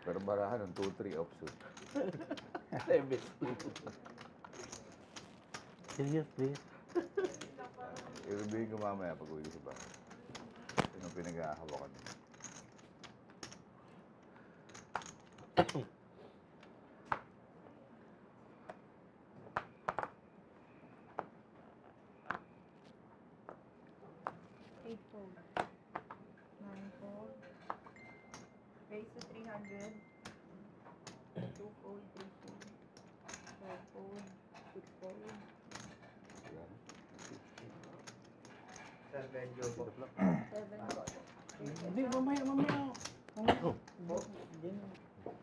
Pero barahan ng 2-3 offsuit. Seriously? I-reviewin ko mamaya pag uwi ko sa bahay. Yun ang pinag-ahawakan mo. Eight fold. 9 fold. Raise to 300. 2 fold, 3 fold. 4 fold, 6 fold. Yan. 7 fold. Hindi, mamaya.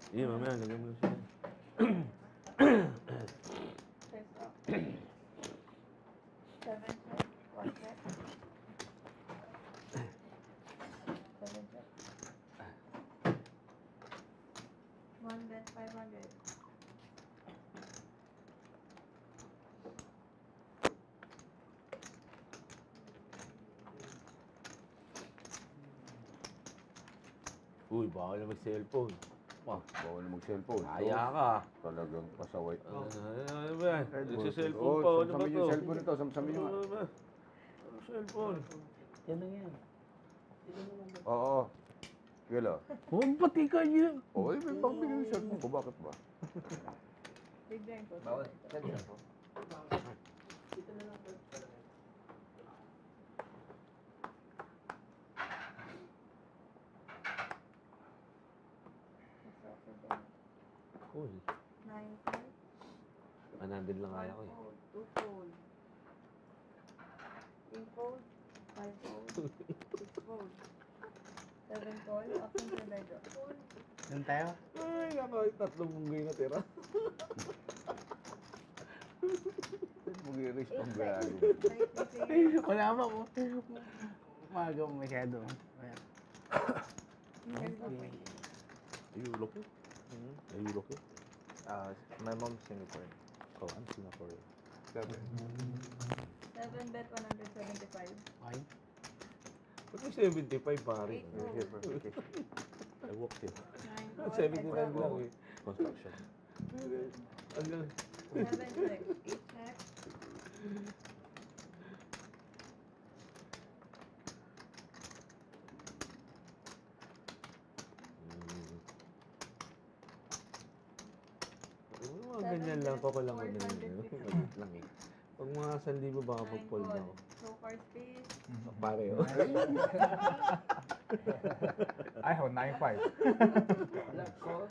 Hindi, mamaya, lagyan mo siya. First up. 7 check. 1 check. 7 check. 1 bet 500. Uy, bawal na mag-cellphone. Bawal na mag-cellphone. Kaya ka. Talagang pasaway. Ano ba yan? Nagsa-cellphone pa. Ano ba Samsamin to? yung cellphone nito. Samsamin yung... Ano ba? Ano cellphone? Yan lang yan. Oo. Kilo. Oh, pati ka yun. Oo, may pagbili yung cellphone ko. Bakit ba? Big blind po. Bawal. Saan po? Cool. 9 fold. 100 lang kaya ko eh. 2 fold. 3 fold. 5 fold. 6 fold. 7 fold. Option to bed drop. Yan tayo. Ay, ako, tatlong munggoy na tira. Mag-i-raise pang 8 gago. check. Wala ba po? Umaga mo masyado. Ayan. Ayulok eh. Ayulok eh. My mom's Singapore. Oh, I'm Singapore. 7. 7 bet 175. Ay. Ba't may 75 pare? 8 fold. I walked here. 9 fold. 79 lang eh. Construction. Ang galing. 7 check. 8 check. Mga ganyan lang, ko lang ano lang eh. Pag mga 1,000 baka 9 pag-fold ako. fold. So far space. Pare oh. I have 9-5. Wala ko.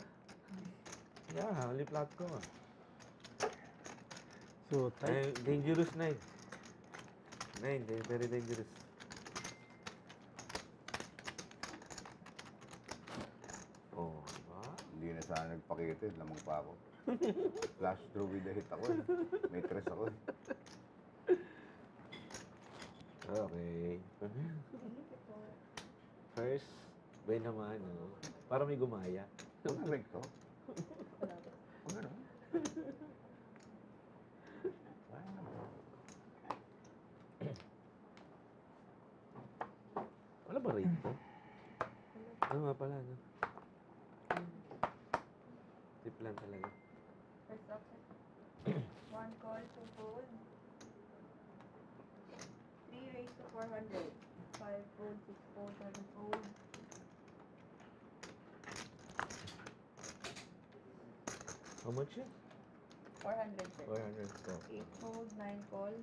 Yeah, only flat ko ah. So, Ay, dangerous night. Very dangerous. Oh, diba? Hindi na sana nagpakita. Lamang pa ako. Flash through with the hit ako eh. May tres ako eh. Okay. First, bay naman, no? Para may gumaya. Huwag na recto. Huwag na. Wala ba rate ko? Ano nga pala, no? Tip lang talaga. First option. 1 call, 2 fold. 3 raised to 400. 5 fold, 6 fold, 7 fold. How much yun? 400 sir. 400 ko. 8 fold, 9 call.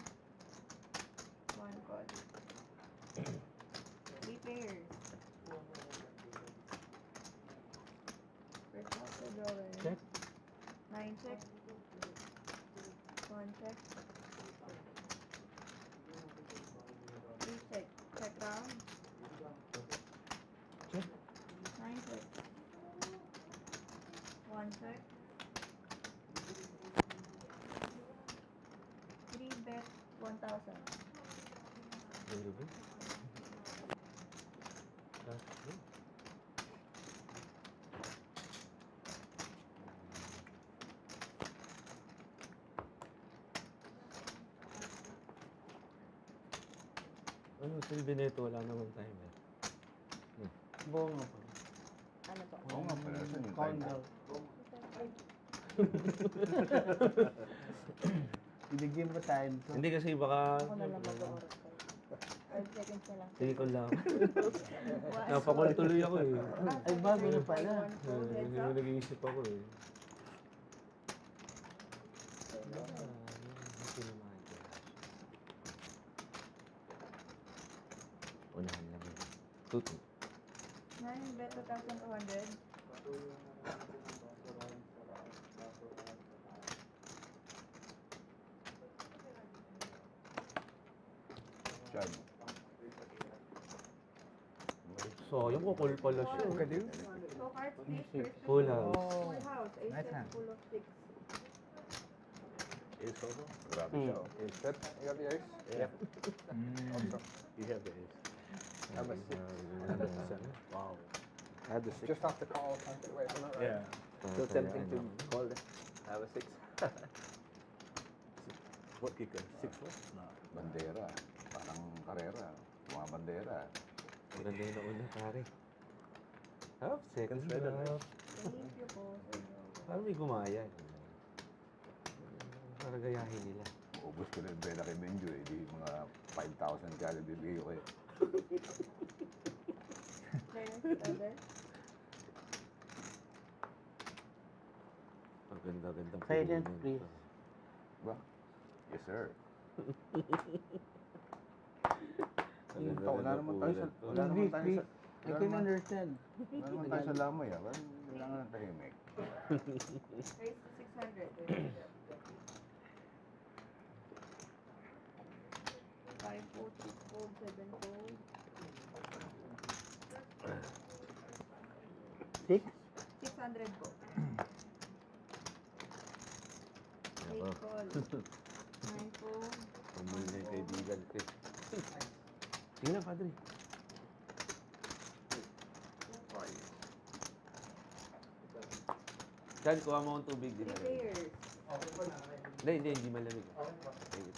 1 call. 3 pairs. First option drawing. Check. 9 check. 1 check. 3 check. Check round. Check. 9 check. 1 check. 3 bet 1,000. Very good. That's good. Ano, silbi nito, wala naman time eh. buong mo pa. Ano to? Oo nga pala, saan yung Call time? daw. Bibigyan mo time to. Hindi kasi baka... Ako na lang mag-oras tayo. 5 seconds na lang. Sige ko lang. One, Napakul tuloy ako eh. Ay, bago na pala. one fold, heads Hindi up. mo nag-iisip ako eh. Unahan lang yun. Tutu. 9, bet 2,200. Chad. Sayang ko, call pala siya. Look at you. So cards, please. First Full to house. full house. Ace Nice set, hand. full of 6. Ace also? Grabe siya. oh. Ace set? You got the ace? Yeah. Also. You have the ace. I have a six. Wow. I had the six. Just have to call. Wait, I'm not right. Yeah. So tempting to call it. I have a six. What kicker? 6 what? Bandera. Parang karera. Mga bandera. Maganda yun na una, pare. Half, second Red and half. Thank you po. Parang may gumaya. Para gayahin nila. Ubus ko na yung bela kay Benjo eh. Di mga 5,000 kaya bibigay ko eh. Next, other. Ang ganda-ganda. Silent, please. Ba? Yes, sir. Wala naman tayo sa... Wala naman tayo sa... I can understand. Wala naman tayo sa lamay ah. Kailangan ng tahimik. Raise to 600. 5 fold, 6 fold, 7 fold. 6? 600 po. 8 Ako. call. 9 fold. Pumuli na yung kaibigan ko eh. Sige na, padre. 2 call. Chad, kuha mo akong tubig din. 3 players. Hindi malamig. Thank you.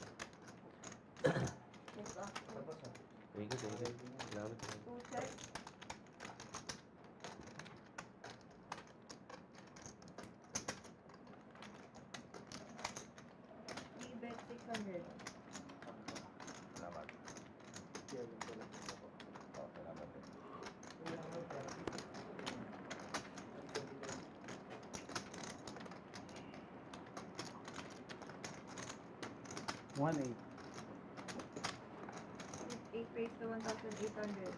Yes, off. Thank you. Salamat. 2 check. 3 bet 600. Salamat. Oh, salamat eh. 1-8. 8 raised to 1,800.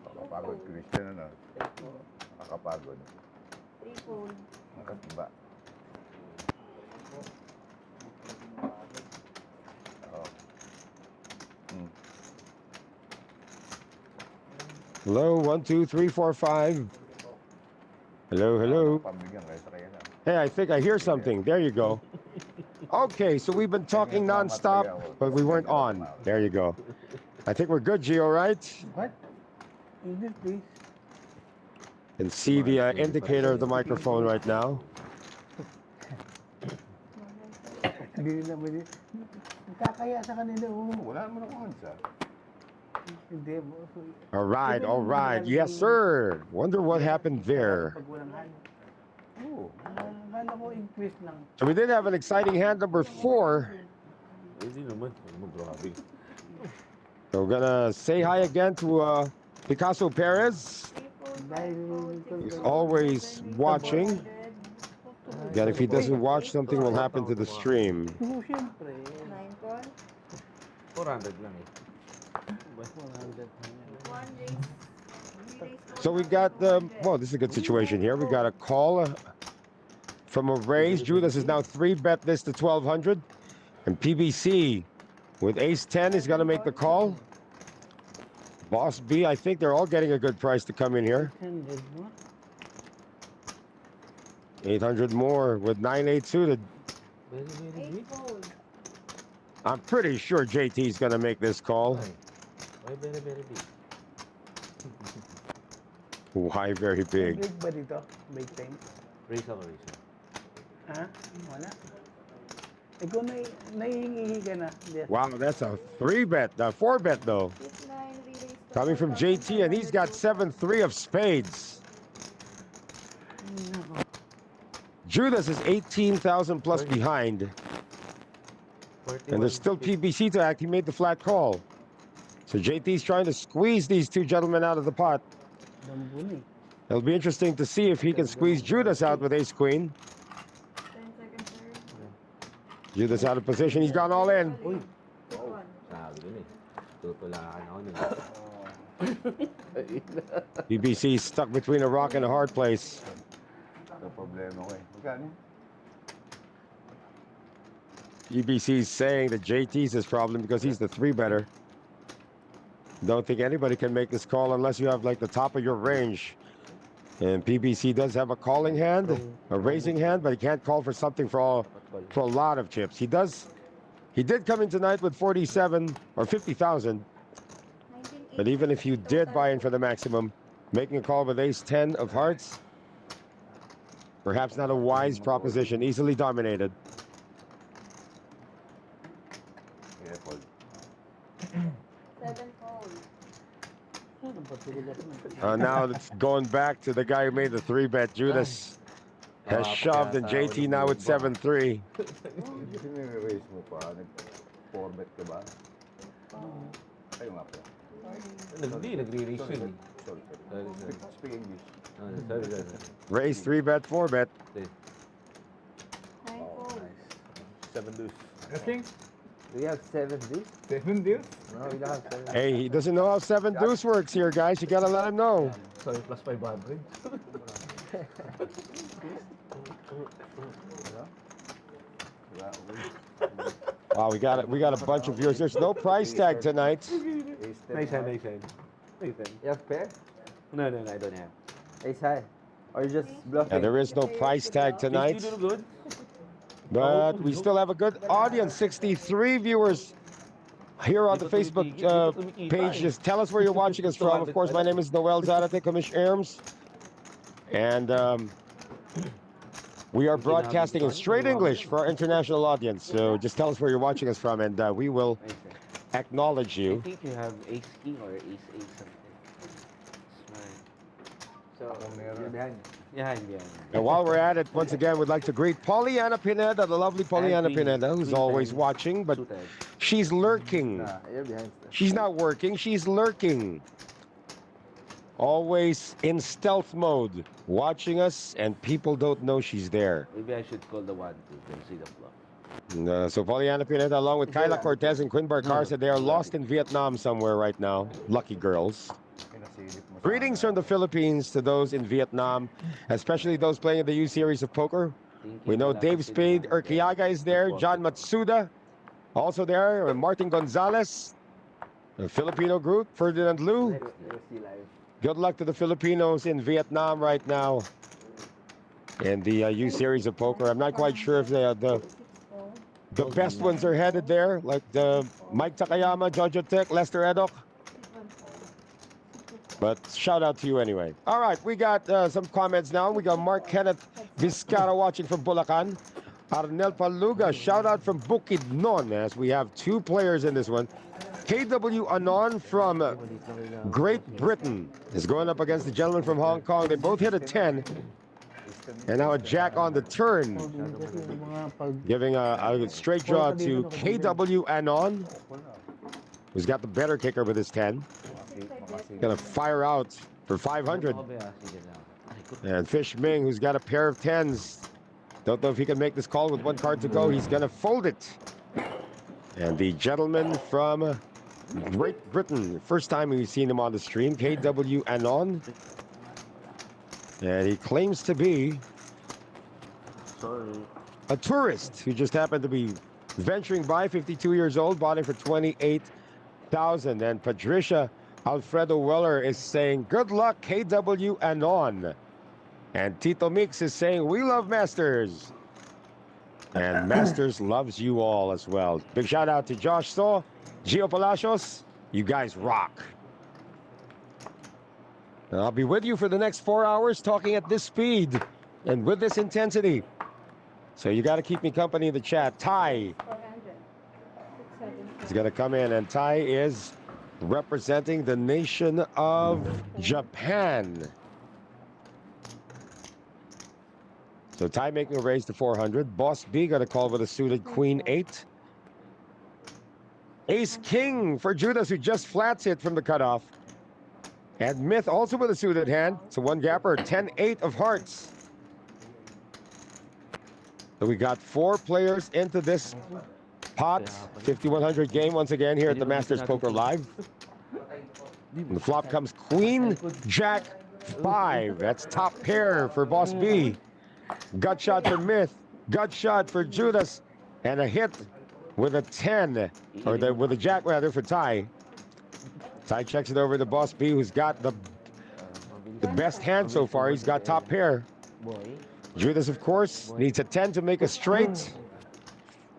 Nakakapagod, Christian ano. Nakakapagod. 3 fold. Nakatiba. Oo. Hello, 1, 2, 3, 4, 5. Hello, hello. Pambigyan kayo sa kaya na. Hey, I think I hear something. There you go. Okay, so we've been talking nonstop, but we weren't on. There you go. I think we're good, Gio, right? What? English, please. And see the indicator of the microphone right now. Hindi nila pwede. Nakakaya sa kanila, oh. Wala naman ako answer. Hindi mo. All right. Yes, sir. Wonder what happened there. Pag walang hand. Oo. Akala ko increase lang. So we did have an exciting hand number 4. Hindi naman. Grabe. So we're gonna say hi again to Picasso Perez. 3 fold, 5 fold, 6 He's fold, always 7 raised to watching. 400. Again, if he doesn't watch, something will happen to the stream. Oo, siyempre. 9 call. 400 lang eh. 1 raise. 3 raised to So we got 1,200. well, this is a good situation here. We got a call from a raise. Judas is now 3-bet this to 1,200. And PBC with ace 10 is going to make the call. Boss B, I think they're all getting a good price to come in here. 100 mo. 800 more with 982. Very 8 big. fold. I'm pretty sure JT is going to make this call. Why very big? Why very big? Break ba dito? Break time? Raise ako, raise. Ha? Wala. Ikaw naihingi ka na. Yes. Wow, that's a 3-bet, 4-bet though. This 9 relays to Coming from JT, and he's got 7-3 of spades. Judas is 18,000 plus behind. And there's still PBC to act. He made the flat call. So JT's trying to squeeze these two gentlemen out of the pot. Dambuni. It'll be interesting to see if he can squeeze Judas out with ace-queen. 10 seconds, sir. Judas out of position. He's gone all in. Uy. Pick one. Sabi dun eh. Tutulakan ako nun. PBC stuck between a rock and a hard place. Ito problema ko eh. Magkano? PBC's saying that JT's his problem because he's the 3-better. Don't think anybody can make this call unless you have like the top of your range. And PBC does have a calling hand, a raising hand, but he can't call for something for a lot of chips. He did come in tonight with 47 or 50,000. But even if you did buy in for the maximum, making a call with ace-10 of hearts, perhaps not a wise proposition, easily dominated. Yeah, fold. 7 fold. Now it's going back to the guy who made the 3-bet. Judas has shoved, and JT now with 7-3. Kasi nire-raise mo pa. Nag-4-bet ka ba? Tayo nga po. Nagre-raise yun. Sorry. Speak English. Sorry. Raise 3-bet, 4-bet. 9 fold. 7 deuce. Nothing? Do you have 7 deuce? 7 deals? No, we don't have 7. Hey, he doesn't know how 7 deuce works here, guys. You gotta let him know. Sorry, plus 500. Wow, we got a bunch of viewers. There's no price tag tonight. Ace 10. You have pair? No, I don't have. Ace high. Or just bluffing? And there is no price tag tonight. You do good. But we still have a good audience. 63 viewers here on the Facebook page. Just tell us where you're watching us from. Of course, my name is Noel Zarate, Commish Erms. And we are broadcasting in straight English for our international audience. So just tell us where you're watching us from, and we will acknowledge I you. think you have ace king or ace something. So, you're behind. Yeah. And while we're at it, once again, we'd like to greet Pollyanna Pineda, the lovely Pollyanna Pineda, who's always watching, but she's lurking. Nah, you're behind. She's not working, she's lurking. Always in stealth mode, watching us, and people don't know she's there. Maybe I should call the 1-2 to see the bluff. So Pollyanna Pineda, along with Kyla Cortez and Quinn Barcar, said they are lost in Vietnam somewhere right now. Lucky girls. Greetings from the Philippines to those in Vietnam, especially those playing in the U Series of Poker. We know Dave Spade Urquiaga is there, John Matsuda also there, and Martin Gonzalez, the Filipino group, Ferdinand Liu. Let's see live. Good luck to the Filipinos in Vietnam right now in the U Series of Poker. I'm not quite sure if the best ones are headed there, like the Mike Takayama, Jojo Tech, Lester Edok. But shout out to you anyway. All right, we got some comments now. We got Mark Kenneth Vizcara watching from Bulacan. Arnel Paluga, shout out from Bukidnon, as we have 2 players in this one. KW Anon from Great Britain is going up against the gentleman from Hong Kong. They both hit a 10. And now a jack on the turn, giving a straight draw to KW Anon, who's got the better kicker with his 10. Gonna fire out for 500. And Fish Ming, who's got a pair of 10s. Don't know if he can make this call with 1 card to go. He's gonna fold it. And the gentleman from Great Britain, first time we've seen him on the stream, KW Anon. And he claims to be a tourist who just happened to be venturing by, 52 years old, bought him for 28,000. And Patricia Alfredo Weller is saying, good luck, KW Anon. And Tito Mix is saying, we love Masters. And Masters loves you all as well. Big shout out to Josh Saw, Gio Palacios. You guys rock. And I'll be with you for the next 4 hours talking at this speed and with this intensity. So you got to keep me company in the chat. Ty 400. 6, 7, is going to come in, and Ty is representing the nation of Japan. So Ty making a raise to 400. Boss B got a call with a suited Queen 8. Ace King for Judas, who just flats it from the cutoff. And Myth also with a suited hand. So one gapper, 10-8 of hearts. So we got 4 players into this pot. 5100 game once again here at the Masters Poker Live. And the flop comes Queen, Jack, 5. That's top pair for Boss B. Gut shot for Myth. Gut shot for Judas. And a hit with a 10. Or with a jack rather for Ty. Ty checks it over to Boss B, who's got the best hand so far. He's got top pair. Judas, of course, needs a 10 to make a straight.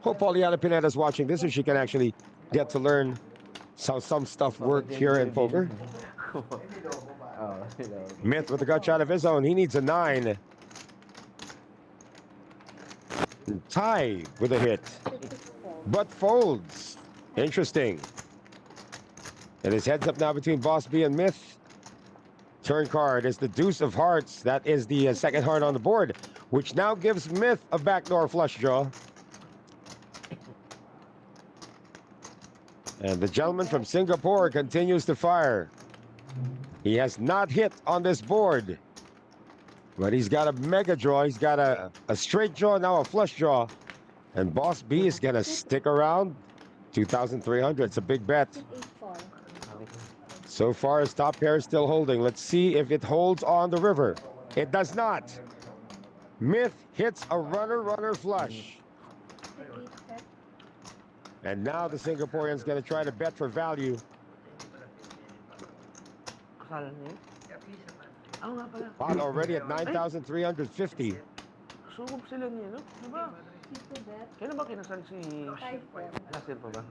Hope Poliana Pineda's watching this so she can actually get to learn how some stuff worked here in poker. Myth with a gut shot of his own. He needs a 9. And Ty with a hit, but folds. Interesting. And his heads up now between Boss B and Myth. Turn card is the deuce of hearts. That is the second heart on the board, which now gives Myth a backdoor flush draw. And the gentleman from Singapore continues to fire. He has not hit on this board, but he's got a mega draw. He's got a straight draw, now a flush draw. And Boss B is going to stick around. 2,300. It's a big bet. So far, his top pair is still holding. Let's see if it holds on the river. It does not. Myth hits a runner flush. And now the Singaporean's going to try to bet for value. Pot already at 9,350. Sugod sila niya, no? Diba? Kailan ba kinasal si... Nasir pa ba?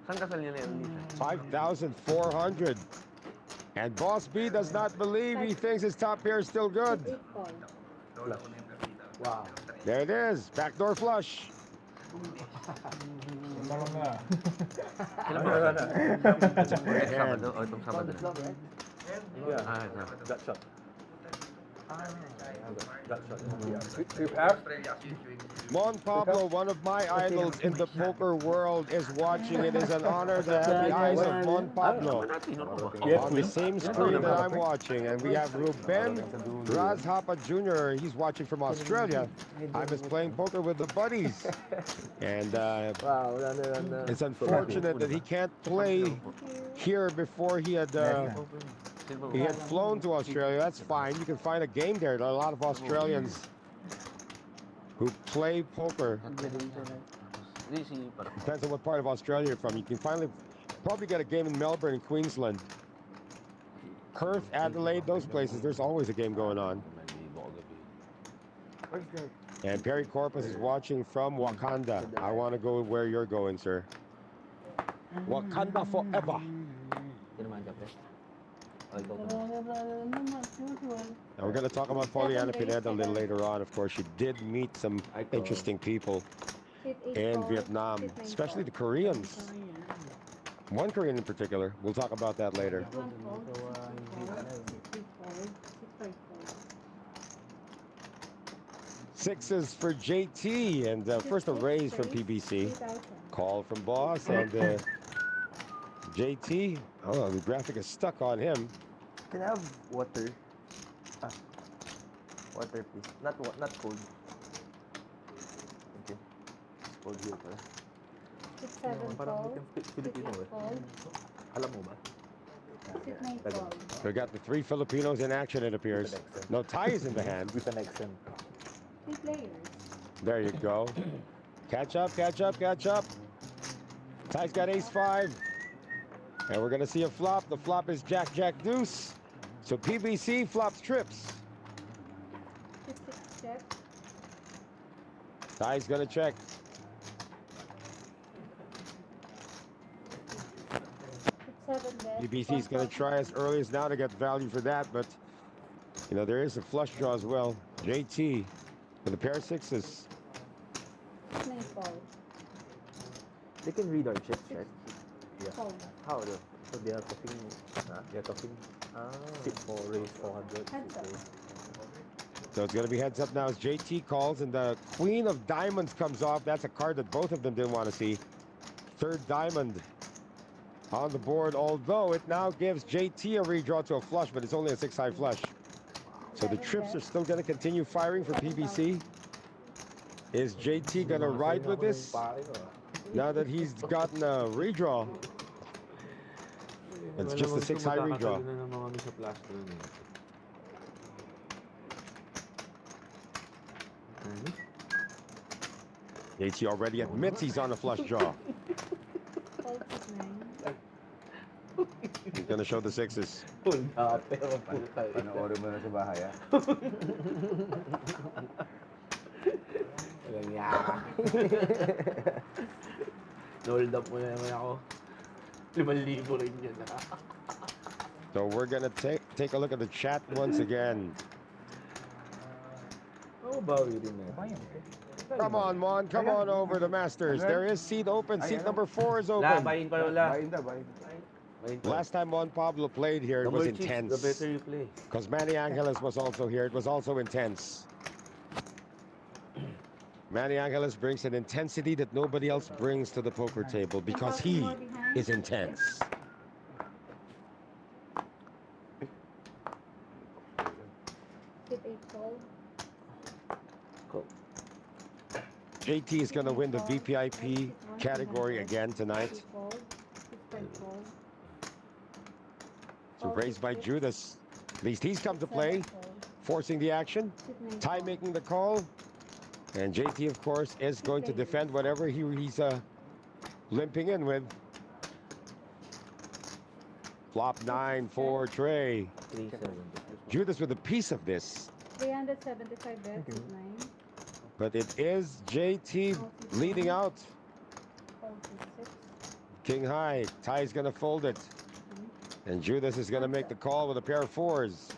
Saan kasal niya na 5,400. And Boss B does not believe. He thinks his top pair is still good. Wow. There it is. Backdoor flush. Kailan ba? Sabado o itong Sabado na? Yeah. Gut shot. Mon Pablo, one of my idols in the poker world, is watching. It is an honor to have the eyes of Mon Pablo on the same screen that I'm watching. And we have Ruben Razhapa Jr. He's watching from Australia. I was playing poker with the buddies. And it's unfortunate that he can't play here before he had flown to Australia. That's fine. You can find a game there. There are a lot of Australians who play poker. Depends on what part of Australia you're from. You can probably get a game in Melbourne and Queensland. Perth, Adelaide, those places, there's always a game going on. And Perry Corpus is watching from Wakanda. I want to go where you're going, sir. Wakanda forever. And we're going to talk about Poliana Pineda a little later on. Of course, she did meet some interesting people in Vietnam, especially the Koreans. One Korean in particular. We'll talk about that later. Sixes for JT, and first a raise from PBC. Call from Boss, and JT. Oh, the graphic is stuck on him. Can I have water? Water, please. Not cold. Okay. It's cold here, pala. 6, 7, Parang Filipino eh. Alam mo ba? 6, 9, 12. We got the 3 Filipinos in action, it appears. No ties in the hand. With an accent. 3 players. There you go. Catch up, catch up, catch up. Ty's got ace-5. And we're going to see a flop. The flop is Jack, Jack, Deuce. So PBC flops trips. 6, 6, check. Ty's going to check. 6, 7, bet. PBC is going to try as early as now to get value for that. But, you know, there is a flush draw as well. JT With a pair of sixes. 9 call. They can read our chips, right? Call. How though? So they are talking, they are talking Ah. sit for raise 400. Heads up. So it's going to be heads up now as JT calls, and the Queen of Diamonds comes off. That's a card that both of them didn't want to see. Third diamond on the board, although it now gives JT a redraw to a flush, but it's only a 6-high flush. So the trips are still going to continue firing for PBC. Is JT going to ride with this now that he's gotten a redraw? It's just a 6-high redraw. JT already admits he's on a flush draw. Call 6-9. He's going to show the sixes. Panoorin mo na sa bahay, ah. Hold up mo na naman ako. 5,000 rin yun. So we're going to take a look at the chat once again. Oh, bawi rin na. Come on, Mon. Come on over to Masters. There is seat open. Seat number 4 is open. Bayin pa wala. Bayin na, bayin. Last time Mon Pablo played here, it was intense. The better you play. Because Manny Angeles was also here. It was also intense. Manny Angeles brings an intensity that nobody else brings to the poker table because he is intense. Hit 8 call. JT is going to win the VPIP category again tonight. 2 call. 6-5 call. So raised by Judas. At least he's come to play, 7 call. forcing the action. 6-9 Ty call. making the call. And JT, of course, is going to defend whatever he's limping in with. Flop 9 for Trey. 370. Judas with a piece of this. 375 bet. 6-9. But it is JT leading out. Call 6-6. King high. Ty's going to fold it. And Judas is going to make the call with a pair of 4s.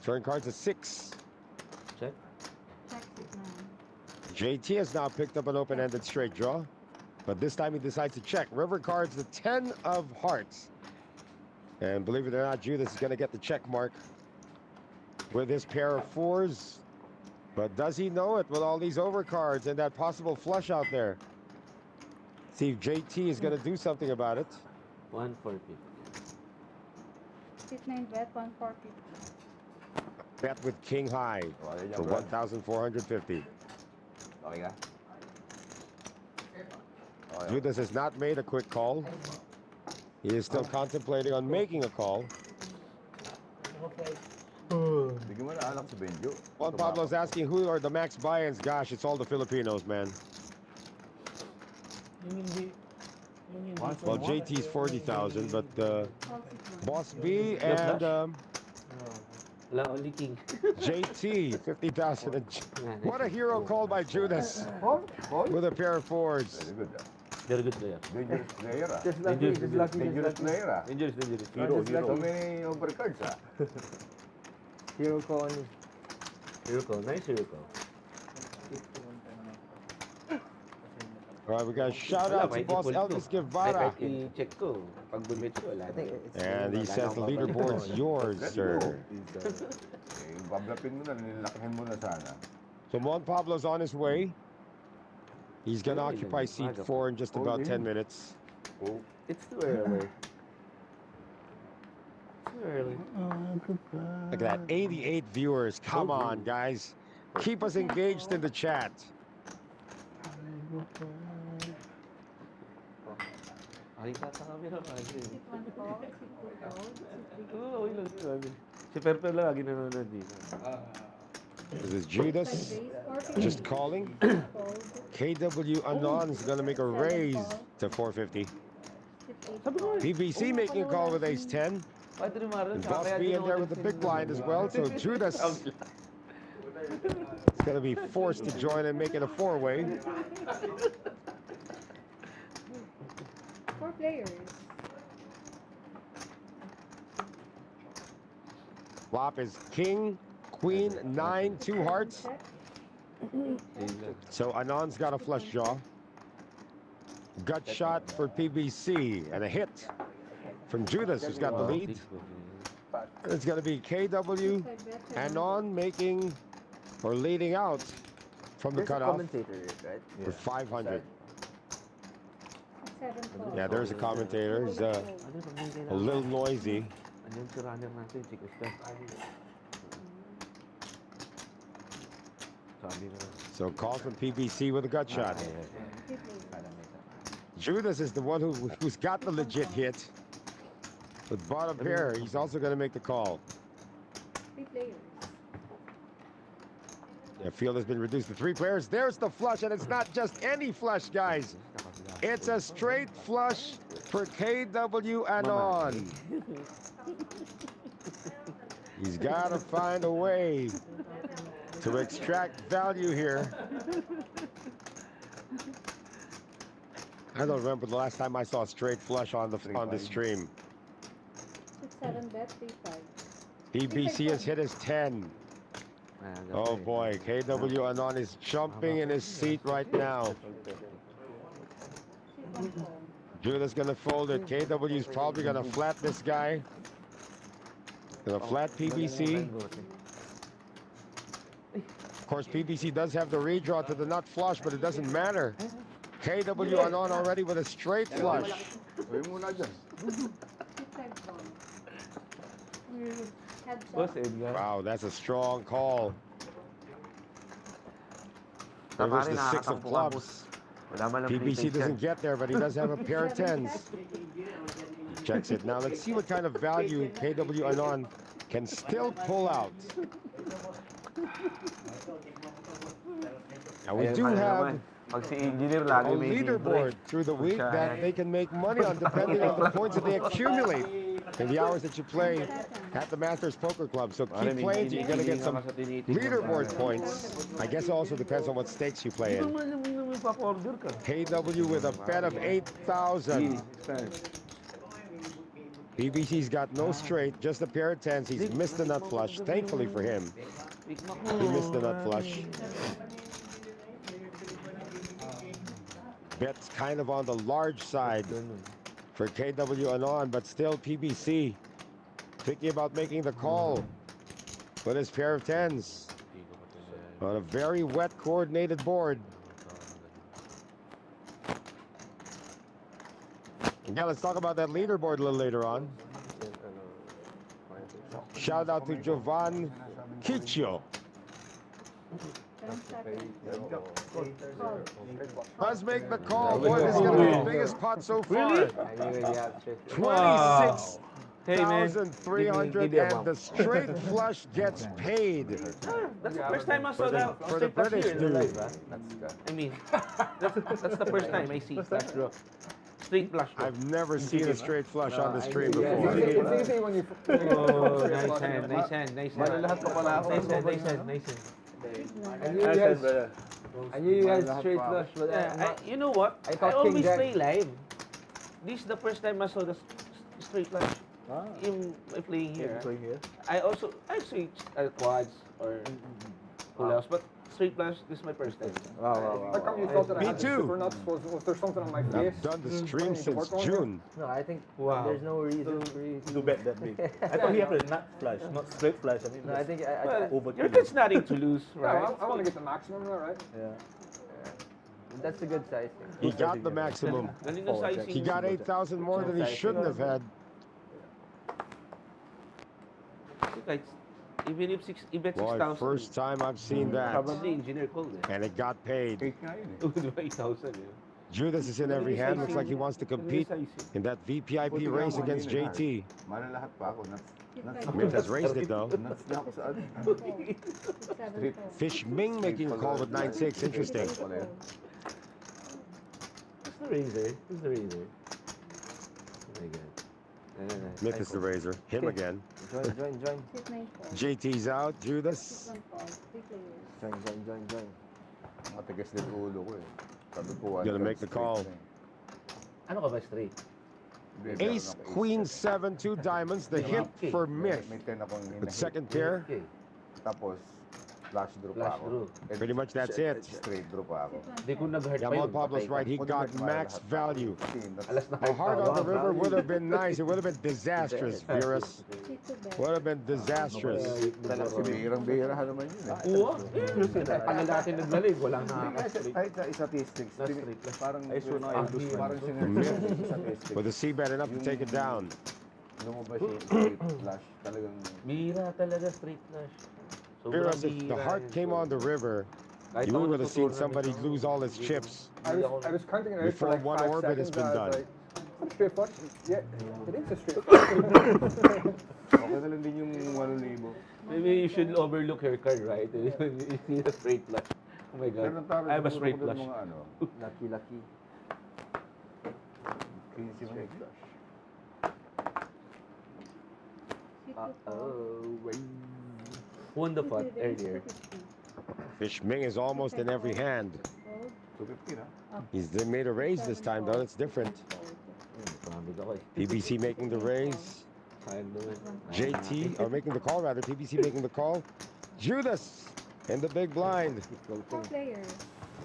Showing cards a 6. Check. Check 6-9. JT has now picked up an open-ended straight draw. But this time he decides to check. River cards the 10 of hearts. And believe it or not, Judas is going to get the check mark with his pair of 4s. But does he know it with all these overcards and that possible flush out there? See if JT is going to do something about it. 140. 6-9 bet. 140. Bet with King High for 1,450. Okay ka? Okay. Judas has not made a quick call. He is still contemplating on making a call. Bigyan mo na anak si Benjo. Juan Pablo's asking who are the max buy-ins. Gosh, it's all the Filipinos, man. Well, JT's 40,000, but Boss B and Wala, only king. JT 50,000. What a hero call by Judas with a pair of 4s. Very good, ah. Very good player. Dangerous player, ah. Just lucky, just lucky, Dangerous just lucky. player, ah. Dangerous, dangerous. Hero, just hero. So lucky. many overcards, ah. Hero ko only. Hero call. Nice hero call. All right, we got a shout out to Boss Elvis Guevara. I-check ko. Pag bumit ko, wala. And he says the leaderboard's yours, sir. Eh, bablapin mo na, nilakihin mo na sana. So Juan Pablo's on his way. He's going to occupy seat 4 in just about 10 minutes. Oh, It's too early. Too early. Look at that, 88 viewers. Come on, guys. Keep us engaged in the chat. Ay, sa camera pa. 6-1 call. 6-2 call. 6-3 call. Oo, okay lang. Si Perper lang lagi nanonood dito. This is Judas just calling. KW Anon is going to make a raise to 450. PBC making a call with ace 10. Pwede rin maroon. And Boss B in there with the big blind as well. So Judas is going to be forced to join and make it a 4-way. 4 players. Flop is king, queen, 9, 2 hearts. So Anon's got a flush draw. Gut shot for PBC and a hit from Judas, who's got the lead. It's going to be KW, Anon making or leading out from the There's a cutoff commentator, right? for 500. 7 call. Yeah, there's a commentator. He's a little noisy. Andiyan si runner natin, si Krista. Sabi na. So call from PBC with a gut shot. Judas is the one who's got the legit hit. With bottom pair, he's also going to make the call. 3 players. The field has been reduced to 3 players. There's the flush, and it's not just any flush, guys. It's a straight flush for KW Anon. He's got to find a way to extract value here. I don't remember the last time I saw a straight flush on the stream. 6-7 bet, 3-5. PBC has hit his 10. Oh boy, KW Anon is jumping in his seat right now. Judas gonna fold it. KW is probably gonna flat this guy. Gonna flat PBC. Of course, PBC does have the redraw to the nut flush, but it doesn't matter. KW Anon already with a straight flush. Uy muna dyan. 2-5 call. Heads Boss up. Edgar. Wow, that's a strong call. There Tama goes rin, the 6 of nakakatampo ka, clubs. boss. Wala man lang PBC prepaid doesn't yan. get there, but he does have a pair of 10s. Checks it. Now let's see what kind of value KW Anon can still pull out. Now we Ayan, do paano have naman? Pag si engineer a lagi may leaderboard through the week that they can make money on depending on the points that they accumulate in the hours that you play at the Masters Poker Club. So keep playing till you're going to get some leaderboard points. I guess it also depends on what stakes you play in. KW with a bet of 8,000. BBC's got no straight, just a pair of 10s. He's missed the nut flush. Thankfully for him, he missed the nut flush. Bet's kind of on the large side for KW Anon, but still PBC thinking about making the call with his pair of 10s on a very wet, coordinated board. Yeah, let's talk about that leaderboard a little later on. Shout out to Jovan Kicho. 10 seconds. Let's make the call. Boy, this is going to be the biggest pot so far. 26,300 and the straight flush gets paid. That's the first time I saw that For the straight flush British here in the dude. live, I mean, that's the first time I see flush draw. Straight flush draw. I've never seen a straight flush on the stream before. It's easy when you... Oh, nice hand, nice hand, nice hand. Malalahat ka pala ako. Nice hand, nice hand, nice hand. I knew you guys straight flush, but You know what? I I thought always King Jack. play live. This is the first time I saw the straight flush in my playing here. I also actually quads or full house, but straight flush this is my first time. How come you thought that I Me had the too. super nuts? Was there something on my face? I've done the stream since June. no, I think Wow. there's no reason for you To bet that big. I thought he had a nut flush, not straight flush. I mean, No, I think Well, overkill. your kid's nothing to lose, Yeah, right? I want to get the maximum, right? yeah. that's a good size. He got the maximum. Galing ng sizing. He got 8,000 more than he shouldn't have had. Guys, even if he bet Boy, 6,000. first time I've seen that. Probably engineer called it. And it got paid. 8 nga yun eh. 8,000. Judas is in every hand. Looks like he wants to compete in that VPIP race against JT. Malalahat pa ako. Nuts Mint has raised it though. nuts na ako sa ano. 7 call. Fish Ming making a call with 9-6. Interesting. Pala yan. Who's the razor? Who's the razor? Oh my god. Myth is the razor. Him again. Join. 6-9 call. JT's out. Judas. 6-1 call. 3 players. Join. Matigas din ulo ko eh. Sabi ko, Gonna make the call. Ano ka ba straight? Ace, Queen, 7, 2 diamonds. The hit for Myth. May 10 akong With second pair. Okay. Tapos, flash draw pa Flash ako. draw. And Pretty much that's it. straight draw pa ako. Hindi ko nag-heart pa Yaman yun. Pablo's patay ka. right. He got max value. Alas na A heart heart pa. on the river would have been nice. It would have been disastrous, Virus. Tito Bet. Would have been disastrous. Kasi bihirang-bihirahan naman yun eh. Oo. Tagal natin naglalig. Walang nakaka-straight. Kahit sa statistics, Na straight lang. parang Myth. statistics. With the C-bet enough to take it down. Lumabas yung straight flash. Talagang Bihira talaga straight flash. Virus, if the heart came on the river, you would have seen somebody lose all his chips. I was counting it out for Before like one 5 orbit has seconds. been I done. was like, straight flush? Yeah, it is a straight flush. okay na lang din yung 1,000. Maybe you should overlook her card, right? You see a straight flash. Oh my God. I have a straight flash. Mga ano, Lucky. 15 straight flash. Won the pot earlier. Fish Ming is almost in every hand. 250 na. They made a raise this time, though. That's different. Pamig ako eh. PBC making the raise. Sayang naman. JT, or making the call rather. PBC making the call. Judas in the big blind. Four players.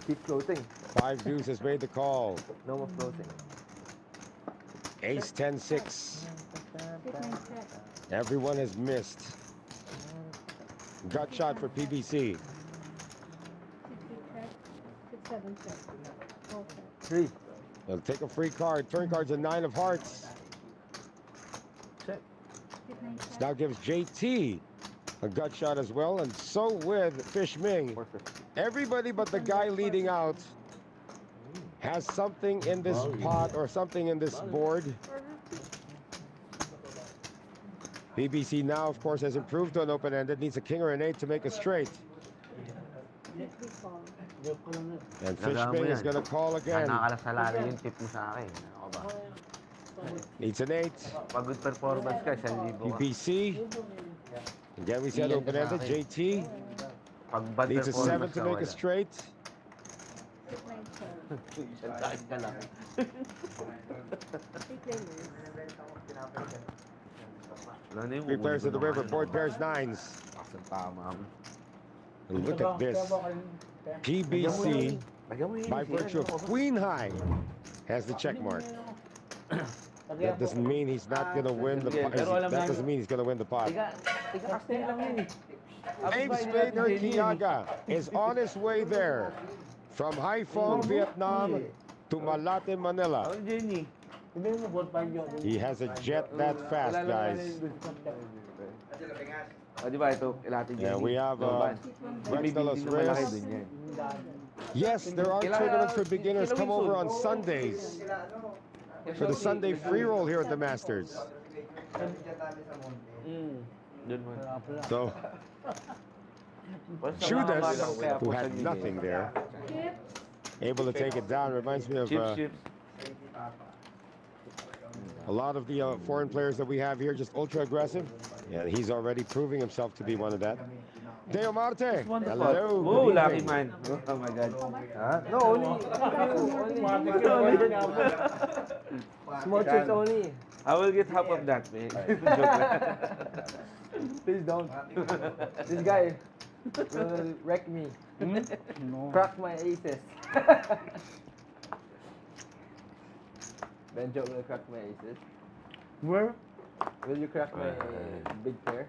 Keep floating. 5 deuce has made the call. No more floating. Ace 10 6. Six, nine, check. Everyone has missed. Gut shot for PBC. 6, 8, check. 6, 7, check. All check. 3. They'll take a free card. Turn card's a 9 of hearts. Check. 6, 9, This check. now gives JT a gut shot as well, and so with Fish Ming. 450. Everybody but the guy leading out has something in this pot or something in this board. BBC now, of course, has improved to an open-ended. Needs a king or an 8 to make a straight. Six, we call. And Fish Ming is going to call again. Nakakasalari yung tip mo sa akin. Ako ba? Needs an 8. Pag good performance ka, 1,000 ka. BBC. Again, we said Iyan ka open-ended. sa akin. JT Pag bad needs a 7 performance to ka, make a wala. straight. 6, 9, check. Isang taas ka lang. 3 players. Wala na yung 3 players to the river. Board pairs 9s. Pasang tama. And look at this. PBC, by virtue of Queen High, has the check mark. That doesn't mean he's not going to win the pot. That doesn't mean he's going to win the pot. Tiga-casting lang yun eh. Abe Spade Herkiaga is on his way there. From Haiphong, Vietnam to Malate, Manila. Ano Jenny? He has a jet that fast, guys. O, di ba ito, ilati Yeah, we have Six, 1, Rex de los Reyes. Yes, there are tournaments for beginners. Come over on Sundays for the Sunday free roll here at the Masters. Doon man. So Judas, who had nothing there, able to take it down. Reminds me of Chips. a lot of the foreign players that we have here, just ultra aggressive. Yeah, he's already proving himself to be one of that. Deo Marte, hello. Oh, good lucky evening. man. Oh my God. Ha? No, only. Small chips only. I will get half of that, man. Please don't. This guy will wreck me. Crack my aces. Benjo will crack my aces. Where? Will you crack my big pair?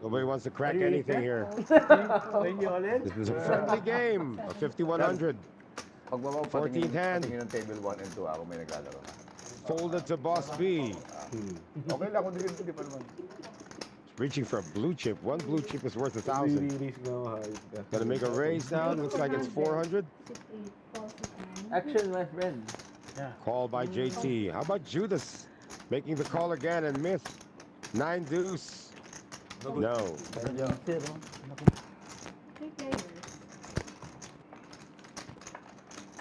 Nobody wants to crack anything here. This is a friendly game. A 5,100. Pagbabaw, 14th hand. patingin ng table 1 and 2 ako may naglalaro na. Folded to Boss B. Okay lang, kung hindi pa naman. Reaching for a blue chip. One blue chip is worth 1,000. Gonna make a raise now. Looks like it's 400. 6, 8, 4, 6, 9. Action, my friend. Call by JT. How about Judas? Making the call again and Myth. 9 deuce. No. 3 players.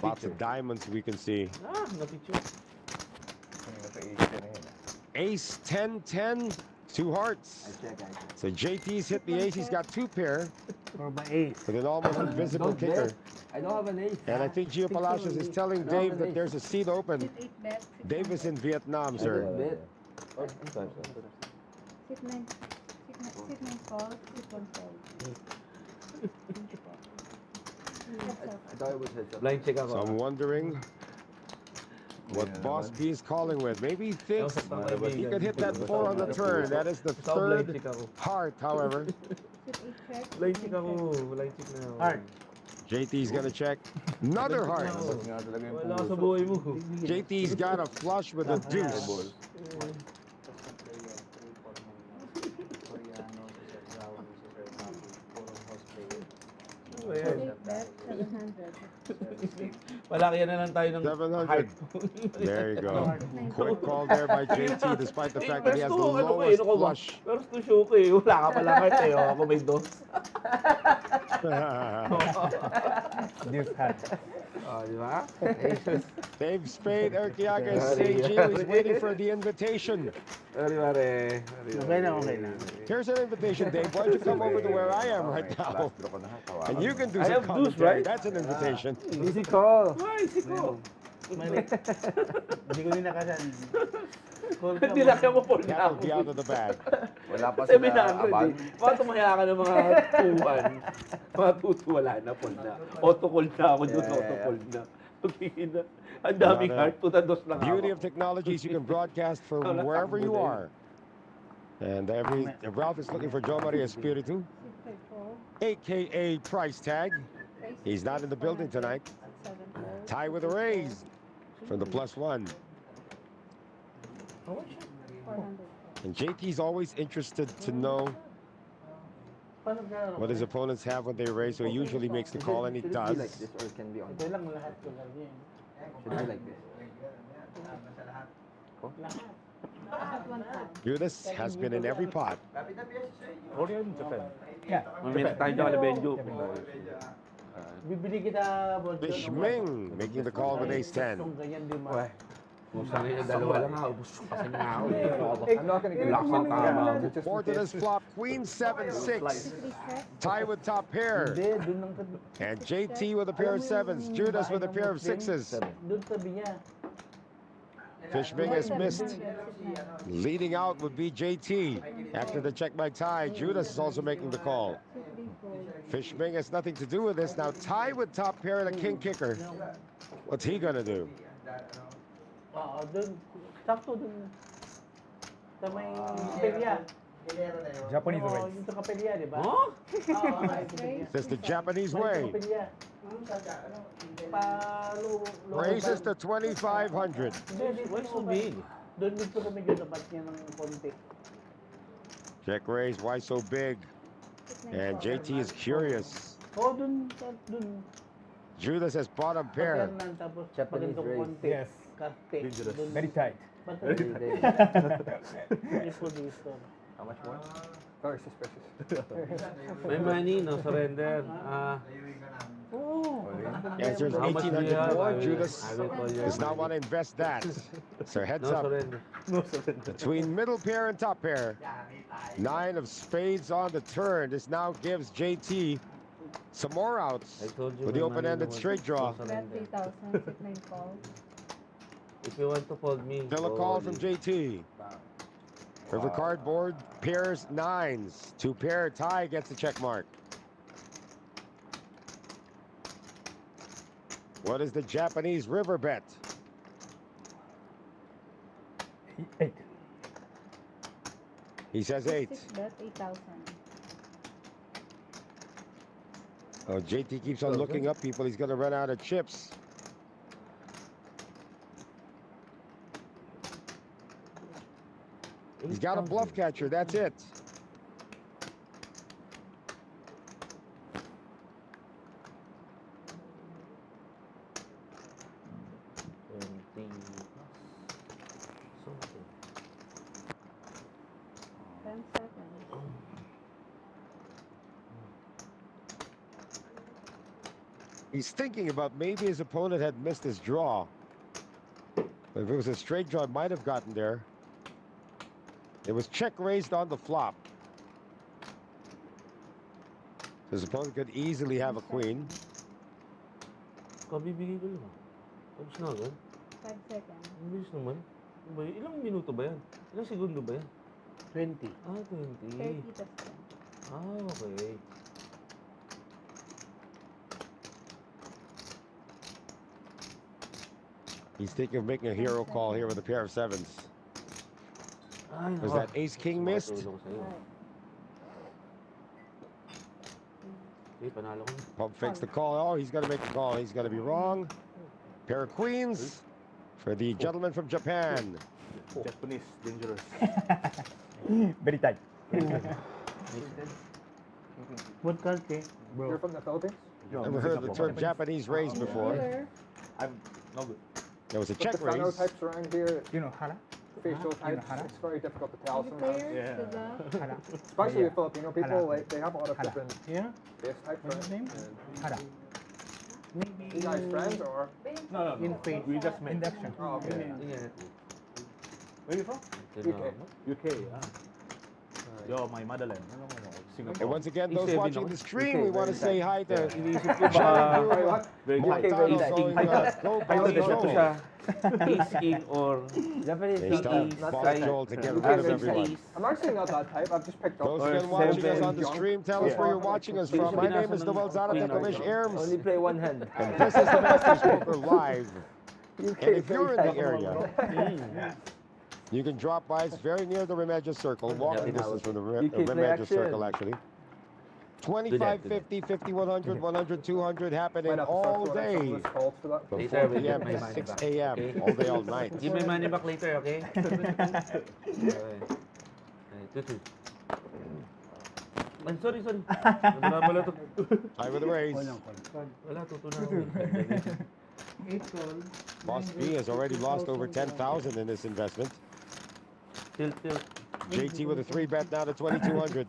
Lots of diamonds we can see. Ah, na-picture. Ace 10 10. 2 hearts. So JT's hit the ace. He's got 2 pair 4 by 8. with an almost invisible Don't kicker. bet. I don't have an ace. And I think Gio Palacios is telling Dave that there's a seat open. 6, 8, bet. 6, Dave is in Vietnam, sir. Bet. 6, 9, 6, Sit nine calls, sit one fold. Heads up. I thought it was heads up. Blind check ako. So I'm wondering what Boss B is calling with. Maybe he thinks he could hit that 4 on the turn. That is the Blind third check ako. heart, however. Sit eight check. Blind check ako. Blind check na ako. Heart. JT's gonna check another heart. Labas nga talaga yung Wala ka sa puso. buhay mo. JT's got a flush with a deuce. Ano yan? Safe bet, 700. Palaki na lang tayo ng 700. There you go. Quick call there by JT despite the fact that he has the Ano ko lowest ano ko ba? flush. Pero to show ko eh. Wala ka pala heart eh. Ako may dos. Deuce hat. Oh, di ba? Dave Spade, Erkiaga, and Seiji is waiting for the invitation. Sorry, pare. Okay na, okay na. Here's an invitation, Dave. Why don't you come over to where I am right now? Last draw ko na ha. Tawagan And you mo. can do I some have deuce, commentary. right? That's an invitation. Easy call. Ay, siko. Mali. Hindi ko din nakasan. Call ka Hindi mo. lang siya mo pull That down. would be out of the bag. Wala pa 700 sila eh. abang. Baka tumaya ka ng mga tuwan. Mga tutu, wala na, pull na. Auto-call na ako doon, Yeah. auto-call na. Okay na. Ang daming heart, tutados lang Beauty ako. of technologies, you can broadcast from wherever you are. And Ralph is looking for Joe Maria Espiritu, Sit five fold. a.k.a. Price Tag. Raise He's not in the building tonight. seven fold. Tie with a raise from the +1. 400. And JT's always interested to know Paano ka? what his opponents have when they raise, so he usually makes the call, and he Should it be like does. this or it can be on? Ito lang lahat ko lagi. Should be like this. Lahat one time. Judas has been in every pot. Korean, Japan. Yeah. Mamaya tayo dyan kala Benjo. Bibili kita, Bolton. Fish Ming making the call with ace-10. Itong ganyan din mo. Pusang yun, dalawa lang ako. Gusto kasi nga ako eh. I'm not gonna give it Relax ang tama. It's just Four to this flop, Queen 7-6. Three check. Tie with top pair. Hindi, dun lang tabi. And JT with a pair of sevens. Judas with a pair of sixes. Dun tabi niya. Fish Ming has missed. Leading out would be JT. After the check by tie, Judas is also making the call. Fish Ming has nothing to do with this. Now tie with top pair and a king kicker. What's he gonna do? Oo, dun. Sakto dun. Sa may kapelya. Japanese Oo, race. yung sa kapelya, di ba? Huh? Oo, may kapelya. That's the Japanese May way. kapelya. Raises to 2,500. Why so big? Doon dito ka medyo dapat niya ng konti. Check raise, why so big? And JT is curious. Oo, dun. Judas has bottom pair. Paternan, tapos Japanese pagandong race. konti. Yes. Karte. Dun. Very tight. Triple dito. How much more? Oh, it's just precious. May money, no surrender. Oo. Answer is How much do you 1,800 have? more. I will- Judas I will call you. does not want to invest that. So heads No up surrender. between middle pair and top pair. 9 of spades on the turn. This now gives JT some more outs I told you with the my money open-ended no straight draw. Bet surrender. 3,000. Sit nine call. If you want to fold me, Still a go call all from in. JT. River cardboard, pairs nines. 2 pair tie gets the check mark. What is the Japanese river bet? 8. He says 8. Six bet 8,000. Oh, JT keeps on looking up people. He's going to run out of chips. He's got a bluff catcher. That's it. Something. 10 seconds. He's thinking about maybe his opponent had missed his draw. But if it was a straight draw, it might have gotten there. It was check raised on the flop. His opponent could easily have a queen. Kabibigay ko lang. Tapos na agad. 5 seconds. Ang bilis naman. Ano ba yun? Ilang minuto ba yan? Ilang segundo ba yan? 20. Ah, 20. 30 plus 10. Ah, okay. He's thinking of making a hero call here with a pair of sevens. Ay, Was that ace king missed? Sumatulong sa'yo. Right. Okay, panalo ko na. Pump fakes the call. Oh, he's going to make the call. He's going to be wrong. Pair of queens for the gentleman from Japan. Japanese, dangerous. Very tight. What card, eh? You're from the Philippines? Never heard the term Japanese raise before. Here. I'm no good. There was a But check the raise. phenotypes around here, You know, Hara? facial You know types, Hara? it's very difficult to tell Any sometimes. players Yeah. to the Hara. Especially Yeah. with Filipino people, Hara. like they have a lot of Hara. different Yeah? face types. What's his Right? name? And Hara. Maybe you guys friends or? No. in face. We just met. Induction. Oh, okay. Tingnan. Where you from? UK. UK. Yo, my motherland. Singapore. And once again, He's those saving watching up. the stream, Okay, we want to very say hi to Iniisip ko Jerry ba Sorry, what? Very Mark good. Donald Ace going king. go ay Bob ito Joel. siya. Ace king or Japanese He's not telling not Bob tight. Joel to get UK rid of makes everyone. ace. I'm actually not that type. I've just picked up. Those Or again watching us seven. on the stream, tell us Yeah. where you're watching us from. My name is Noel Zaratek of Ish Erms, Only play one hand. and this is the Masters Poker Live. UK And if you're in the very area, you can drop by. It's very near the Remedios Circle, walking Yeah, distance from the UK play Remedios action. Circle, actually. 25, 50, 50, 100, 100, 200 happening Might have to start all throwing some day loose calls for that. from Later, 4 we'll p.m. get my to money 6 back. a.m. Okay. all day, all night. Give me money back later, okay? Okay. Tutu. Ay, sorry. Wala pala to. Time with the raise. Wala, tutunaw. 8 call. Boss B has already lost over 10,000 in this investment. Tilt. JT with a 3-bet now to 2,200.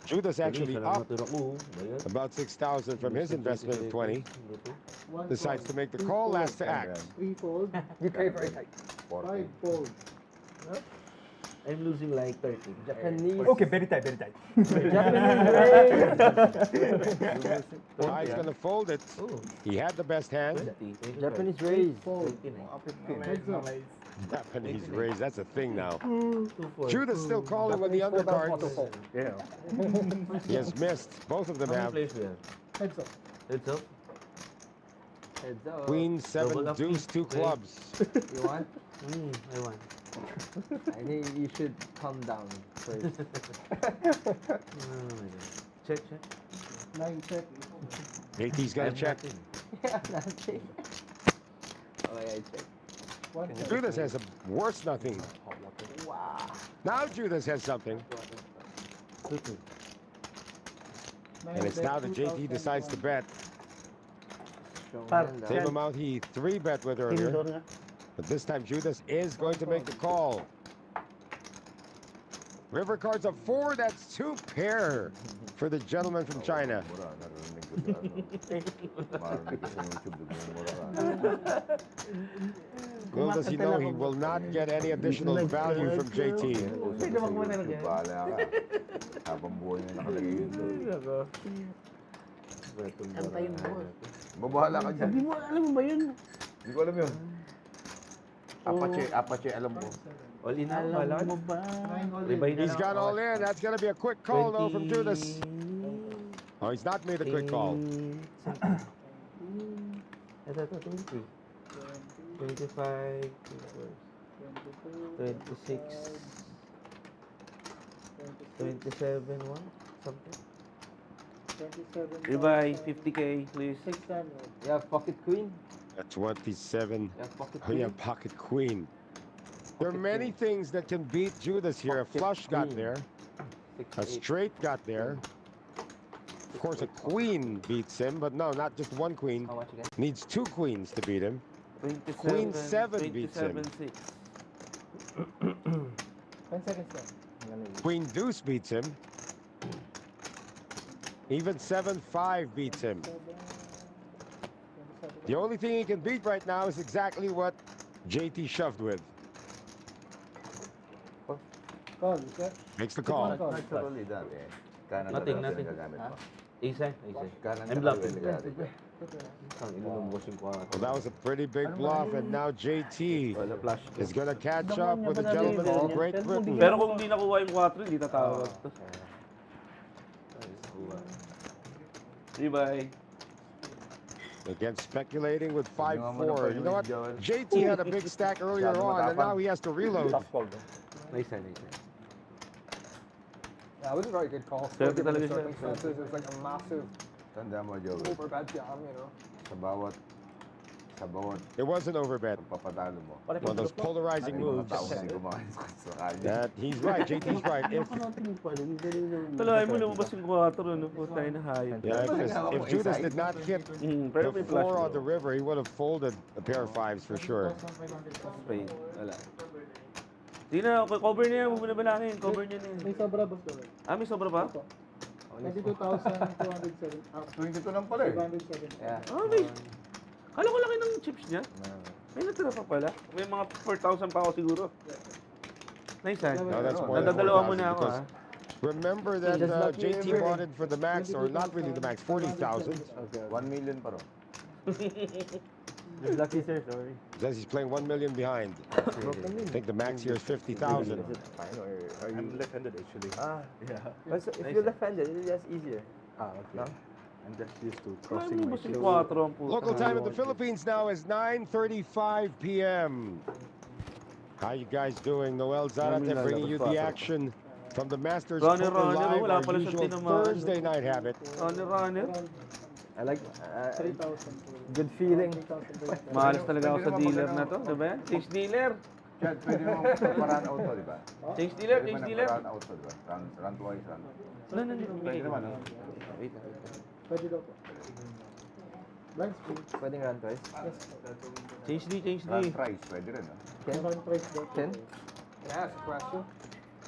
Judas actually up about 6,000 from his investment of 20. Decides to make the call, last to act. 3 fold. UK very tight. 5 fold. I'm losing like 30. Japanese. Okay, very tight, very tight. Guy's gonna fold it. Oh, He had the best hand. 20. Japanese raise. Fold. 29. Heads up. Japanese raise, that's a thing now. 2-4. Judas still calling with the Japanese fold, undercards. auto fold. Yeah. He has missed. Both of them How many have. players we have? Heads up. Heads up. Heads up. Queen, 7, Double up, deuce, 2 okay. clubs. You want? I won. I think you should calm down first. Oh my god. Check. 9 check. JT's gonna I'm check. nothing. Yeah, nothing. Oh my god, check. 1 check. Judas has a worse nothing. Wow. Now Judas has something. Tutu. And it's now that JT decides to bet. Strong Par. hand, Same ah. amount he 3-bet with earlier. But this time Judas is going to make the call. River cards of 4, that's 2 pair for the gentleman from China. Mura, narinig ko sa marinig ko sa YouTube, mura ka. Little does he know he will not get any additional value from JT. Hindi naman ko na bahala ka. Habang buhay na nakalagay yun doon. Antayin mo. Babahala ka dyan. Hindi mo, alam mo ba yun? Hindi ko alam yun. Apache, alam mo. All in now, Alam Malate. mo ba? Ribay na He's lang got ako. all in. That's going to be a quick call, though, from Judas. Oh, he's not made a quick call. Ito, 20. 25, 26, 27, one, something. 27. Ribay, 50k, please. 600. You have pocket queen? At 27. You have pocket Oh, queen? yeah, pocket queen. There are many things that can beat Judas here. A flush got there. A 6, 8. straight got there. Of course, a queen beats him, but no, not just one queen. How much again? Needs 2 queens to beat him. 27, Queen 7 beats him. 27, 6. 10 seconds left. Queen deuce beats him. Even 7-5 beats him. The only thing he can beat right now is exactly what JT shoved with. Call, sir. Makes the call. Naturally dati. Kanan Nothing, na nothing. gagamit mo. Isa. Kanan I'm na bluffing. gagamit. Ang inulong bossing ko. Well, that was a pretty big bluff, and now JT Wala flash. is going to catch Damang up with the niya ba gentleman natin from yun? Great Pero kung Britain. bigyan Pero kung hindi nakuha yung 4, hindi tatawag to. Bye. Again, speculating with Huwag nyo nga muna 5-4. You know what? paluin, JT had a big stack earlier Masyado on, and matapang. now he has to reload. Tough call, though. Nice. Yeah, it was a very good call. Pero Given the talaga siya. circumstances, it was like a massive Tanda mo, Joey. overbet jam, you know. Sa bawat It was an overbet. pagpapatalo mo. One of those polarizing Ay, mga moves. taong hindi gumawa sa kanya. That he's right. JT's right. If Talaga mo lumabas yung 4, ano po tayo na hayop. yeah, if Judas did not hit Pero the may flash 4 on daw. the river, he would have folded a pair of 5s for sure. Spade. Wala. Di na, cover niya yan. Huwag mo na balangin. Cover niya na yan. May sobra ba ito? May sobra ba? 22,207. 22 lang pala eh. 507. Yeah. May. Kala ko laki ng chips niya. May natira pa pala. May mga 4,000 pa ako siguro. Nice, ha? No, that's more than Nadadalawa 4,000 mo na ako, ha? because remember that JT wanted for the max, or not really the max, 40,000. 1 million pa rin. Just lucky, sir. Sorry. Says he's playing 1 million behind. I think the max here is 50,000. Is it fine, or are you left-handed, actually? Yeah. But so if you're left-handed, it's just easier. Okay. No? I'm just used to Ay, crossing mo my ba si shield. 4 ang puta? Local time in the Philippines now is 9:35 p.m. How you guys doing? Noel Zarate bringing you the action from the Masters Runner, Poker Live, wala our pala siyang usual tinamaan. Thursday night habit. Runner. I like 3,000. good feeling. Mahalas talaga ako sa dealer na to. Diba yan? Change dealer. Chad, pwede naman paraan out to, di ba? Change dealer, Pwede change man dealer. paraan out to, di ba? Run twice, run. Wala na Pwede naman, no? Pwede daw po. Blind spin. Pwedeng run twice. Change D. Run thrice, pwede rin, no? Run price daw. 10? Can I ask a question?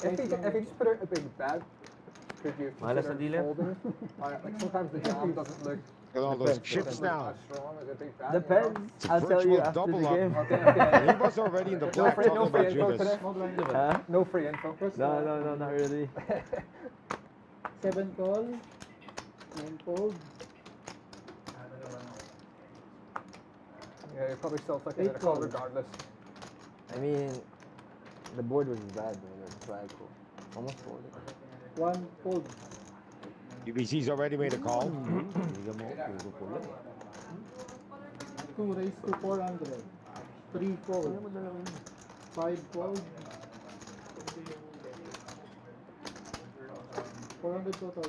If you just put a big bet, could you Malas sa consider dealer. folding? Like sometimes the jam doesn't look Look at all those chips now. as strong as a big bet. Depends. It's a I'll tell you virtual after double the up. game. Okay. He was already in the black free- talking no free about info Judas. today? Small blind. Huh? No free info. No, not really. 7 call. 9 fold. Yeah, you're probably still flicking at a call regardless. I mean, the board was bad, though. That's why I called. Almost folded. 1 fold. UBC's already made a call. 2 raised to 400. 3 fold. 5 fold. 400 total.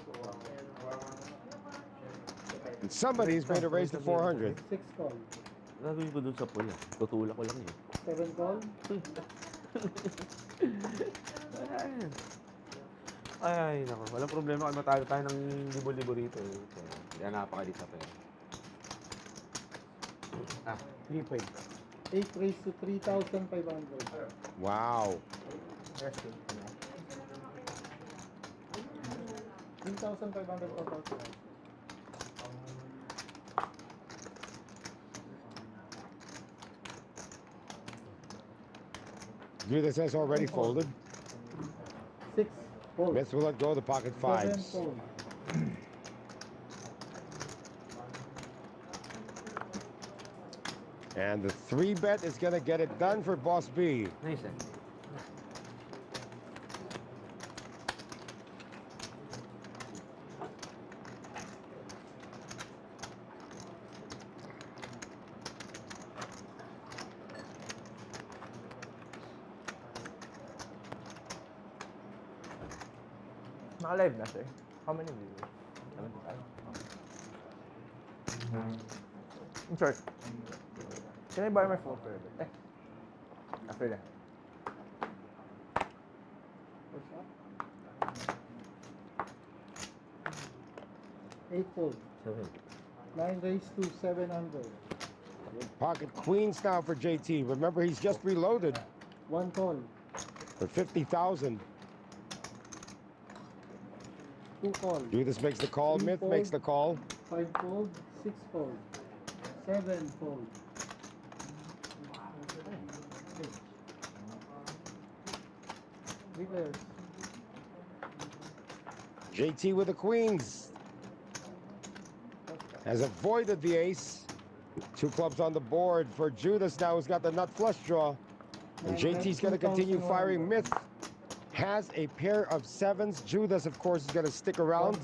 And somebody's made a raise to 400. 6 call. Gagawin ko dun sa pool. Tutulak ko lang yun. 7 call. Ay, nako. Walang problema kung matalo tayo ng libo-libo rito. Kaya napakadit sa pera. 3-5. 8 raised to 3,500. Wow. 3,500 total. Judas has already folded. 6 fold. Mets will let go of the pocket 7 5s. fold. And the 3-bet is going to get it done for Boss B. Nice, eh? Naka-live na, sir. How many viewers? 75. In short, can I borrow my phone for a bit? After that. What's up? 8 fold. 9 raised to 700. Pocket queens now for JT. Remember, he's just reloaded 1 call. for 50,000. 2 call. Judas makes the call. Three Myth fold. makes the call. 5 fold. 6 fold. 7 fold. Reverse. JT with the queens. has avoided the ace. 2 clubs on the board for Judas now, who's got the nut flush draw. And JT's going to continue firing. Myth has a pair of 7s. Judas, of course, is going to stick around.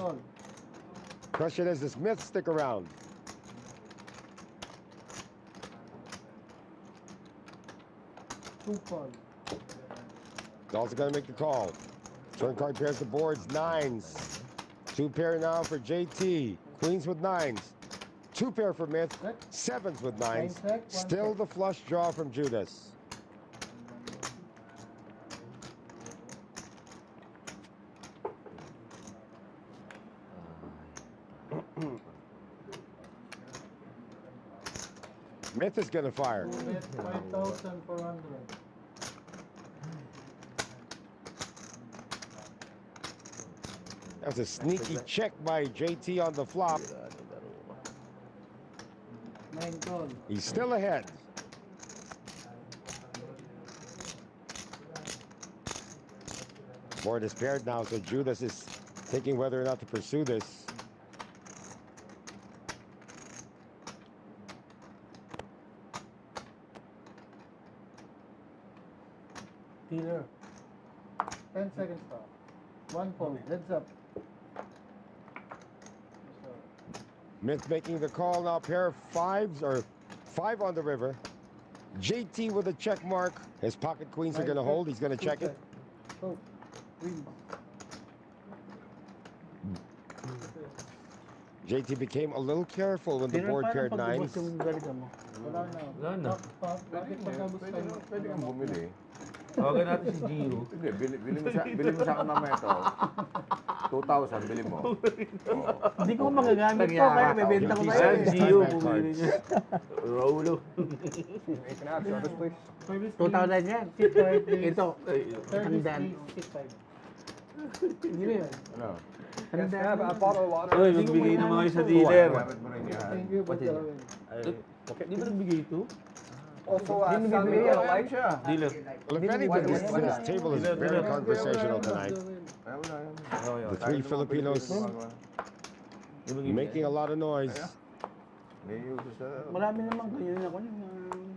Question is, does Myth stick around? Also going to make the call. Turn card pairs the boards, 9s. 2 pair now for JT. Queens with 9s. 2 pair for Myth. 7s with 9s. Still the flush draw from Judas. Myth is going to fire. 5,400. That's a sneaky check by JT on the flop. 9 call. He's still ahead. Board is paired now, so Judas is thinking whether or not to pursue this. Dealer. 10 seconds stop. 1 point. Heads up. Myth making the call now. Pair of 5s or 5 on the river. JT with a check mark. His pocket queens are going to hold. He's going to check it. Oh, queens. JT became a little careful when the board paired 9s. Wala na. Wala na. Bakit pagkabos tayo? Pwede kang bumili. Tawagan natin si Gio. Hindi, bili mo sa akin mamaya ito. 2,000, bili mo. Hindi ko magagamit to, kaya may benta ko na Ayan, yun. Gio, bumili niya. Rolo. You can have service, please. 2,000 yan. Ito. 33, 65. Hindi na yun. Ano? Yes, can I have a bottle of water? Oy, magbigay ng mga sa dealer. Gamit mo rin yan. Thank you for telling. Di ba nagbigay ito? Also, Sammy, get a light. Dealer. Well, if anything, this table is very conversational tonight. Ay, wala yan. The 3 Filipinos making a lot of noise. May uso sa... Marami naman ganyan ako yung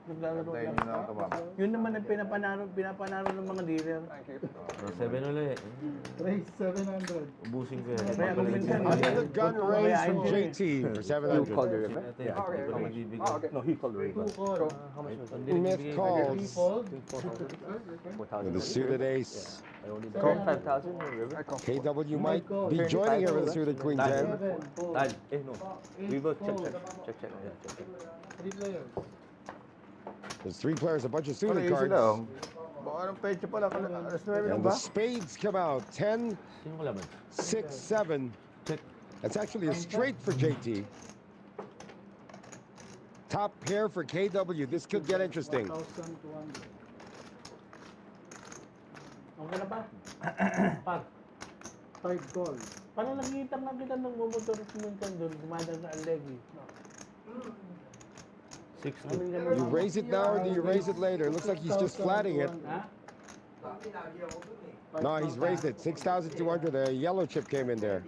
naglalaro Tayo lang. nyo na ito, mama. Yun naman ang pinapanaro ng mga dealer. Thank you. 7 ulit. Raise 700. Ubusin ko yan. Kaya kung minsan, Another gun raise from JT for 700. Yeah. Okay. No, he called the river. 2 call. Myth calls Fold. with the suited ace. Call 5,000 or river. KW might be joining here with the suited queen 10. 7. Fold. Dad, no. River, check. Yeah, check. 3 players. There's 3 players, a bunch of Ano suited easy cards. lang? Baka anong pecha pala? Alas 9 And lang the ba? spades come out. 10, Sino kalaban? 6, 7. That's actually a straight for JT. Top pair for KW. This could get interesting. 1,200. Okay na ba? Par. 5 call. Paano nakikita nga kita ng bumotor minsan doon, dumadaan sa Alegi? 6-2. You raise it now or do you raise it later? It looks like he's just flatting it. Ha? No, he's raised it. 6,200. A yellow chip came in there.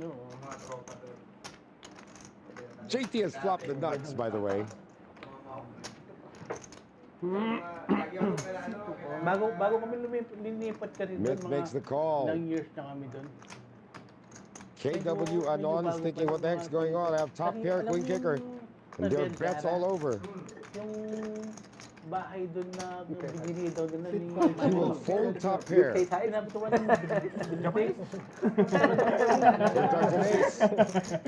No. JT has flopped the nuts, by the way. Bago kami linipat ka rin Myth doon, makes the call. ilang years na kami doon. KW Anon is thinking, what the heck's going on? I have top pair, queen kicker. And there are bets all over. Yung bahay doon na binili daw doon na ni He will fold top pair. Pinapatuwa ng Japanese. Sometimes an ace.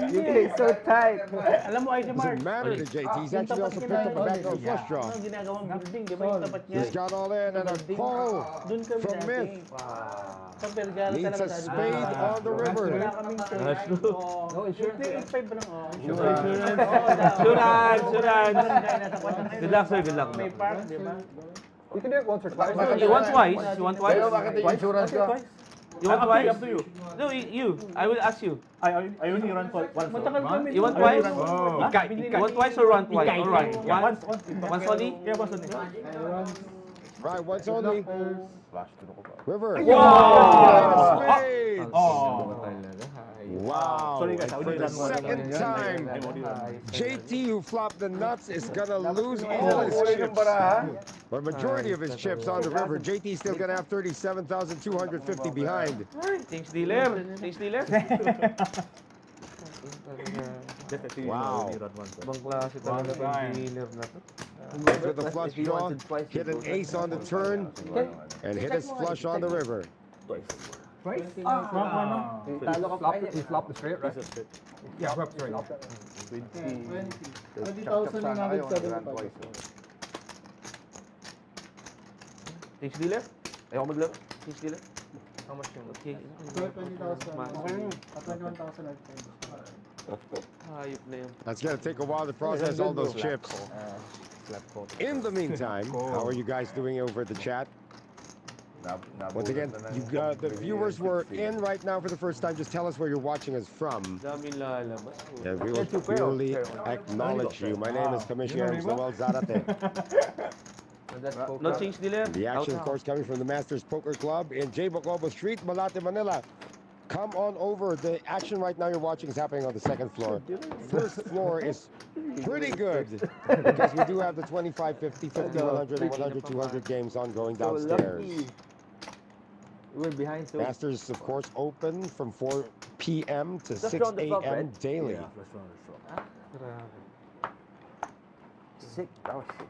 You get so tight. Alam mo, Icy Mark, Doesn't matter to JT. He's actually also picked up a backdoor flush draw. ano ginagawang building, di ba yung tapat niya? He's got all in and a call Doon kami from dati. Myth. Sa Vergara Needs talaga a sabi ko. spade on the river. Wala kaming That's true. No, insurance. 8.5 ba lang? Insurance. Good luck, sir. Good luck. May park, di ba? You can do it once or twice. You want twice? You want twice? Pero bakit yung insurance ka? You want twice? Up to you. No, you. I will ask you. I only run for once. Matagal kami. You want twice? Oh. You want twice or run twice? All right. Once. Once only? Yeah, once only. Right, once only. Flash, tuno ko pa. River. Wow! Spades. Oh. Wow. Sorry, guys, I And only for the ran one. second time, JT, who flopped the nuts, is going to lose all Oh, his huli ng chips. baraha. But majority of his chips on the river. JT's still going to have 37,250 behind. Change dealer. Change dealer. Just a few, Wow. only run one. Ibang klase talaga itong dealer na to. Went with the flush draw, hit an ace on the turn, and hit his flush on the river. Twice. Right? Talo ka pa. You flop the straight, right? Yeah, flop straight. 20,000 na Kayo, nabit grand twice. Change dealer. Ayoko maglaro. Change dealer. How much yung okay? 20,000. Okay yun. 21,000 na. Hayop na yun. That's going to take a while to process all those chips. In the meantime, how are you guys doing over the chat? Once again, you got the viewers were in right now for the first time. Just tell us where you're watching us from, Daming lalabas. and we will purely acknowledge you. My name is Commissioner Noel Zarate. No change dealer. The action, of course, coming from the Masters Poker Club in Bocobo St, Malate, Manila. Come on over. The action right now you're watching is happening on the second floor. First floor is pretty good because we do have the 25, 50, 50, 100, and 100, 200 games ongoing downstairs. We're behind, so Masters, of course, open from 4 p.m. to 6 round the flop, a.m. right? daily. Yeah, first one, first one. sick. That was sick.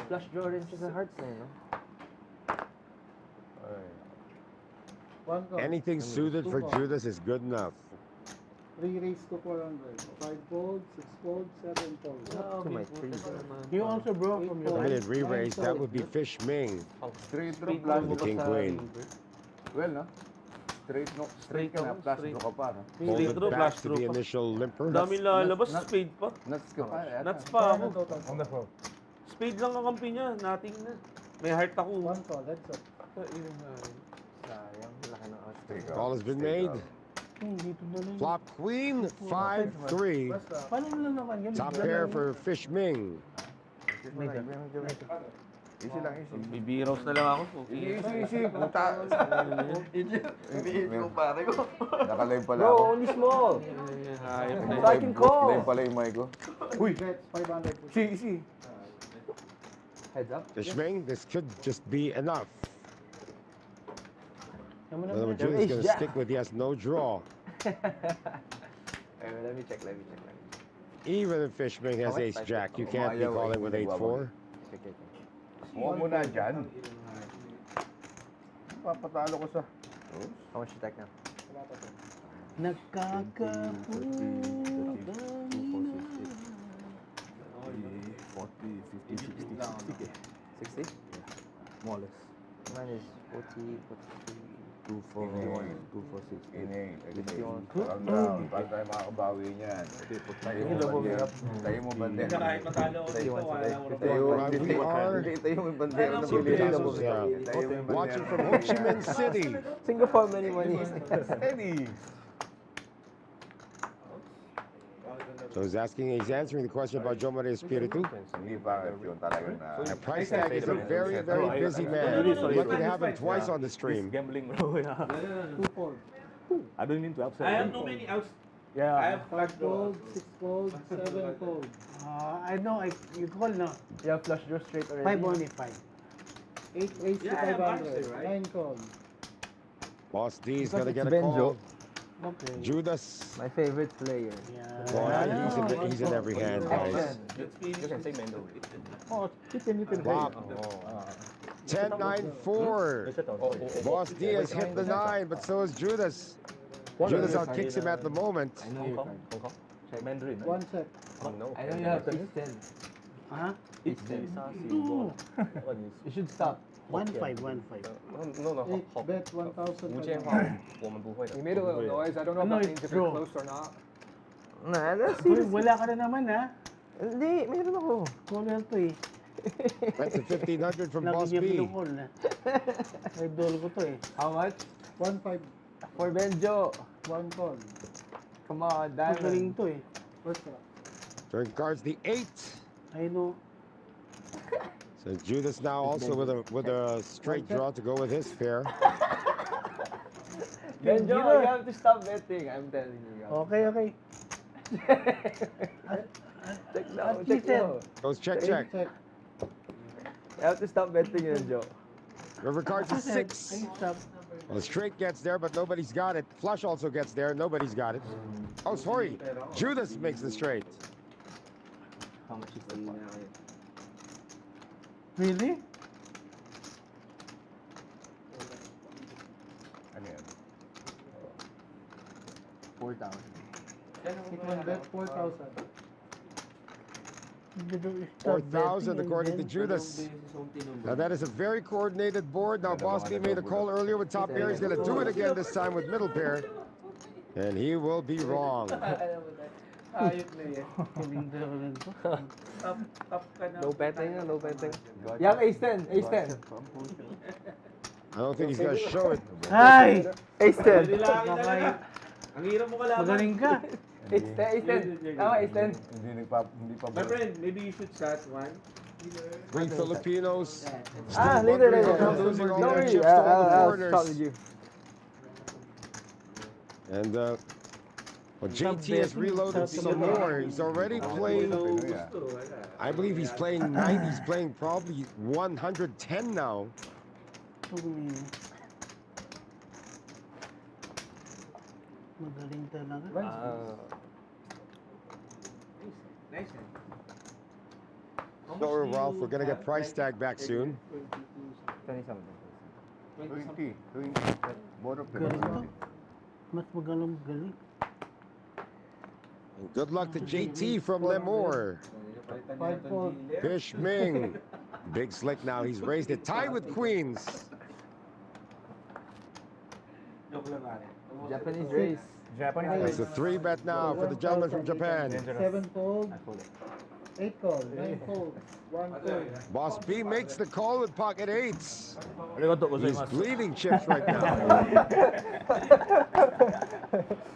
Flush draw rin siya sa hearts na yun, no? One call. Anything suited for Judas is good enough. 3 raise to 400. 5 fold, 6 fold, 7 fold. To my three. You also broke from your I mean, it re-raise, that would be Fish Ming, Straight draw, flash the draw. King Queen. Well, no? Straight ka na, flash draw ka pa, no? Hold Straight it draw, back flash to draw the pa. initial limper. Daming lalabas. Spade pa. Nuts ka pa, yata. Nuts pa ako. Wonderful. Spade lang ang kampi niya. Nothing na. May heart ako. 1 call, heads up. Sayang, laki ng out. Straight Call has been straight made. Dito na lang. Flop Queen, 5-3. Paano mo lang naman yun? Top pair for Fish Ming. Easy lang, easy. Bibiros na lang ako. Okay. Easy. Puta. Hindi ko pare ko. Nakalive pala Bro, ako. only small. Hayop na So I yun. can call. Live pala yung mic ko. Bets, 500. Easy. Heads up. Fish Ming, this could just be enough. Yaman Well, naman. Judy's going to stick with yes, no draw. Let me check. Even if Fish Ming has ace jack, you can't be calling with 8-4. Huwag mo na dyan. Papatalo ko sa... How much you take now? $40, 50, 60. 60? More or less. Mine is 40, 43. 2, 4, 2, 4, 6. Ineng. Fifty-one. Paano tayo makakabawi niyan? Tayo mo Double bandera. up. Tayo mo bandera. Kahit matalo ako dito, wala lang Tayo mo bandera ng Pilipinas. Pesos, yeah. Tayo mo Watching from Ho Chi Minh City. Singapore, many money. Eddie. So he's answering the question about Joe Maria Espiritu. Hindi pa yun talaga na... And Price Tag is a very, very busy man. Lucky to have him twice on the stream. Gambling, bro. Yeah. 2 fold. I don't mean to upset I have you. no many outs. I Yeah. have 5 fold, 6 fold, 7 fold. I know, you call no. You have flush draw straight already. 5 only, 5. 8 raise to Yeah, I have 500. answer, right? 9 call. Boss D is going to get a Benjo. call. Okay. Judas. My favorite player. Boy, he's in every hand, guys. You can say Mendo. Oh, chicken little Flop. bit. 10-9-4. Boss D has hit the 9, but so is Judas. Judas outkicks him at the moment. Hong Kong. Mandarin. 1 set. No. I know you have ace 10. Huh? It's No. You should stop. 1-5, 1-5. No, 8 bet 1,000. 我们不会的。 You made a little noise. I don't know if No, that means if you're bro. close or not. Nah, that's Uy, serious. wala ka na naman ha. Hindi, meron ako. Caller to eh. That's a 1,500 from Boss Lagi niya B. pinukol na. Idol ko to eh. How much? 1-5, For Benjo. 1 call. Come on, Magaling Diamond. to eh. First round. Turn cards the 8. I know. So Judas now also with a straight draw to go with his pair. King, Joe, zero. you have to stop betting. I'm telling you. Okay, okay. Check now, At check least now. Goes check, check. Check. You have to stop betting yun, Joe. River cards is Check. 6. Stop. Well, straight gets there, but nobody's got it. Flush also gets there. Nobody's got it. Oh, sorry. Judas makes the straight. How much is the now? Really? Ano yan? 4,000. It will bet 4,000. 4,000 according to Judas. Now that is a very coordinated board. Now Boss B made a call earlier with top pair. He's going to do it again this time with middle pair. And he will be wrong. Ayot na yan. Top ka na. Low betting, low betting. You have ace 10, ace 10. I don't think he's going to show it. Ay! Ace 10. Nilaki talaga. Ang hirap mo kalaban. Magaling ka. Ace 10, ace 10. Tama, ace 10. Hindi pa My friend, maybe you should start one. 3 Filipinos. Later. Losing all Don't their worry, chips to all the I'll talk foreigners. with you. And well, JT has reloaded some more. He's already playing. I believe he's playing 90. He's playing probably 110 now. Magaling talaga. Nice. Don't worry, Ralph. We're gonna get price tag back soon. 27. 20. Board of Galing to. 20. Mas magaling. And good luck to JT from Lemoore. 5-4. Fish Ming. Big slick now. He's raised it. Tied with queens. Japanese race. It's a 3-bet now for the gentleman from Japan. 7 fold. 8 call. 9 fold. 1 fold. Boss B makes the call with pocket 8s. He's bleeding chips right now.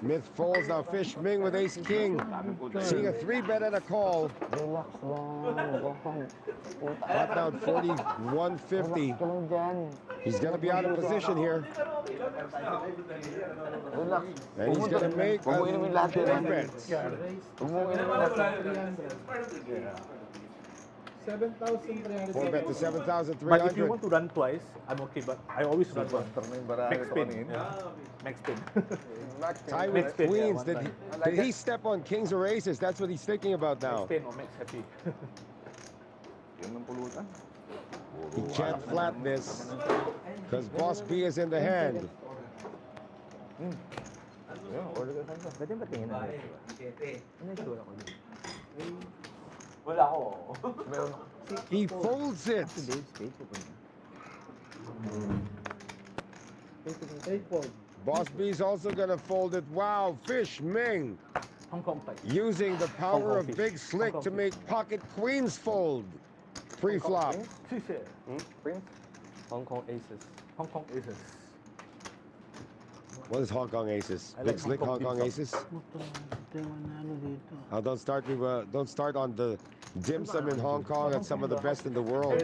Myth folds now. Fish Ming with ace king. Seeing a 3-bet and a call. Hot down 41.50. He's going to be out of position here. And he's going to make a 3-bet. 7,300. 4-bet to But if you 7,300. want to run twice, I'm okay, but I always run one. Max spin. Max spin. Tie with queens. Did he step on kings or aces? That's what he's thinking about now. Max 10 or max happy. Yan ang pulutan. He can't flat this because Boss B is in the hand. Pwede ba tingin na? Ano yung sura ko? Wala ako. He folds it. Boss B's also gonna fold it. Wow, Fish Ming Hong Kong type. using the power of Fish. Big Slick to make pocket queens fold. Pre-flop. Prince? Hong Kong aces. Hong Kong aces. What is Hong Kong aces? I Big like Slick Hong Hong Kong Kong aces. Don't start me. Don't start on the dim sum in Hong Kong. That's some of the best in the world.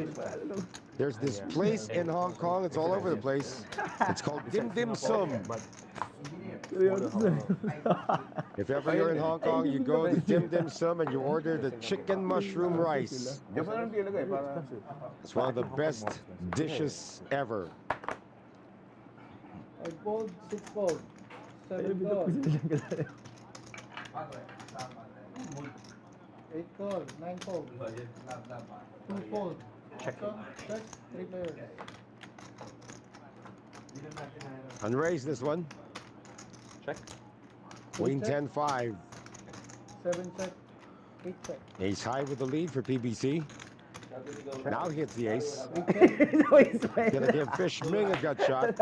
There's this place in Hong Kong. It's all over the place. It's called Dim Dim Sum. If ever you're in Hong Kong, you go to Dim Dim Sum and you order the chicken mushroom rice. Diyan pa lang nilagay para It's one of the best dishes ever. 5 fold. 6 fold. 7 call. 8 call. 9 fold. 2 fold. Check. 3 players. Unraised this one. Check. Queen 10-5. 7 check. 8 check. Ace high with the lead for PBC. Now he hits the ace. Gonna give Fish Ming a gut shot.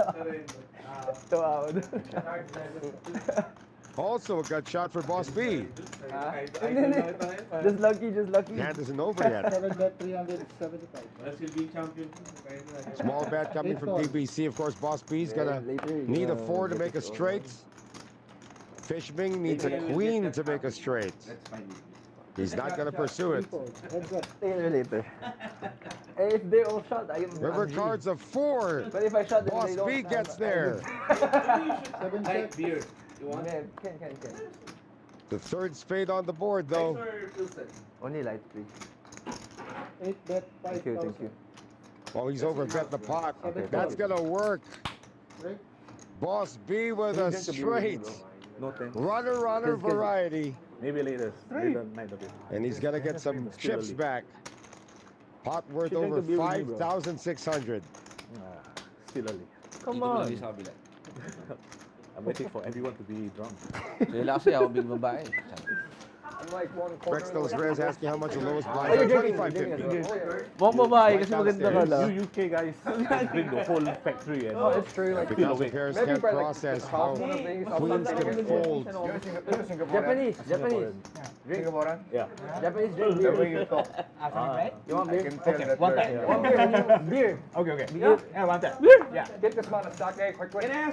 Also a gut shot for Boss B. Just lucky, just lucky. Hand isn't over yet. 7 bet 375. Small bet coming from PBC. Of course, Boss B's gonna need a 4 to make a straight. Fish Ming needs a queen to make a straight. He's not going to pursue it. Later. If they all shot, I can. River cards of 4. But if I shot them, Boss they don't. B gets there. Light beer. You want? Yeah, can. The third spade on the board, though. Only light, please. 8 bet, Thank you. 5,000. Oh, he's overbet the pot. Okay, That's going to work. Right? Boss B with a straight. No thanks. Runner variety. Maybe later. Later night of it. And he's going to get some chips back. Pot worth Should drink over the beer with me, bro. 5,600. Still early. Come on. I'm waiting for everyone to be drunk. So yun lang kasi ako big babae. I'm like one corner. Rex those rares asking how much the lowest Oh, blind you're is. drinking. 25.50. Buong babae kasi maganda ka lang. You UK guys bring the whole factory and Oh, it's true. Like Because the pairs maybe can't by, like, process half how one of these, queens can fold. You're Singaporean? Japanese. Singaporean? yeah. Japanese drink The way beer. you talk, You want I beer? can tell that One you're time. One Singaporean. beer. Okay, okay. Beer. Yeah, one time. Yeah. Get this man a sake quick. Sake.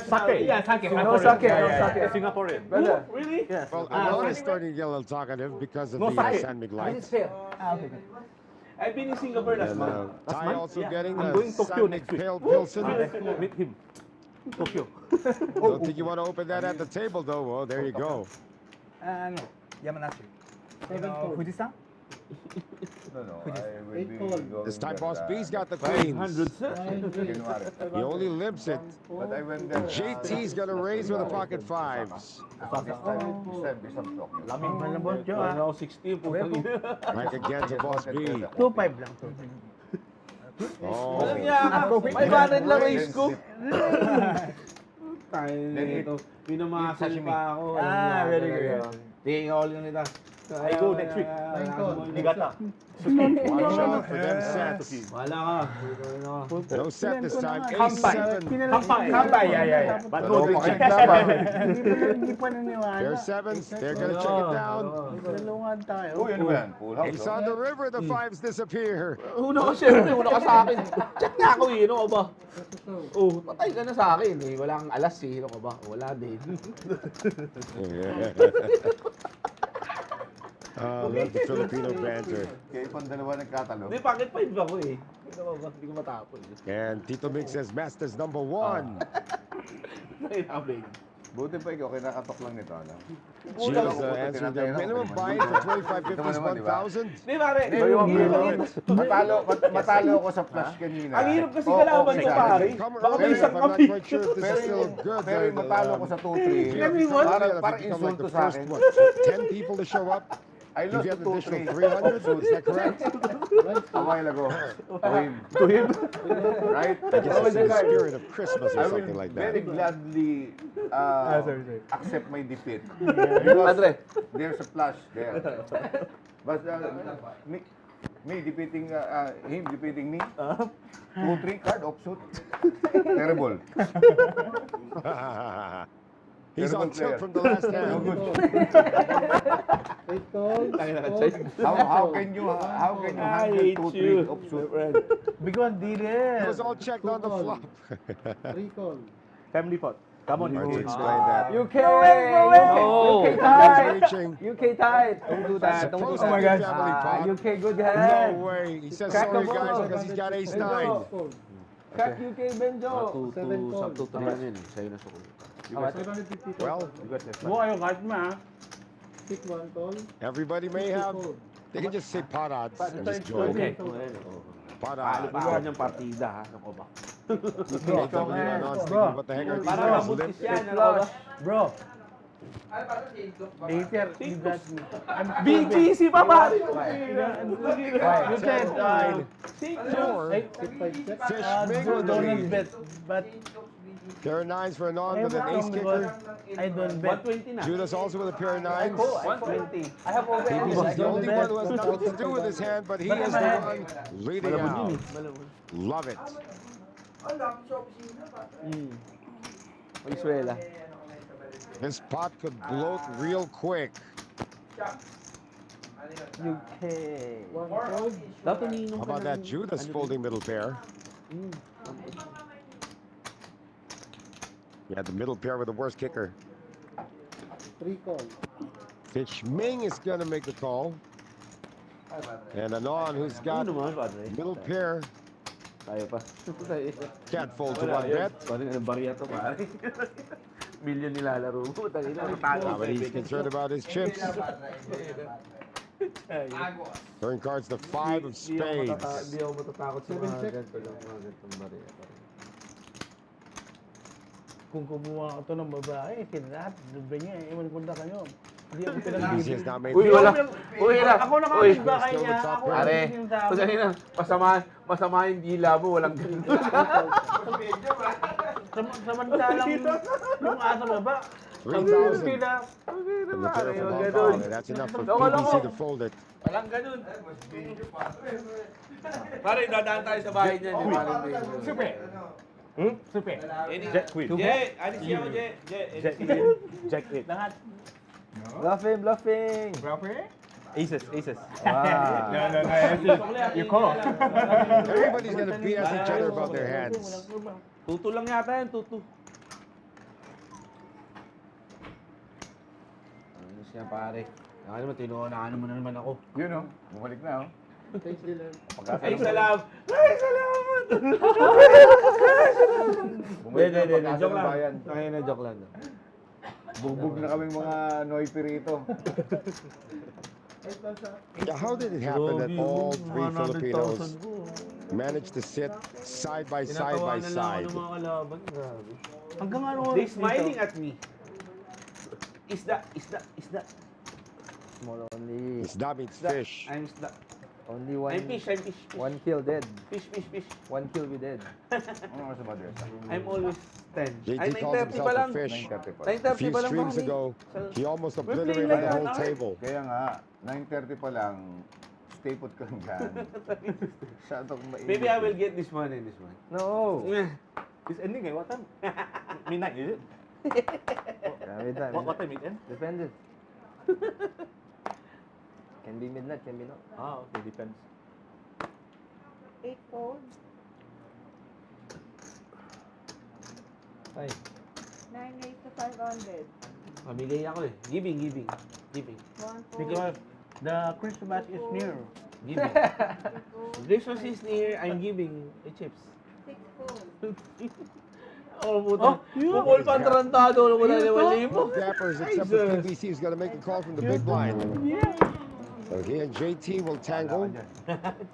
Sake. Yeah, sake. No sake. No sake. Singaporean. Brother. Really? Yes. Well, Alon is starting to get a little talkative because of No the sake. San Mig This is lights. fair. Okay. I've been in Singapore last And month. Ty also getting I'm a going to Tokyo San Mig next week. Pale Pilsen. Meet him. Tokyo. Don't think you want to open that at the table, though. Well, there you go. No. Yamanashi. You know, Fujisan? No, I will be Call. going This time, there, Boss B's got the queens. 100 January. He only limps it. But I went there. JT's going to raise with a pocket 5s. This time, be some talk. Malambot yun, Wala ah. na ako 16. Putang ina. Back again to Boss B. 2-5 lang. Oh, Walang niya ka. May banad lang race ko. Tayo nito. Pinamasil pa ako. Very good. Tingin ako lang nito. I go next week. Nigata. one shot for them sets. Wala ka. No set this time. Kampay. A7. Kampay, yeah. But no no drink. Hindi pa naniwala. There's 7s. They're going to check it down. Dalungan tayo. Uy, ano ba yan? Full house. Ace on the river. The 5s disappear. Una ka syempre, una ka sa akin. Check nga ako eh, ano ka ba? Oh, patay ka na sa akin eh. Wala kang alas eh, ano ka ba? Wala din. Love the Filipino banter. Kaya pang dalawa nagkatalo. Hindi, pocket 5 ako eh. Ano ka ba? Hindi ko matapos. And Tito Mix says Masters number 1. Ay, nakabig. Buti pa ikaw, kinakatok lang nito. Ano? Gino's answering their minimum buy for 25.50 is 1,000. Hindi, pare. Matalo ako sa flash kanina. Ang hirap kasi kalaban ko, pare. Come Baka may early, isang but I'm not kapi. quite sure if this is still good. Pero yung matalo ko sa 2-3. Parang insulto sa akin. 10 people to show up. I You lost get to an additional 2-3. 300. Is that correct? A while ago. To him. Right? I guess it's in the spirit of Christmas or I will something like very that. gladly sorry. accept my defeat. Because Andre. there's a flash there. But me defeating him defeating me. 2-3 card offsuit. Terrible. He's on Terrible player. tilt from the last No hand. good. Eight calls. How can you handle 2-3 offsuit? Bigwan, di It rin. was all checked on the flop. 3 call. Family pot. Come on, Hard to you. explain that. UK. No. UK He's tied. reaching. UK tied. Don't do that. Don't do Supposed to that. be a family pot. UK good No hand. way. He says Crack the sorry, guys, ball. because he's got ace 9. Call. Crack UK Benjo. Sakto naman yun eh. Sa'yo na sa kulit. 750. Well, Buka kayo kahit ma. 6-1 call. everybody may have. They can just say pot odds and just join. Okay. Pot Paano odds. pa ako niyang partida ha? Ano ko ba? Make them thinking, what the heck are these Para guys? mabutis yan. Ano ko ba? Bro. Later, you got me. BGC pa pare! You said, Four. 6-5 check. Fish Mingo Don't lead. bet, but Pair of 9s for a non with an ace kicker. I don't bet. 120 na. Judas also with a pair of 9s. 120. I have over He's the only one who has nothing to do with his hand, but he is the one leading out. Love it. Venezuela. This pot could bloat real quick. UK. 1 call. Dapat umiinom How ka about ng- that Judas folding middle pair? Yeah, the middle pair with the worst kicker. 3 call. Fish Ming is going to make the call. And Anon, who's got naman, padre. middle pair, Tayo pa. can't fold to Wala one yun. bet. Parang anong bariya to, pare. Million nilalaro mo. Tangina, Now, but he's concerned about his chips. Turn cards the 5 of spades. Hindi ako matatakot sa mga ganito lang, mga ganitong bariya. Kung kumuha ka to ng babae, sinat, sabi niya, ewan ko na kayo. Hindi ako PBC pinag-ibig. has now made Uy, the wala. call. Uy, wala. Ako nakapagbahay Still niya, the top ako pair. ang Pare, yung tama. pasensya na. Masama yung dila mo, walang ganito. Samantalang yung asa baba, 3,000. pila, From the pair Pare, from wag Hong ganun. Kong, and that's enough for Loko, PBC loko. to fold it. Walang ganun. Pare, dadaan tayo sa bahay niya. supe. Supe. Jack queen. Jay, alis siya ako, Jay. Jack queen. Jack queen. Lahat. Bluffing, bluffing. Proper? Aces. Wow. You call. Everybody's going to BS each other about their hands. Tutu lang yata yan, tutu. Ano siya, pare? Ano naman, tinuunaan mo na naman ako. Yun, oh. Bumalik na, oh. Ay, salamat! Ay, salamat! Bumalik na ang pag-asa Joke ng lang. bayan. Ay, na joke lang. Bugbog na kaming mga noipi rito. Yeah, how did it happen that all three Filipinos managed to sit side by side by side? Ng mga kalaban, grabe. Hanggang ano They smiling at me. Isda. Small only. It's that means fish. I'm isda. Only one. I'm fish. One kill dead. Fish. One kill we dead. Ano oras ba dyan? I'm always 10. Ay, JT calls 9:30 himself pa a lang. fish. 9:30 pa. A 9:30 few pa lang streams kami. ago, he almost playing obliterated like the that, whole huh? table. Kaya nga, 9:30 pa lang, stay put ka lang dyan. Masyadong mainit. Maybe I will get this one and this one. No. This ending, what time? Midnight, is it? What time it end? Dependent. Can be midnight, can be not. Okay, depends. 8 fold, Ay, 9 raised to 500. mamigay ako eh. Giving. 1 fold, Because the Christmas is near. Giving. 2 fold, Christmas is near, I'm giving the chips. 6 fold. Oh, puta. Bukol pa tarantado. Wala na mo. Gappers, except for PBC, who's going to make the call from the big blind. So he and JT will tangle.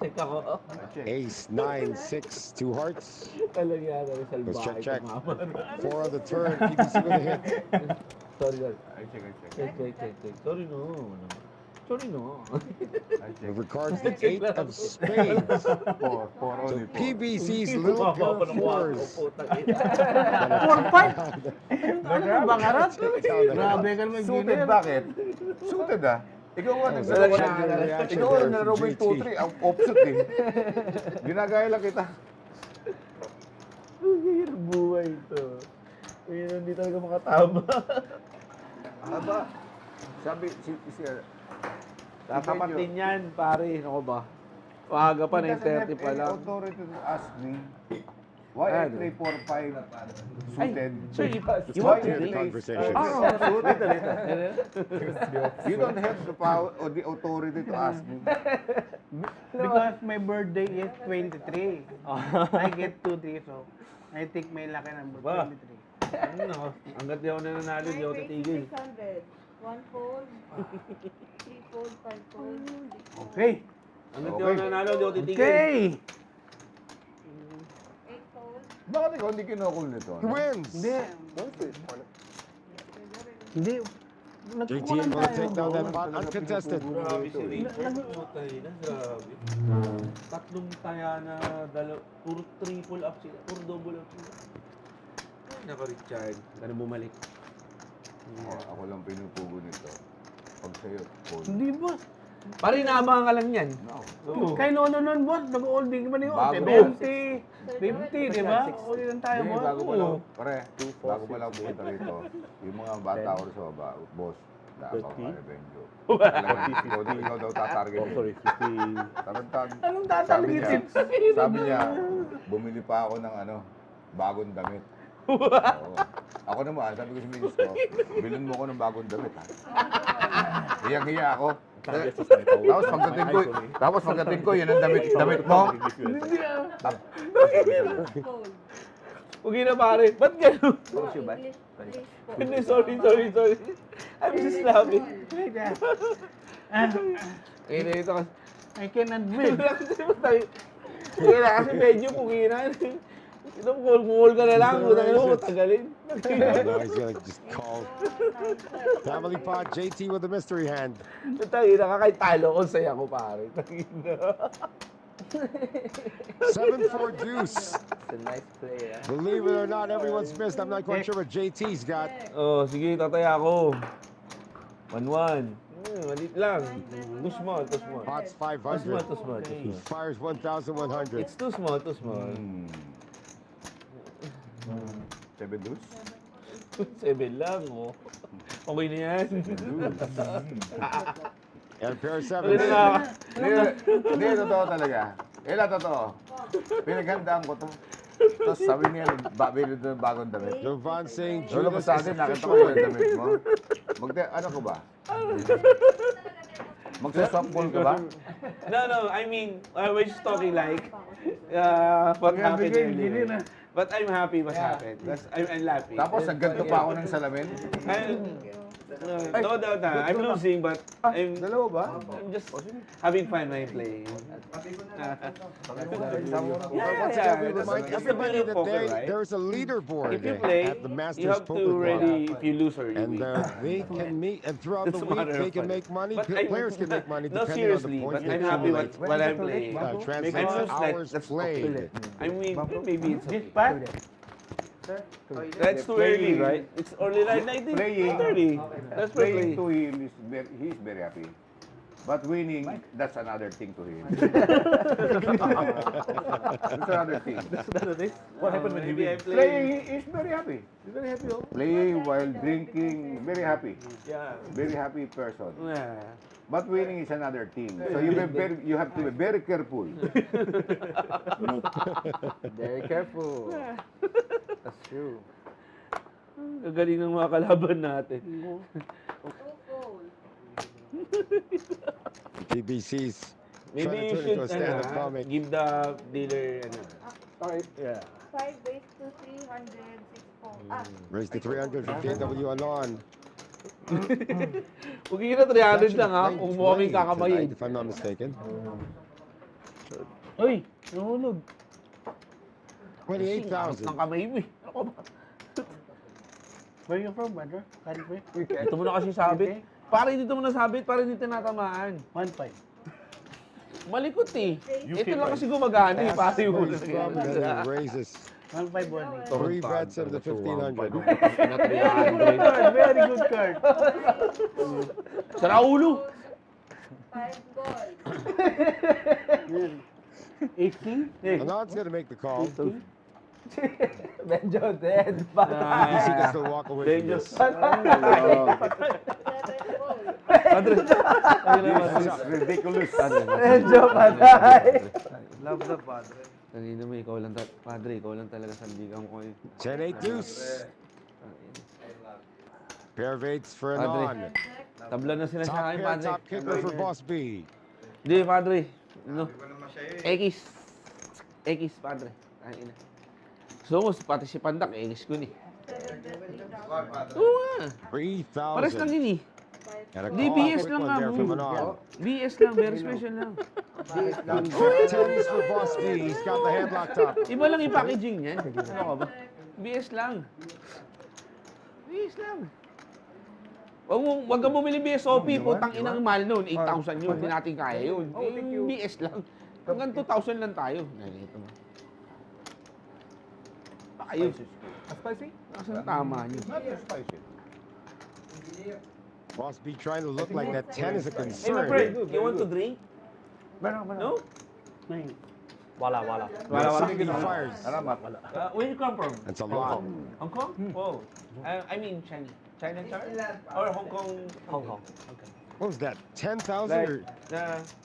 Check ako. Ace, 9, 6, 2 hearts. Talaga na rin Let's salbahe. check. Tumama. 4 on the turn, PBC with a hit. Sorry, God. I check. Check. Sorry, no. Sorry, no. I check. He records the 8 of spades. Four So only, four. PBC's little pair of fours. 4-5. Ano ba karat? Grabe ka naman, Suited, Junior. bakit? Suited, ah. Ikaw nga, Ikaw ikaw nga naglaro mo yung 2-3, ang offsuit eh. Ginagaya lang kita. Hirap buhay ito. Hindi talaga makatama. Aba, sabi, Kakapatin yan, pare. Ano ba? Maaga pa, 9:30 pa lang. Authority to ask me, why Ano? 3-4-5 suited? Sir, you Why want to you play? play Conversation. You don't have the power or the authority to ask me. Because my birthday is 23. I get 2-3, so I think may laki ng Ba? 23. Ano? Hanggat di ako nananalo, di 9 ako raised to titigil. 600. 1 fold, 3 fold, 5 fold, 6 fold, Okay. Hanggat di ako nananalo, di ako titigil. Okay. 8 fold, Bakit ikaw hindi kinukul nito? He wins. Hindi. Hindi. JT will take down that pot uncontested. Grabe si Raymond. Tayo na, grabe. Tatlong taya na puro triple up sila. Puro double up sila. Ay, naka-Richard. Ganun bumalik. Ako lang pinupugo nito. Pag sa'yo, fold. Hindi, boss. Pare, inaabangan ka lang yan. No. Kay Nono nun, boss. Nag-all-big man yun. Bago. 70, 50, di ba? Uli lang tayo, Hindi, boss. bago pa lang, pare, bago pa lang pumunta rito, yung mga bata ko sa baba, boss, dapat ka revenue. Ikaw daw tatarget. Oh, sorry, 50. Tarantad. Anong tatargetin? Sabi niya, bumili pa ako ng bagong damit. Oo. Ako naman, sabi ko si Minis ko, bilhin mo ko ng bagong damit, ha? Hiyang-hiya ako. Target sa ito. Tapos pagdating ko, yun ang damit mo. Fold. Huwag na pare. Ba't gano'n? English, please fold. Hindi, sorry. I'm just laughing. Kaya na ito kasi. I can admit. Kaya na kasi medyo puginan. Kung ka na lang, utang mo, tagalin. No, he's gonna just call. Family pot, JT with the mystery hand. Tayo na kahit talo ko, saya ko pare. 7-4 deuce. It's a nice play, ah. Believe it or not, everyone's missed. I'm not quite sure what JT's got. Oh, sige, tataya ako. 1-1. Malit lang. Too small. Pot's Too 500. small. He fires 1,100. It's too small. 7 deuce? 7 lang, oh. Okay na yan. And a pair of Okay sevens. na. Hindi, totoo talaga. Totoo. Pinaghandaan ko to. Tapos sabi niya, babili doon bagong damit. Jovan saying Lolo mo Judas sa is akin, nakita ko yung official. damit mo. Ano ko ba? Magsa-softball ka ba? No, I mean, I was just talking like, what happened earlier. But I'm happy what happened. I'm laughing. Tapos, nagganto pa ako ng salamin. No doubt na. I'm losing, but I'm Dalawa ba? just having fun when playing. Once again, we remind That's the everybody beauty of that poker, right? there's a leaderboard If you play, at the you Masters have Poker to Club. ready if you lose or you And win. they can meet, and throughout the That's a week, matter they of can fun. make money. But I'm- Players can make money No, depending on the seriously, points but they I'm happy accumulate. what I'm playing. Translate I'm just like, hours that's played. I mean, maybe it's This okay. part, That's too early, right? It's only like 19, Playing. 30. That's for Playing play. to him, he's very happy. But winning, that's another thing to him. That's another thing. What happened when he Maybe I wins? play. Playing, he's very happy. He's very happy, oh. Playing while drinking, very happy. Yeah. Very happy person. Yeah. But winning is another thing. So you have to be very careful. Very careful. That's true. Gagaling ng mga kalaban natin. Two fold. PBC's Maybe trying you to turn should into a stand-up comic. give the dealer Sorry. Yeah. 5 raised to 300, 6 fold. Raise to 350 W on. Huwag yun na 300 lang ha, kung mo kaming kakamayin. If I'm not mistaken. uy, nahulog. 28,000. Ang kamay mo eh. Ako ba? Where you from, brother? Country? Dito mo na kasi sabit. Pare dito mo na sabit, pare dito natamaan. 1.5. Malikot eh. Ito lang kasi gumagana eh, pare mo. Raise from, then he raises 1.5 warning. 3 bets into 1,500. Very good card. Sara ulo. 5 gold. 18? Anand's gonna make the call. Benjo dead. PBC can still walk away from this. 7 fold. This is ridiculous. Benjo patay. Love the padre. Kanina mo, ikaw lang, padre, ikaw lang talaga sandigan ko eh. 10-8 deuce. Pair of eights for Padre. Anand. Tabla na sila sa Top akin, pair, padre. top kicker for Boss B. Hindi, padre. No. X. X, padre. Ay, ina. So, pati si Pandak, X ko ni. Oo nga. 3,000. Pares lang yun eh. And a Di, call, BS quick lang one nga there mo. from Anand. BS lang, very special lang. Got 10s for Boss B. He's got the hand locked up. Iba lang yung packaging niyan. Ano ka ba? BS lang. BS lang. Wag kang bumili BSOP, putang inang mahal noon. 8,000 yun, hindi natin kaya yun. Yung BS lang. Hanggang 2,000 lang tayo. Ito mo. Baka yun. Spicy? Kasan tama niyo. Boss B trying to look like that 10 is a Hey, my concern. friend, you want to drink? No? Wala. Boss B fires. Where you come from? That's a lot. Hong Kong? Oh. I mean China. China or Hong Kong? Hong Kong. What was that? 10,000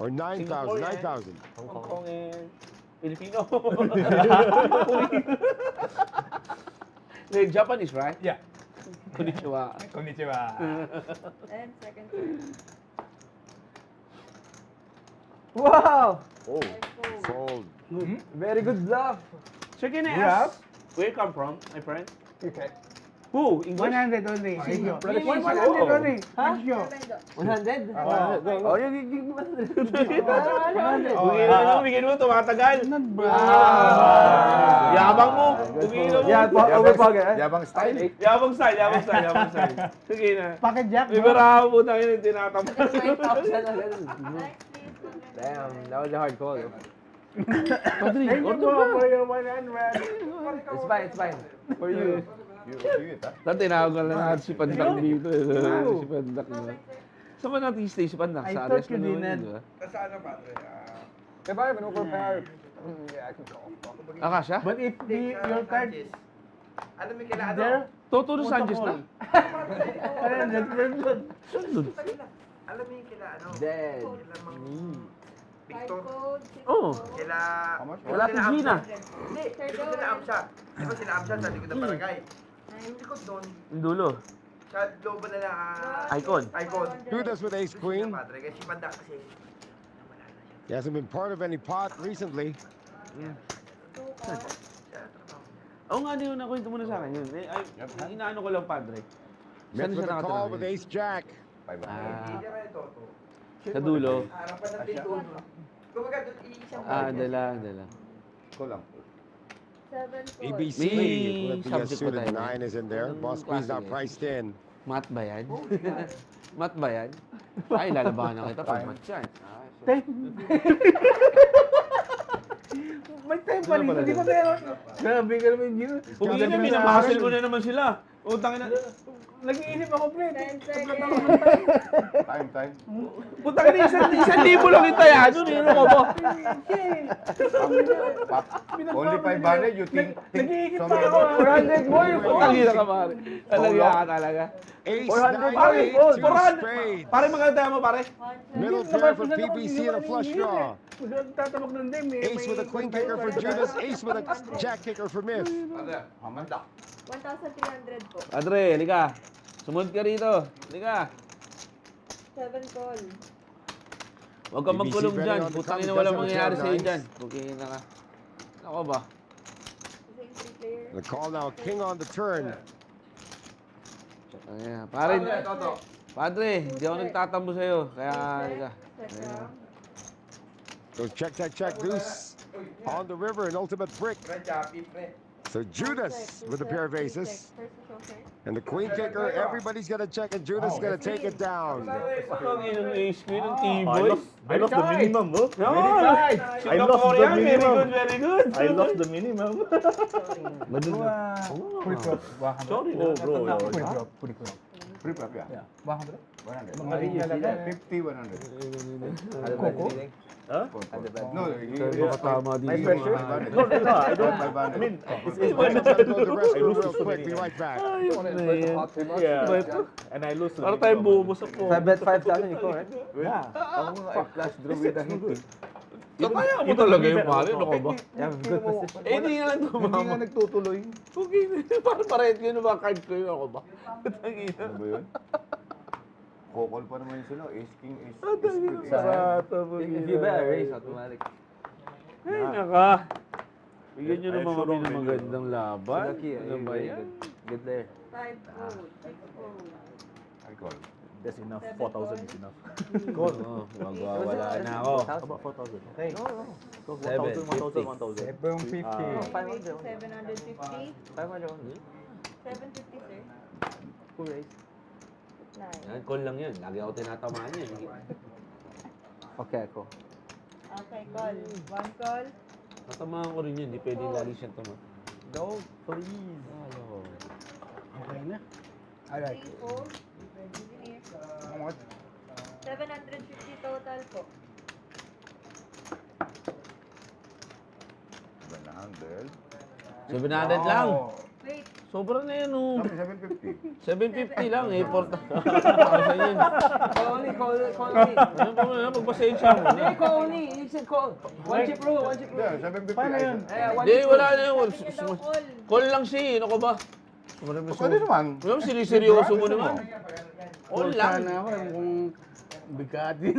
or 9,000? Singapore, 9,000. Hong Kong and Filipino. Like Japanese, right? Yeah. Konnichiwa. Konnichiwa. 10 seconds. Sir. Wow! Oh. 5 fold. Fold. Very good bluff. Sir, can I Grab. ask where you come from, my friend? Okay. Who? English? 100 only. Sige. Brother, 100 only. Ha? Sige. 100? Oh. Oh, yung 100. Bigyan mo, tumatagal. Ah. Yabang mo. Bigyan mo. Yeah, overpower. Yabang style. Yabang style. Sige na. Pocket jack. May marami po tayo yung tinatamad. 9,000 na ganun. Next, please. Damn, that was a hard call. Thank you for your 100. It's fine, it's fine. For you. You it, ha? Dati tinawag na natin si Pandak dito. Si Pandak na. Saan ba natin stay si Pandak? I Sa thought Arias you na naman didn't. yun, di ba? If I have an overpower, yeah, I can call. Akasha? But if your card Ano may kailangan? there, Toto do Sanchez na? 100%. Alam mo yung kailangan, ano? Dead. Kailangan mang 5 Victor. fold. 6 Oh. fold. Kailangan... How much? Wala si Gina. Hindi, likod nila Amsa. Di ba sila Amsa sa likod ng barangay? Yung likod doon, Yung dulo. sa looban nila Icon. Icon. Judas with ace queen. Padre, kasi si Panda kasi... He hasn't been part of any pot recently. 2 calls. Oo nga, yun. Nakwento mo na sa akin yun. Inaano ko lang, Padre. Mitch with a call with nakatira? ace jack. 500. Hindi naman ito. Sa dulo. Harapan ng pintuan. Kumbaga doon, isang Dala. Ko lang. 7 calls. EBC May with the subject pa suited tayo. 9 is in there. Boss squeeze not priced in. Mat ba yan? Mat ba yan? Ay, lalabanan kita pag mat yan. May time pa rin. Hindi ko meron. Grabe ka naman yun. Kung ina, minamasal mo na naman sila. Utangin na. Nag-iinip ako, pre. 10 seconds. Time. Putang ina, 1,000 lang yung taya. Ano ko ba? Only 500, you think Nag-iinip so pa many ako. 400 more. Putang ina ka, pare. Talaga ka talaga. Ace 400 9 fold. 8 2 spades. Pare, maganda mo, pare. 1 Middle pair for PBC and a flush draw. Tatabak ng dem eh. Ace with a queen kicker for Judas. Ace with a jack kicker for Miff. Hamanda. 1,300 po. Padre, halika. Sumunod ka rito. Halika. 7 call. Huwag kang BBC magkulong betting dyan. on the Putang ina, contest walang of the mangyayari sa'yo showdowns. dyan. Bukingin na ka. Ako ba? Same 3 player. The call now, king on the turn. Ayan. Pare, padre, hindi ako nagtatambo sa'yo. Kaya, halika. Check round. Goes check, deuce. On the river, an ultimate brick. So Judas with a pair of aces. First to show, sir. And the queen kicker, everybody's gonna check and Judas is gonna take it down. Putang ina ng ace queen ng I T-boy. lost the minimum, bro. No! I lost the Very minimum. good, very good. I lost the minimum. Sorry, Oh, bro. Free prop, yeah. 100. Magaling talaga. 50, 100. Coco? Huh? No, Baka tama din. My pressure? No, I don't. 500. I mean, it's Let's go to the rest I lose real to quick. Be many. right back. Yeah. And I lose. Para tayo bubusok po. If I bet 5,000, you call, right? Yeah. I flash draw with a hit. Kaya mo talaga yung pare, ano ka ba? You have good position. Eh, hindi nga lang Hindi nga tumama. nagtutuloy. Okay, parang parehet ko yung mga card ko yun ako ba? Tangina. Ano ba yun? Kokol pa naman sila. Ace, king, ace, Ah, ace, queen, ace. Sarata mo. If you bet a raise, automatic. Ay, naka. Bigyan nyo I naman saw kami wrong ng video. magandang laban. Lucky, Ano ba very yan? good there. 5 fold. 6 fold. I call. That's enough. 4,000 is enough. Oo, magwawala na ako. How about 4,000? Okay. So 750. 1,000, 1,000. 750. 750. 500 only. 750, sir. Cool raise. 9. Yan, call lang yun. Lagi ako tinatamaan yan. Okay, ako. Okay, call. 1 call. Tatamaan ko rin yun. Hindi pwede lagi siyang tama. No, please. Hello. Okay na. 3 fold. Engineer. 750 total po. 700. 700 lang. Wait. Sobra na yan, oh. Sabi 750. 750 lang, eh. Sa yun. Call only, call only. Ano pa na, pagpasensya mo. Hey, call only. You said call. One chip rule, one chip rule. Yeah, 750. Paano yun? Eh, one Hindi, chip wala rule. na yun. Sabi niyo daw call. Call lang siya, eh. Ano ka ba? Pwede naman. Alam, siniseryoso mo naman. All lang. sana ako kung bigati.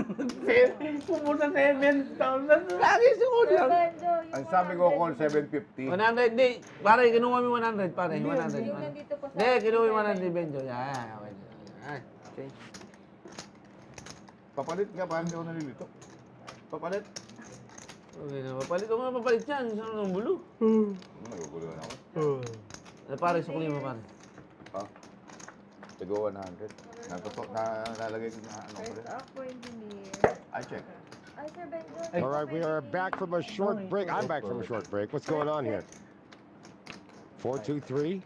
Pumunta 7,000. Lagi si all lang. Benjo, yung Ang sabi ko, call 750. 100, di. Pare, kinuha mo 100, pare. 100. Yung nandito pa sa... Hindi, kinuha mo 100, Benjo. Yan, okay. Yan. Okay. Papalit nga, paano hindi ako nalilito? Papalit. Okay na, papalit. O nga, papalit yan. Saan ang bulo? Nagugulo na ako. Pare, sukli mo, pare. Ha? Tigo 100. Nalalagay ko na ano ko First rin. up for engineer. I check. Ay, Sir Benjo. All right, we are back from a short break. I'm back from a short break. What's going on here? 4-2-3.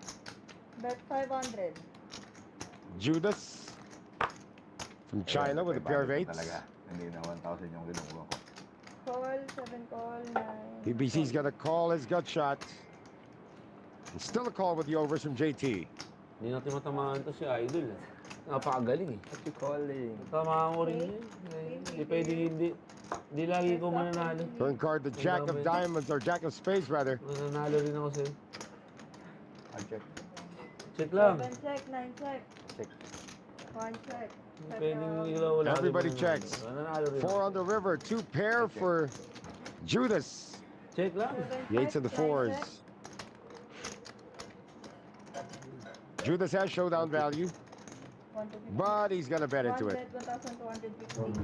Bet 500. Judas from China with a pair of eights. Talaga. Hindi na 1,000 yung kinukuha ko. Call, 7 call, 9. PBC's got a call his gut shot. And still a call with the overs from JT. Hindi natin matamaan to si Idol. Napakagaling eh. What you calling? Tamaan ko rin yun. Hindi pwede hindi. Hindi lagi ko mananalo. Turn card the Jack of Diamonds, or Jack of Spades rather. Mananalo rin ako sa'yo. I check. Check lang. 7 check, 9 check. Check. 1 check. Hindi pwedeng ikaw wala. Everybody checks. Mananalo rin. 4 on the river, 2 pair for Judas. Check lang. The 8s and the 4s. Judas has showdown value, 1 to 50. but he's gonna bet into it. 1,250.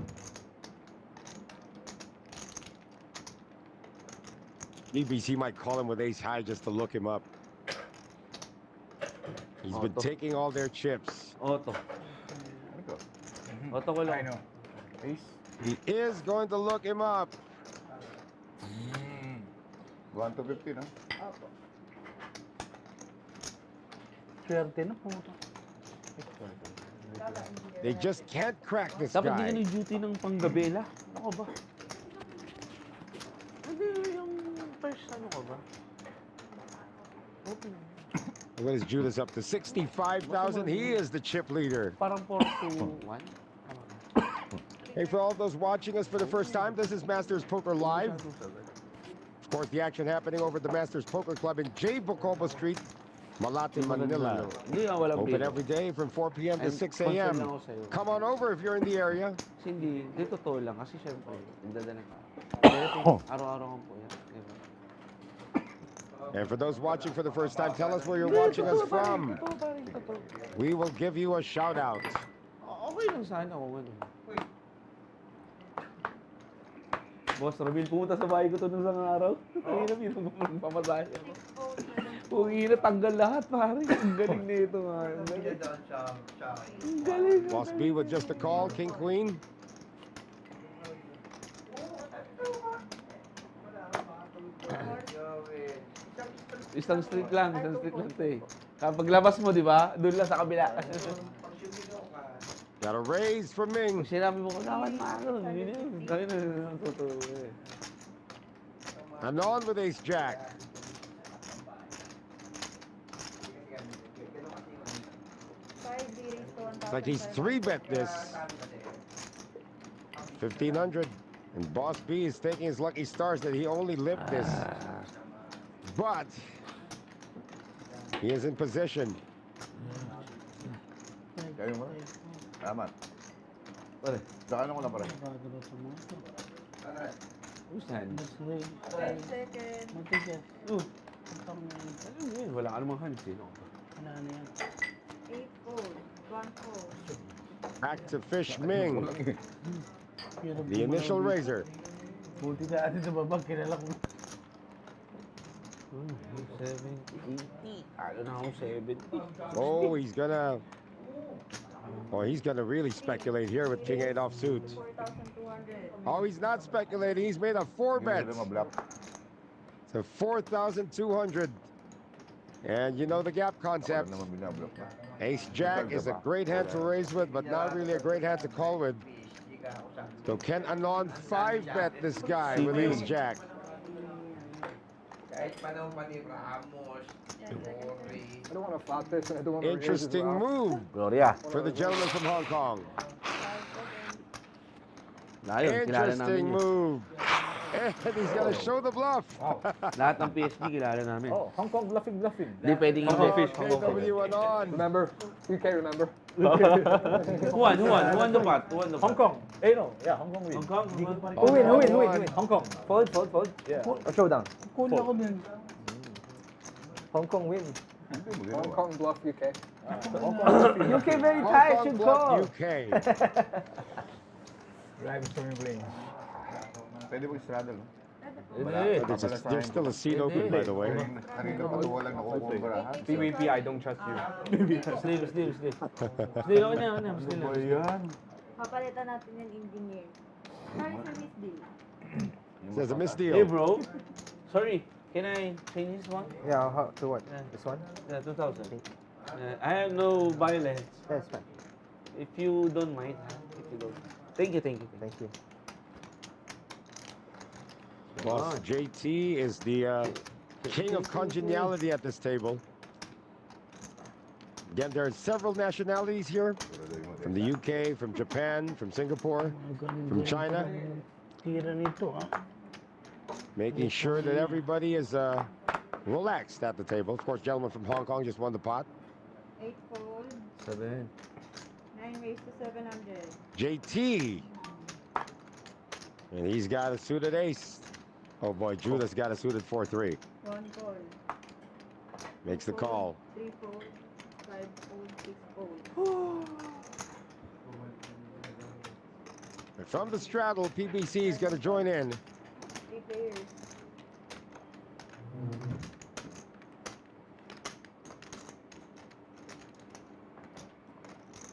BBC might call him with ace high just to look him up. He's been Auto. taking all their chips. Auto. Auto ko lang. Ace. He is going to look him up. 1 to 50, no? Opo. Swerte na po. Kaka engineer. They just can't crack this Dapat di ka guy. ng duty ng panggabela. Ako ba? Hindi yung first ano ko ba? Okay. What is Judas up to? 65,000. He is the chip leader. Parang 4-2-1. Hey, for all those watching us for the first time, this is Masters Poker Live. Of course, the action happening over at the Masters Poker Club in J. Bocobo St, Malate, Manila. Hindi nga walang Open pila. every day from 4 p.m. to And 6 concern lang a.m. ako sa'yo. Come on over if you're in the area. Kasi hindi totoo lang. Kasi syempre, nagdadala ka. Araw-araw kang po yan. Diba? And for those watching for the first time, tell us where you're watching us from. Totoo pare, totoo. We will give you a shout out. Okay lang sana kung ano. Boss, Ramil, pumunta sa bahay ko to nung isang araw. Ang hirap yun, pamasahe ako. Kung hirap, tanggal lahat, pare. Ang galing na ito, pare. Ang galing. Boss B with just a call, King Queen. Isang street lang ito eh. Kapag labas mo, di ba? Doon lang sa kabila. Got a raise from Ming. Pag sinabi mo, kailangan maano. Hindi na yun. Kaya na, totoo eh. And on with Ace Jack. It's like he's 3-bet this. 1,500. And Boss B is taking his lucky stars that he only lived this. But he is in position. Gawin mo. Salamat. Pare, Saka ano ko lang pare. usan. 10 seconds. Matigas. Ano yun? Wala ka namang hands eh. No? Wala na yan. 8 fold. 1 fold. Back to Fish Ming, Hirap the initial raiser. Buti na atin sa babag, kilala ko. 70, 80. Ano na ako 70. Oh, he's gonna really speculate here with King 8 offsuit. 4,200. Oh, he's not speculating. He's made a 4-bet. Hindi mo bluff. So 4,200. And you know the gap concept. Ako naman binabluff na. Ace Jack is a great hand to raise with, but not really a great hand to call with. So can Anon 5-bet this guy with Ace Jack? Kahit panahon pa ni Ramos, Mori. I don't want to flop this. I don't want to raise Interesting as well. move Gloria. for the gentleman from Hong Kong. Ayun, kilala namin Interesting yun. move. And he's gonna show the bluff. Lahat ng PSG kilala namin. Oh, Hong Kong bluffing. Hindi pwedeng Hong Kong hindi. fish. Hong Kong fish. KW on. Remember? UK, remember? Who won? Who won? Who won the pot? Who won the pot? Hong Kong. Eh, no. Yeah, Hong Kong win. Hong Kong? Who win? Hong Kong. Fold. Yeah. Or showdown. Cool ako din. Hong Kong win. Hong Kong bluff UK. Hong Kong. UK very Hong tight, Kong should bluff call. UK. Drive swimming plane. Pwede mo straddle, no? Hindi. There's still a seat open, by the way. Kanina pa ito walang nakukumparahan. PVP, I don't trust you. Sleep. Sleep, ako niya. Sleep lang. Papalitan natin yung engineer. Sorry for Miss D. There's a Hey, misdeal. bro. Sorry. Can I change this one? Yeah, to what? Yeah. This one? Yeah, 2,000. I have no violence. That's fine. If you don't mind. If you don't. Thank you. Thank you. Boss JT is the king of congeniality at this table. Again, there are several nationalities here. From the UK, from Japan, from Singapore, from China. Tira nito, ah. Making sure that everybody is relaxed at the table. Of course, gentlemen from Hong Kong just won the pot. 8 fold. 7. 9 raised to 700. JT. And he's got a suited ace. Oh boy, Judah's got a suited 4-3. 1 fold. Makes the call. 3 fold. 5 fold. 6 fold. And from the straddle, PBC is going to join in. 3 players.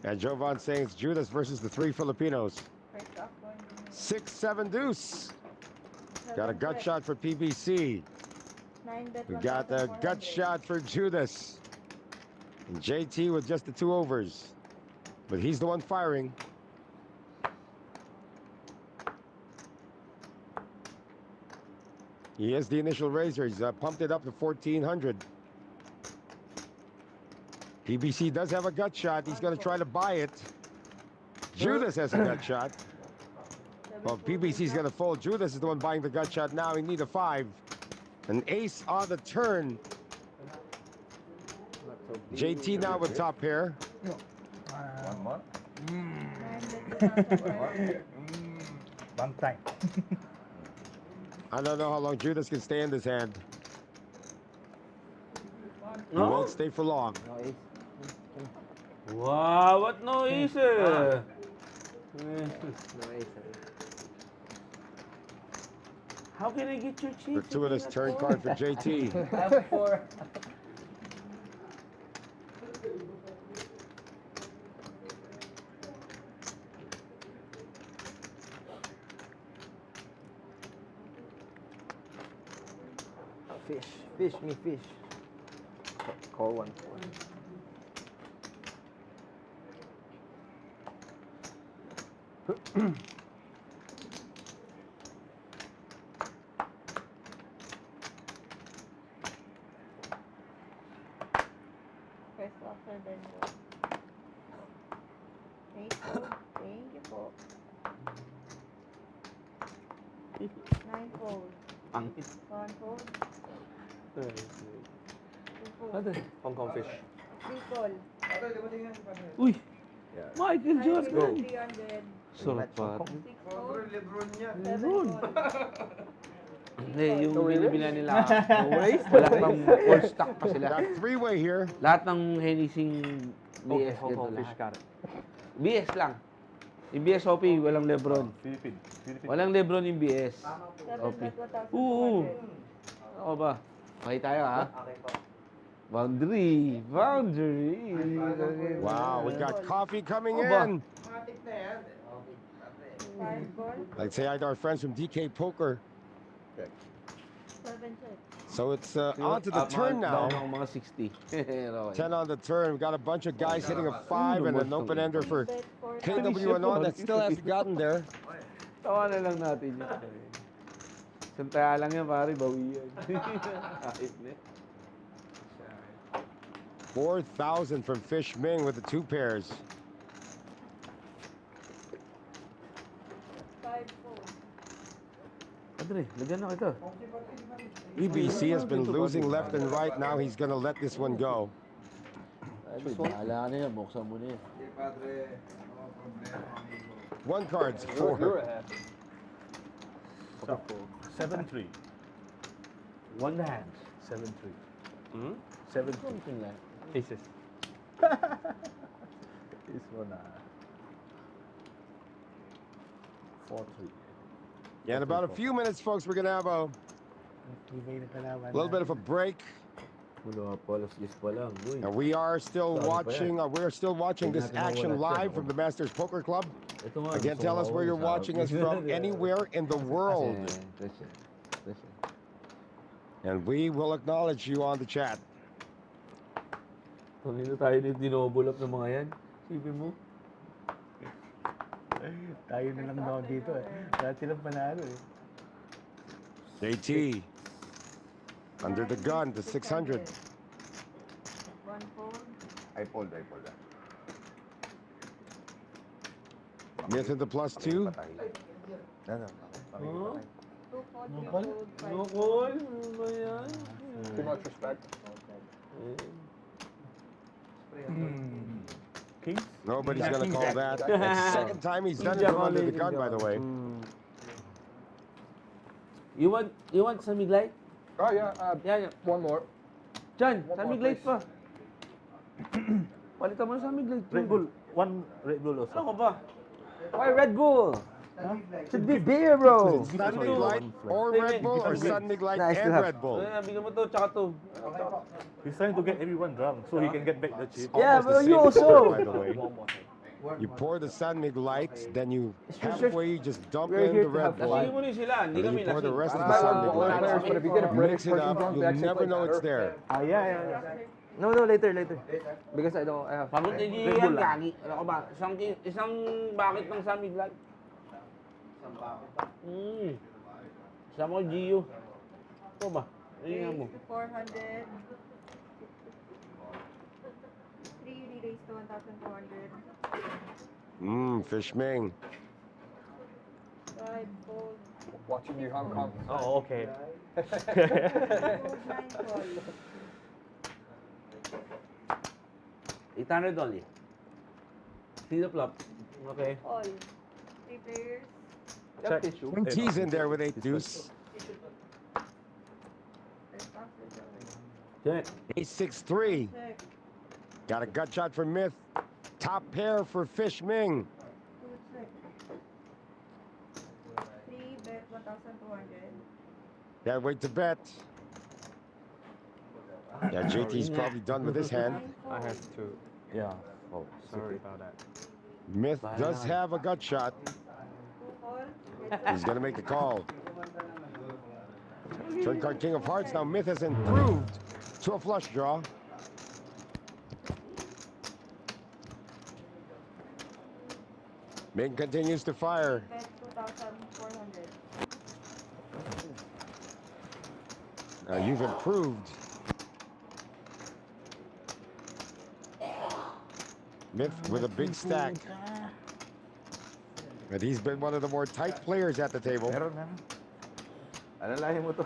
And Jovan saying it's Judas versus the 3 Filipinos. First off one. 6-7 deuce. Got a 7 gut check. shot for PBC. 9 bet. We got the gut 1,400. shot for Judas. And JT with just the 2 overs. But he's the one firing. He is the initial raiser. He's pumped it up to 1,400. PBC does have a gut shot. He's going to try to buy it. Judas has a gut shot. Well, PBC's going to fold. Judas is the one buying the gut shot now. He needs a 5. An ace on the turn. JT now with top pair. 1 month. 9 bet. 2,000. One time. I don't know how long Judas can stay in this hand. He No? won't stay for long. No ace. Wow, what noise? No ace. How can I get your cheese? Gratuitous turn card for JT. F4. Fish me. Call 1. First offer then go. 8 fold. Thank you po. 9 fold. Pangit. 1 fold. 2 fold. Ano? Hong Kong fish. 3 fold. Uy! Yeah. Michael 5 Jordan! raised to 300. Sarap pa. 6 fold. Lebron niya. 7 fold. Hindi, yung binibila nila. Wala pang all stock pa sila. Got 3-way here. Lahat ng Hennessy BS Hong Kong dito fish lahat. carrot. BS lang. Yung BS OP, walang Lebron. Philippine. Walang Lebron yung BS. 7 Okay. bet. 1,200. Oo. Ako ba? Okay tayo ha? Boundary. Wow, we got coffee coming Oh, ba? in. Matik na yan. 5 call. Like say hi to our friends from DK Poker. 7 check. So it's on to the turn now. Down ako mga 60. Okay. 10 on the turn. We've got a bunch of guys hitting a 5 and an open ender for Bet 4. KW and on that still hasn't gotten there. Tawa na lang natin yun. Santaya lang yan pare, bawi yan. Kahit na. 4,000 from Fish Ming with the 2 pairs. 5 fold. Padre, lagyan na kita. EBC has been losing left and right. Now he's going to let this one go. Bahala ka na yan. Buksan mo na yan. One card's You're 4. ahead. So, 7-3. One hand. 7-3. Hmm? 7-3. Something like. Aces. This one, 4-3. Yeah, in about a few minutes, folks, we're going to have a little bit of a break. Wala pa, alas 10 pa lang. Uy. And we are still Sorry pa watching. We're still watching this Tingnan natin action mawala siya, live no? from the Masters Poker Club. Ito nga, Again, gusto tell ko us where you're sa- watching us from, anywhere in the world, Kasi. and we will acknowledge you on the chat. Kanina tayo ni dinobulap ng mga yan. Sipin mo. Tayo na lang daw dito eh. Dati lang panalo eh. JT, under the gun to 600. One fold. I fold. Myth in the +2. Patay. Ano? Huh? Two fold, No three call? fold, five No fold. call? Ano ba yan? Too much respect. Kings? Nobody's going to call that. That's the second time he's done it from under the gun, by the way. You want some light? Oh, yeah. Yeah. One more. Diyan, One sa more, light please. pa. Palitan mo sa light. Red Bull. One Red Bull also. Ano ka ba? Why Red Bull? Should be beer, bro. Sun Mig Light or Red Bull, or Sun Mig Light Nice to and have. Red Bull. Bigyan mo to, tsaka to. He's trying to get everyone drunk so he can get back the chip. Yeah, Almost bro, the you same also. color, by the way. You pour the Sun Mig Light, then you halfway just dump We're in here the to Red have Bull, fun. Sige mo rin sila, and hindi then kami you pour the lasing. rest of the That's Sun not Mig one Light. players, but if you get a British Mix it person up, drunk, they you'll actually never play know it's better. there. Ah, yeah. No, later. Because I have. Pagod na yan, gagi. Ano ka ba? Isang bakit ng samig lang. Isa mo, Gio. Ito ba? Ayun nga mo. Raise to 400. 3 re-raise to 1,200. Fish Ming. 5 fold. Watching you Hong Kong. Oh, okay. Fold 9 call. 800 only. See the flop. Okay. All. 3 players. Check tissue. And he's in there with 8 deuce. First off, Check. 8-6-3. check. Got a gut shot for Myth. Top pair for Fish Ming. 2 check. 3 bet 1,200. Can't wait to bet. Yeah, JT's probably done with his hand. 9 fold. to. Yeah. Oh, sorry about that. Myth does have a gut shot. 2 call. He's going to make the call. Turn card King of Hearts. Now Myth has improved to a flush draw. Ming continues to fire. Bet 2,400. Now you've improved. Myth with a big stack. And he's been one of the more tight players at the table. Meron na. Alalahin mo to.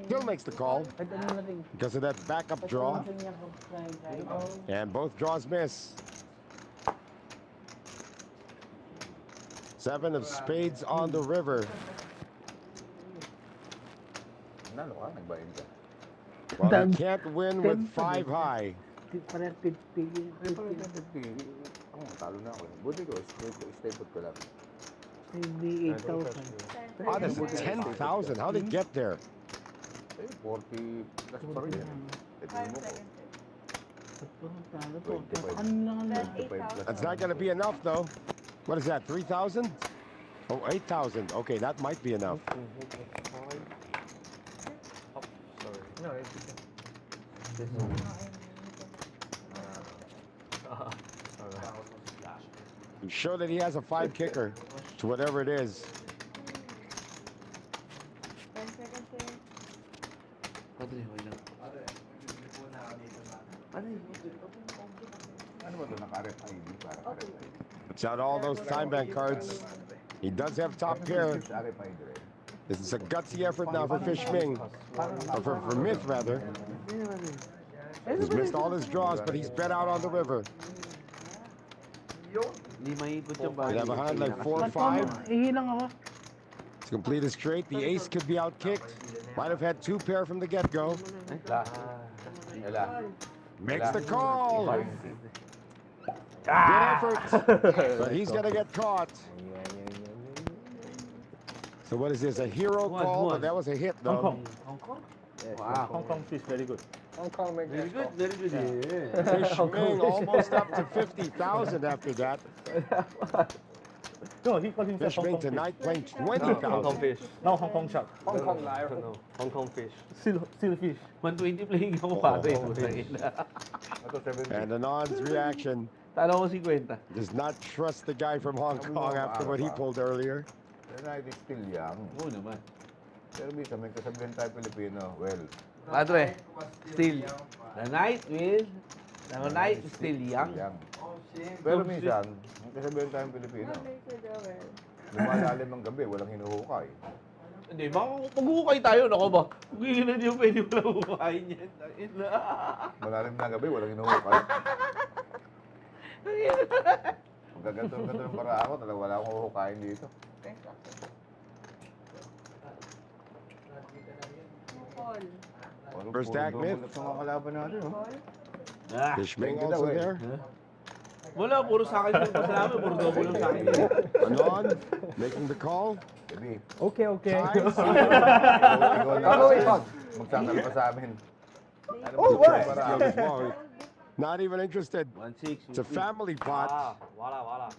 Still makes the call because of that backup draw. And both draws miss. 7 of spades on the river. Nalo ka? Nagbain ka? Well, he can't win with 5 high. Oo, talo na ako. Buti ko, stay put ko lang. 10 Oh, that's a 10,000. How did he get there? Eh, 40 plus pa rin yan. 5 mo ko. seconds. 25. Bet 25 That's not going to be enough, though. What is that, 3,000? Oh, 8,000. Okay, that might be enough. No, it's To show that he has a 5 kicker to whatever it is. 10 seconds here. Padre, okay lang. Ano ba ito? Naka-RFID? Para RFID. Puts out all those time bank cards. He does have top pair. Sari pa Idre. This is a gutsy effort now for Fish Ming. Or for Myth, rather. He's missed all his draws, but he's bet out on the river. Hindi maikot yung We have a hand like 4 or 5. Ihilang ako. To complete his straight, the ace could be outkicked. Might have had 2 pair from the get-go. Makes the call. Good effort. But he's going to get caught. So what is this? A hero call? But that was a hit, though. Hong Kong? Wow. Hong Kong fish, very good. Hong Kong make Very that good, call. very good. Yeah. Fish Ming almost up to 50,000 after that. No, he called himself Fish Hong Ming Kong fish. tonight playing Hong Kong 20,000. fish. No, Hong Kong shark. Hong Kong liar. No, Hong Kong fish. Still fish. 120 playing ako pare. Ito 70. And Anand's reaction Talo ko 50. does not trust the guy from Hong Kong after what he pulled earlier. Tonight is still young. Oo naman. Pero minsan may kasabihan tayo Pilipino. Well, Padre, still, the night is still young. Pero minsan, may kasabihan tayong Pilipino. Lumalalim ang gabi, walang hinuhukay. Hindi, mag-hukay tayo, nako ba? Kung hindi yung pwede walang hukayin yan. Malalim na gabi, walang hinuhukay. Magaganto yung para ako, talaga wala akong huhukayin dito. First act, Myth. Sa mga kalaban natin, oh. Fish Ming Thank you, also Dawei. there. Wala, puro sa akin yung pasalamat, puro double lang sa akin. Anand making the call. Sabi, Okay, okay. Ties. ikaw na kasi magsakal pa sa amin. Oh, what? Not even interested. 160. It's a family pot. Wala.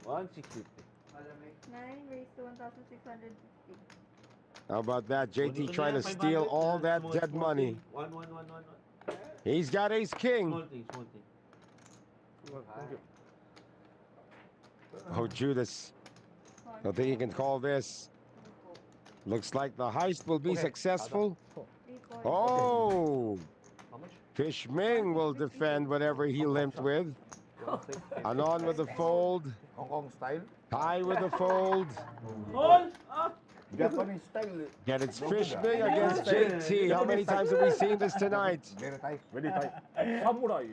160. 9 raised to 1,650. How about that? JT trying to steal all that dead money. 1. He's got ace king. Small thing. Oh, Judas. Don't think he can call this. Looks like the heist will be successful. Oh! Fish Ming will defend whatever he limped with. Anand with the fold. Hong Kong style. Tie with the fold. Hold! Japanese style. And it's Fish Ming against JT. How many times have we seen this tonight? Very tight. Very tight. Samurai.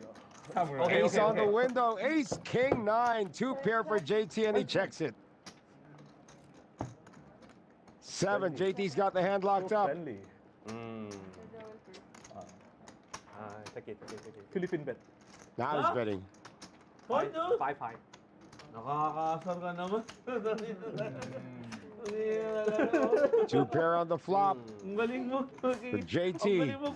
Ace on the window. Ace, king, 9. 2 pair for JT, and he checks it. 7. JT's got the hand locked up. Friendly. Take it. Philippine bet. Now he's betting. Point, no? 5-5. Nakakasar ka naman. 2 pair on the flop Ang galing mo. for JT. Ang galing mo,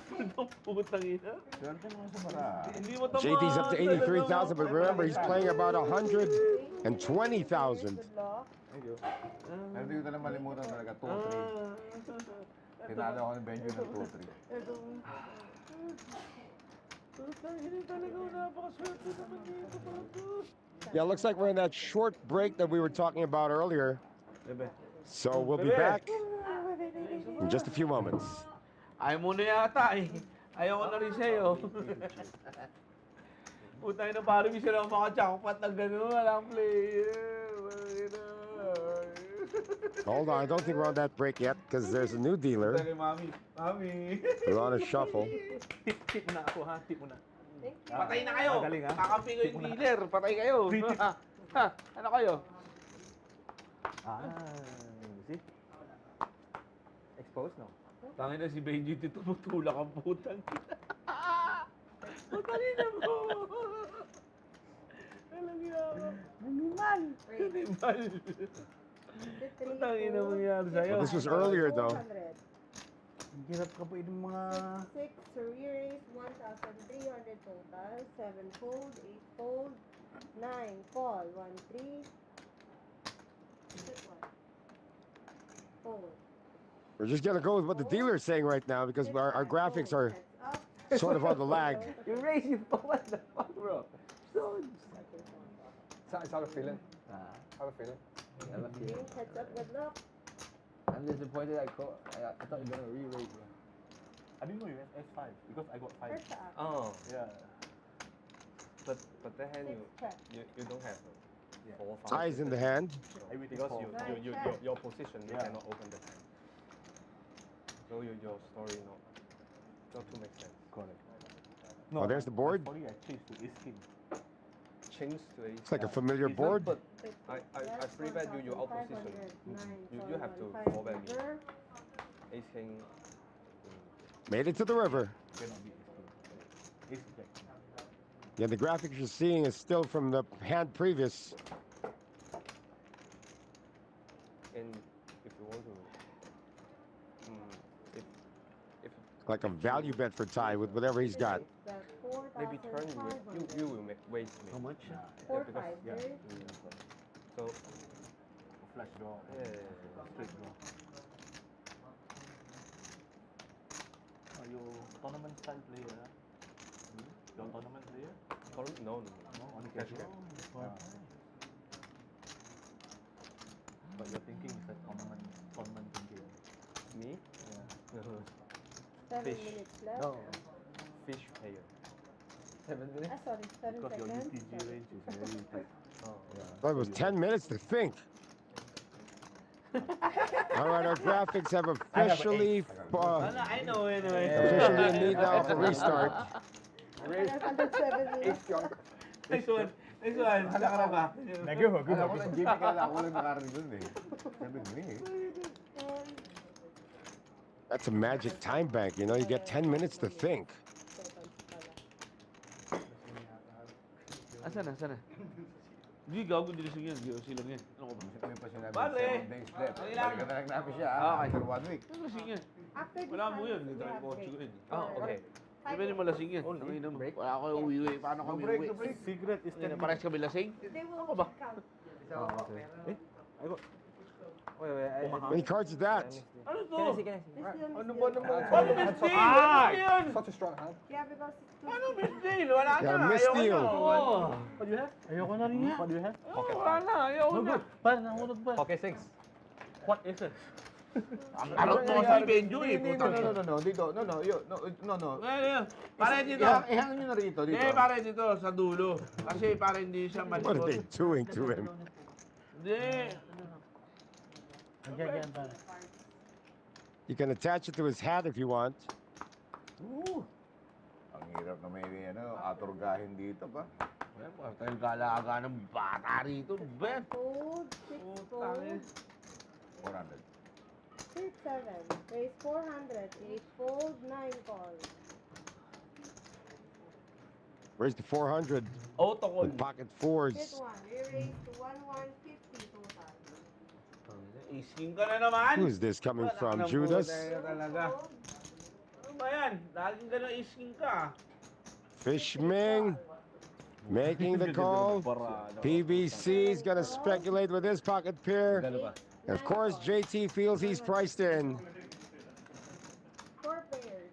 putang ina. Swerte mo sa para. Hindi mo tamaan. JT's up to 83,000, but remember, he's playing about 120,000. Good luck. Pero di ko na malimutan talaga, 2-3. Tinalo ako ni Benjo ng 2-3. Putang ina talaga, napakaswerte naman dito. Yeah, looks like we're in that short break that we were talking about earlier. So we'll be back in just a few moments. Ayaw mo na yata eh. Ayaw ko na rin sa'yo. Putang ina, parang may sila maka-jackpot na gano'n. Walang player. Hold on, I don't think we're on that break yet because there's a new dealer. Mami. We're on a shuffle. Tip mo na ako, ha? Tip mo na. Patay na kayo. Magaling, ha? Kakampi ko yung dealer. Patay kayo. Ha? Ano kayo? See? Exposed, no? Tangin na si Benji, tumutulak ang putang. Putang ina mo. Alam niya ako. Animal. Putang ina mo nangyari sa'yo. Well, this was earlier though. Ang hirap ka po yung mga... 6, re-raise 1,300 total. 7 fold, 8 fold, 9 call, 1, 3. Fold. We're just gonna go with what the dealer's saying right now because our graphics are sort of on the lag. You raise your phone. What the fuck, bro? It's how to feeling. How to feeling. Heads up, good luck. I'm disappointed I thought you were gonna re-raise, bro. I didn't know you had S5 because I got 5. First up. Oh. Yeah. But the hand 6 check. you don't have. 4, 5, Ties in the hand. Because your position, you cannot open the hand. So your story not to make sense. Correct. Oh, there's the board. Sorry, I changed to ace king. Change to It's like a familiar board. But I free bet you your opposition. You have to four bet me. Ace king. Made it to the river. Cannot be ace king. Ace jack. Yeah, the graphics you're seeing is still from the hand previous. And if you want to, if Like a value bet for Ty with whatever he's got. maybe turn you will waste me. How much? 4, because- 5, yeah. right? So Flash draw. Straight draw. Are you tournament style player? Huh? You're tournament player? no. No, only Cash casual. game. But you're thinking it's a tournament thinking. Me? Yeah. 7 Fish. minutes left. No. Fish player. 7 minutes. Sorry, 7 Because your seconds. UTG range is very tight. Oh. Well, it was 10 minutes to think. All right, our graphics have officially I know anyway. officially in need now for restart. Under 7 minutes. Next one. Next one. Saka na ba? Alam ko ng JP kaya ako lang nakarinig dun eh. Sabi ko eh. That's a magic time bank, you know, you get 10 minutes to think. Asan na? Asan na? Hindi, gago din siya yan. GOC lang yan. Ano ko ba? May pa sinabi, Pare! 7 days left. Kailangan- Balikan na lang namin siya Okay. after 1 week. Ano lasing yan? After this Wala mo one, yun. we Hindi tayo have kotse break. ko yun. Oh, okay. Di ba naman lasing yan? Ang ina mo. Wala ako uwi. Paano kami break, uwi? no break. Secret is Hindi na parehas kami lasing? They will Ako ba? count. Wait. How many cards is that? Ano to? Can I see? They still Ano miss ba you. naman? Ano misdeal? Ano yun? Such a strong hand. Yeah, because it's too Ano misdeal? Wala na. Yeah, Ayaw ko misdeal. na. Oo. What do you have? Ayoko na rin nga. What do you have? Oo, wala na. Ayaw ko na. Par, nahulog ba? Okay, 6. What is it? Ang alot mo kasi Benjo eh. Hindi, Putang ina. no, dito, no. Ngayon, pare dito. Ihangin nyo na rito, dito. Hindi, pare dito sa dulo. Kasi pare hindi siya What are they malikot. doing to him? Hindi. Nandiyan yan, par. You can attach it to his hat if you want. Ang hirap na may aturgahin dito ba? Tayo galaga ng bata rito. Ben. fold, 6 Putang fold, 400. 6, 7. Raise 400, 8 fold, 9 call. Where's the 400 Auto call. with pocket fours? Hit 1. Re-raise to 1,150 total. Isking ka na naman. Who's this coming from? Judas? Talaga. Ano ba yan? Laging gano'n isking ka. Fishming making the call. PBC is going to speculate with his pocket pair. And of course, JT feels he's priced in. 4 pairs.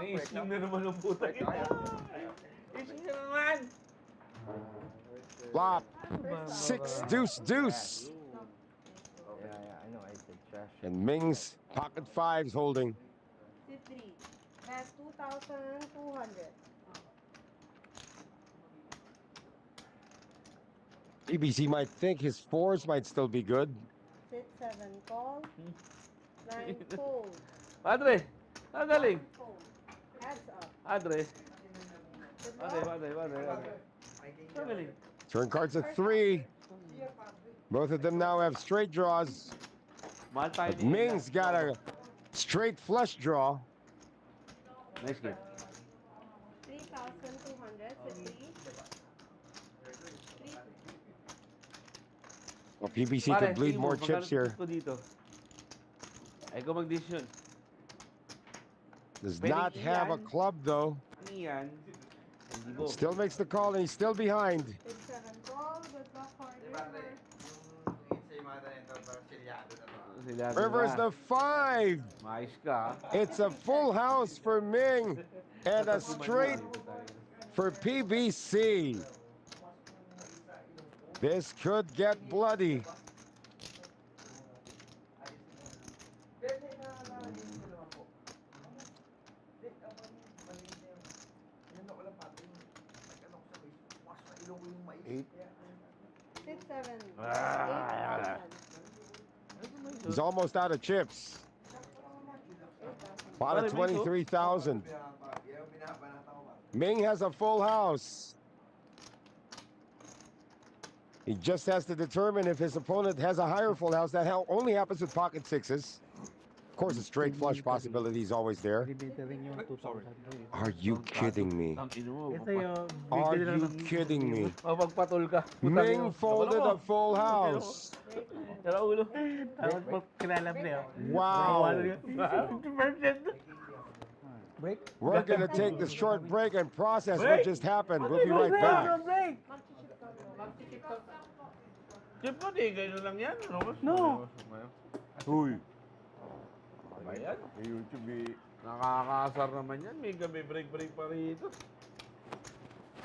Isking na naman ang puta. Isking na naman. Flop. 6 deuce deuce. I know. I said trash. And Ming's pocket fives holding. Sit 3. That's 2,200. PBC might think his fours might still be good. Sit 7 call. 9 fold. Padre, nagaling. 1 fold. Heads up. Padre. Sit Padre. low. Nagaling. Turn cards at 3. Both of them now have straight draws. Mahal tayo But ni Ming's got a straight flush draw. Nice game. 3,200. Sit 3. Well, PBC could bleed more chips here. Ko dito. Ay ko mag-decision. Does Pwedeng not have a iyan. club though. Ano yan? Hindi go. Still makes the call and he's still behind. Sit 7 call. Good luck for river. Sila River's the 5. Mais ka. It's a full house for Ming and a straight for PBC. This could get bloody. 7, Ah. 8,000. He's almost out of chips. 8,000. Pot of 23,000. Ming has a full house. He just has to determine if his opponent has a higher full house. That only happens with pocket sixes. Of course, a straight flush possibility is always there. Bibita rin yung 2,000. Are you kidding me? Ito yung Are bibili lang you ng- kidding me? Mapagpatol ka. Ming folded a full house. Tara ulo. Tapos pag kinalap niya. Wow. 50%. Break. We're going to take the short break and process what just happened. We'll be right back. Break! Chip mo, di ganyan lang yan. No. Uy. Ayan. YouTube eh. Nakakasar naman yan. May gabi break pa rito.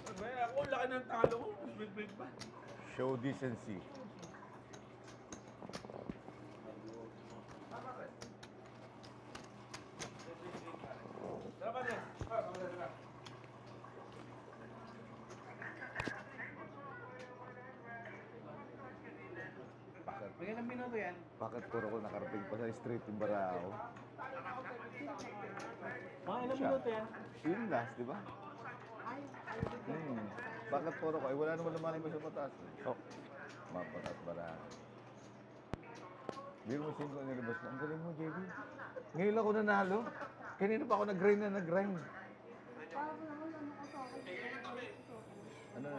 Ako, laki ng talo ko. Break pa. Show decency. Tara pa rin. Bigyan ng minuto yan. Bakit puro ko nakarating pa sa street yung Barao? Mga ilang minuto yan. Yun last, di ba? Bakit puro ko? Eh, wala naman lumalabas sa mataas. Oh. Mapataas Barao. Biro mo 5 nilabas mo. Ang galing mo, JB. Ngayon ako nanalo. Kanina pa ako nag-grind na nag-grind. Ano?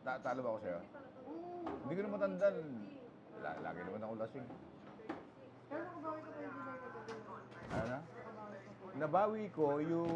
Talo ba ako sa'yo? Hindi ko na matandaan. Lagi naman ako lasing. Pero nakabawi ko pa yung dinay na gabi. Ano na? Nabawi ko yung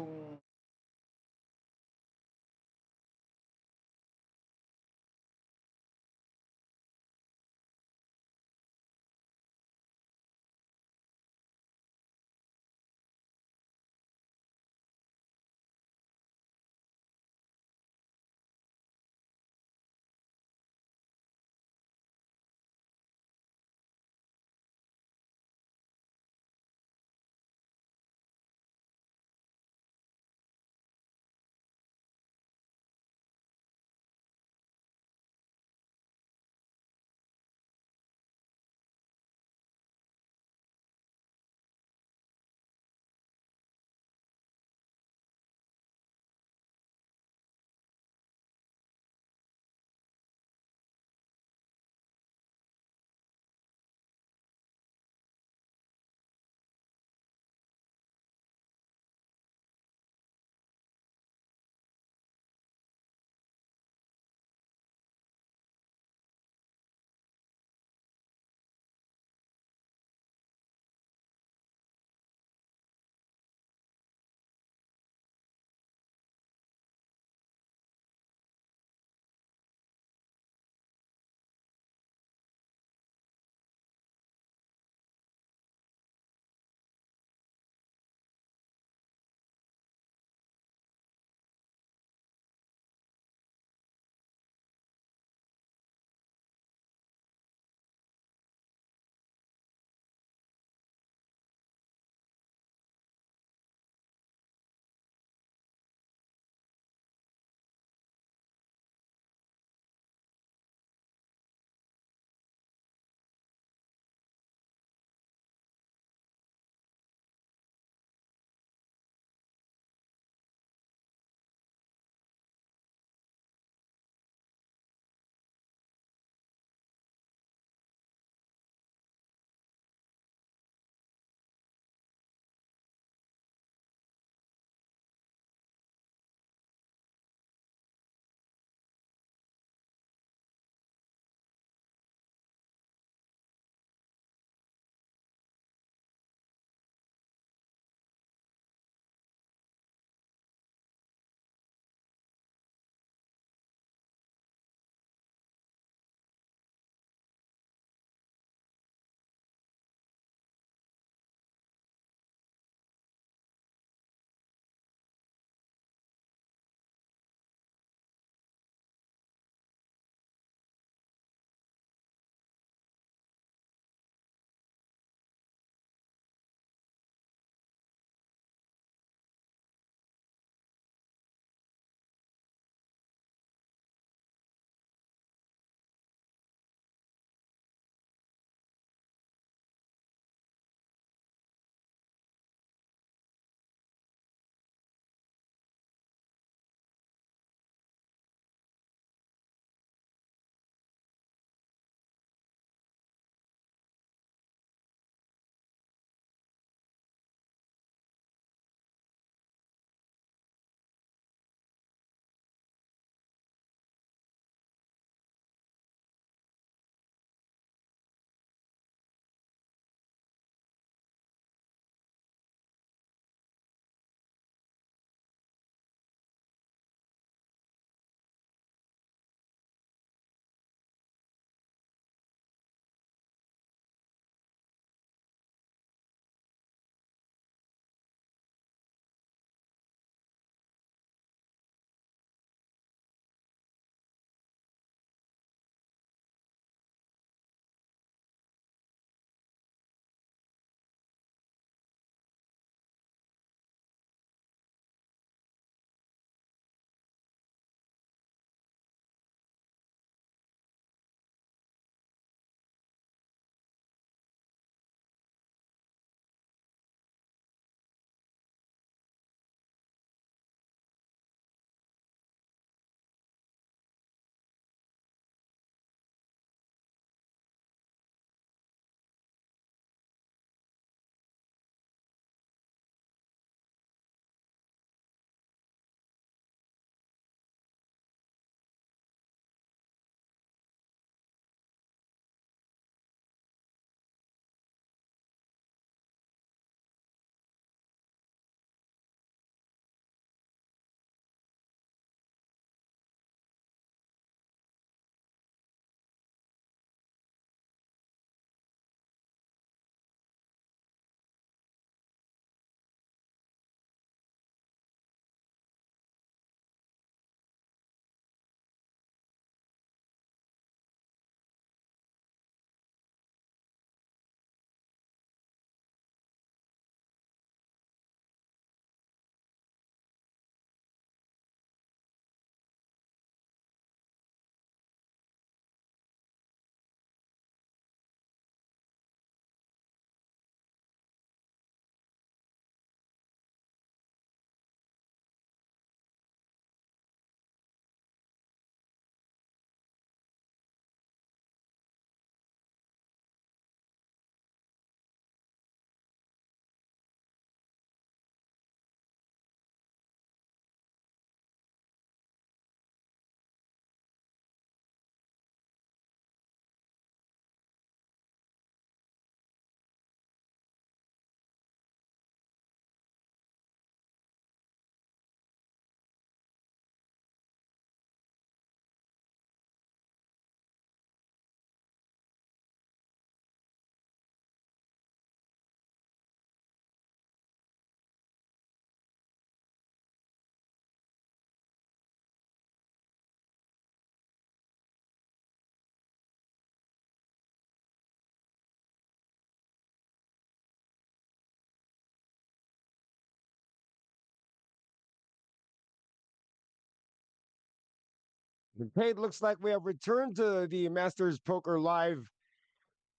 Okay, it looks like we have returned to the Masters Poker Live,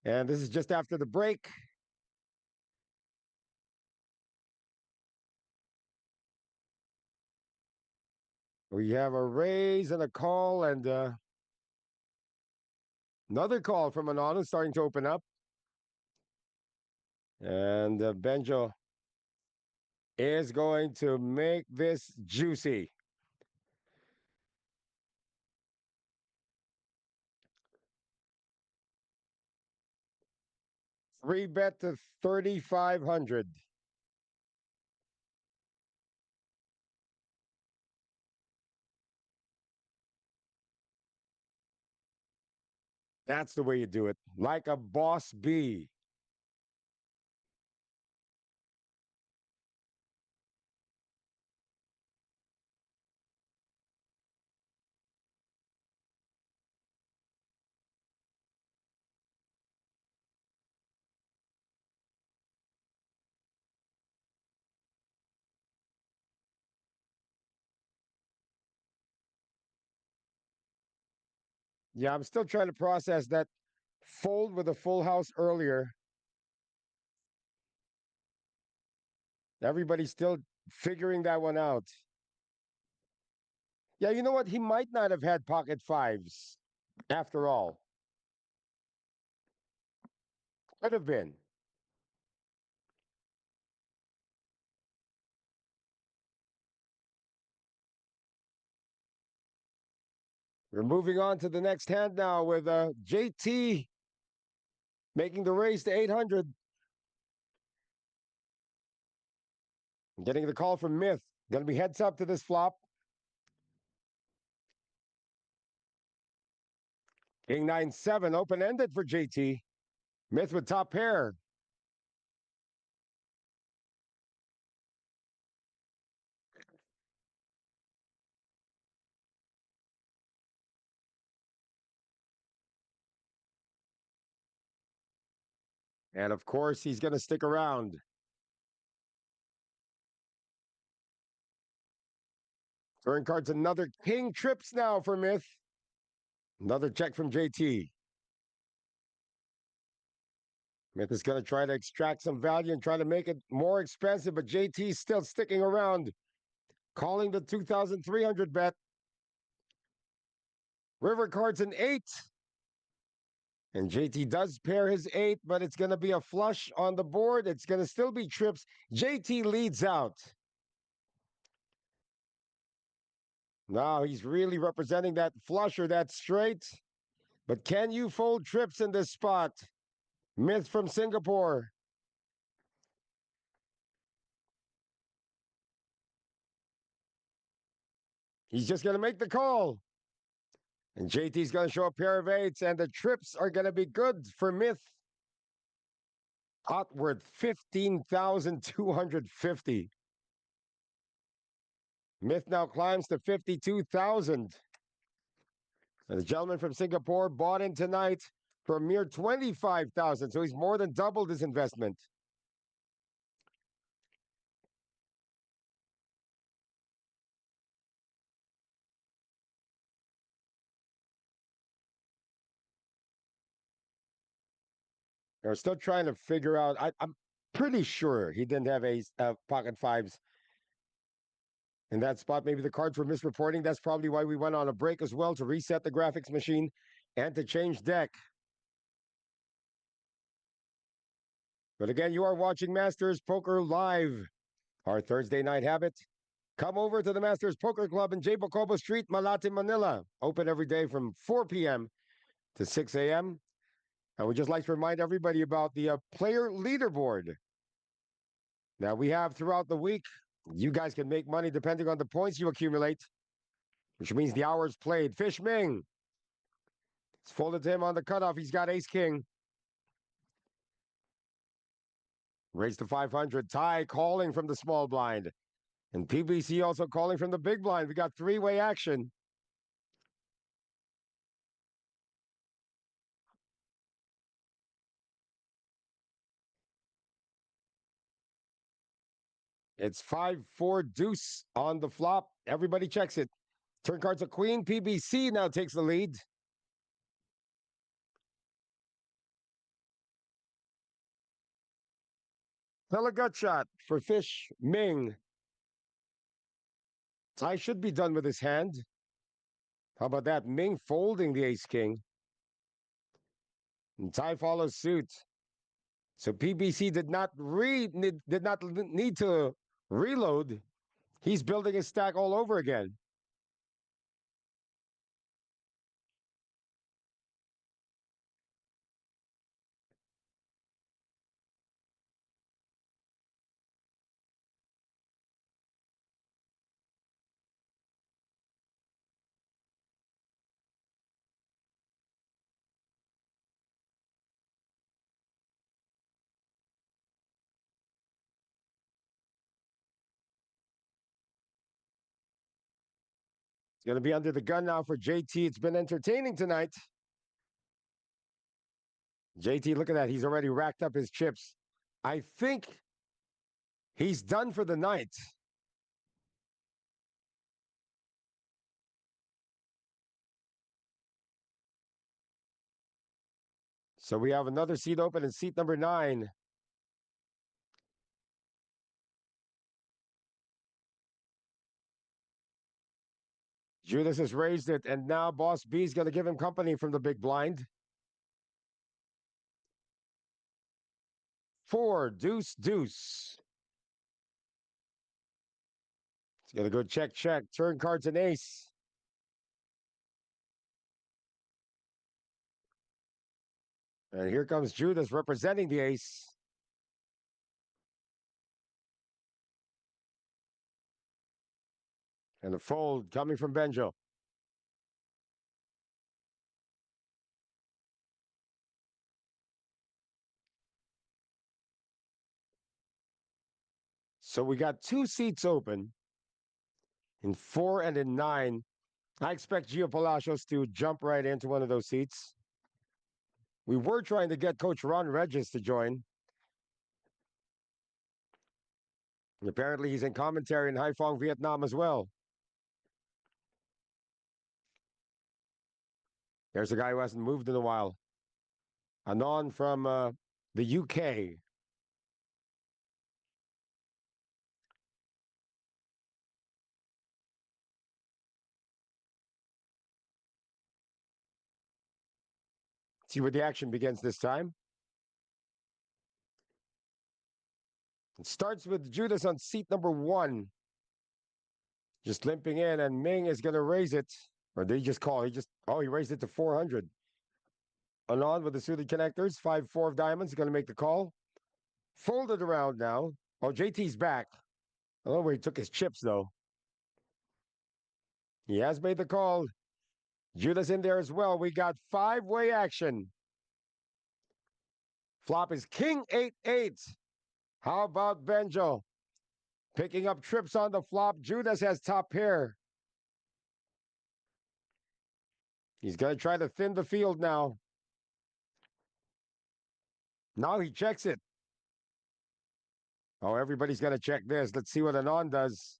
and this is just after the break. We have a raise and a call, and another call from Anonymous starting to open up. And Benjo is going to make this juicy. Three bet to 3,500. That's the way you do it. Like a boss bee. Yeah, I'm still trying to process that fold with a full house earlier. Everybody's still figuring that one out. Yeah, you know what? He might not have had pocket fives after all. Could have been. We're moving on to the next hand now with JT making the raise to 800. Getting the call from Myth. Going to be heads up to this flop. King 9-7, open-ended for JT. Myth with top pair. And of course, he's going to stick around. Turn cards, another king trips now for Myth. Another check from JT. Myth is going to try to extract some value and try to make it more expensive, but JT's still sticking around. Calling the 2,300 bet. River cards an 8. And JT does pair his 8, but it's going to be a flush on the board. It's going to still be trips. JT leads out. Now he's really representing that flush or that straight. But can you fold trips in this spot? Myth from Singapore. He's just going to make the call. And JT's going to show a pair of 8s, and the trips are going to be good for Myth. Hot worth 15,250. Myth now climbs to 52,000. And the gentleman from Singapore bought in tonight for a mere 25,000, so he's more than doubled his investment. They're still trying to figure out. I'm pretty sure he didn't have pocket fives in that spot. Maybe the cards were misreporting. That's probably why we went on a break as well, to reset the graphics machine and to change deck. But again, you are watching Masters Poker Live, our Thursday night habit. Come over to the Masters Poker Club in Bocobo St, Malate, Manila. Open every day from 4 p.m. to 6 a.m. And we'd just like to remind everybody about the player leaderboard. Now, we have throughout the week, you guys can make money depending on the points you accumulate, which means the hours played. Fish Ming. It's folded to him on the cutoff. He's got ace-king. Raised to 500. Ty calling from the small blind. And PBC also calling from the big blind. We got three-way action. It's 5-4 deuce on the flop. Everybody checks it. Turn cards a queen. PBC now takes the lead. Still a gut shot for Fish Ming. I should be done with his hand. How about that? Ming folding the ace-king. And Tai follows suit. So PBC did not need to reload. He's building his stack all over again. It's going to be under the gun now for JT. It's been entertaining tonight. JT, look at that. He's already racked up his chips. I think he's done for the night. So we have another seat open in seat number 9. Judas has raised it, and now Boss B is going to give him company from the big blind. 4, deuce, deuce. It's going to go check, check. Turn cards an ace. And here comes Judas representing the ace. And a fold coming from Benjo. So we got 2 seats open in 4 and in 9. I expect Gio Palacios to jump right into one of those seats. We were trying to get Coach Ron Regis to join. And apparently he's in commentary in Haiphong, Vietnam as well. There's a guy who hasn't moved in a while. Anon from the UK. See where the action begins this time. It starts with Judas on seat number 1. Just limping in, and Ming is going to raise it. Or did he just call? He raised it to 400. Anon with the suited connectors. 5-4 of diamonds. Going to make the call. Folded around now. Oh, JT's back. I don't know where he took his chips, though. He has made the call. Judas in there as well. We got 5-way action. Flop is King 8-8. How about Benjo? Picking up trips on the flop. Judas has top pair. He's going to try to thin the field now. Now he checks it. Oh, everybody's going to check this. Let's see what Anon does.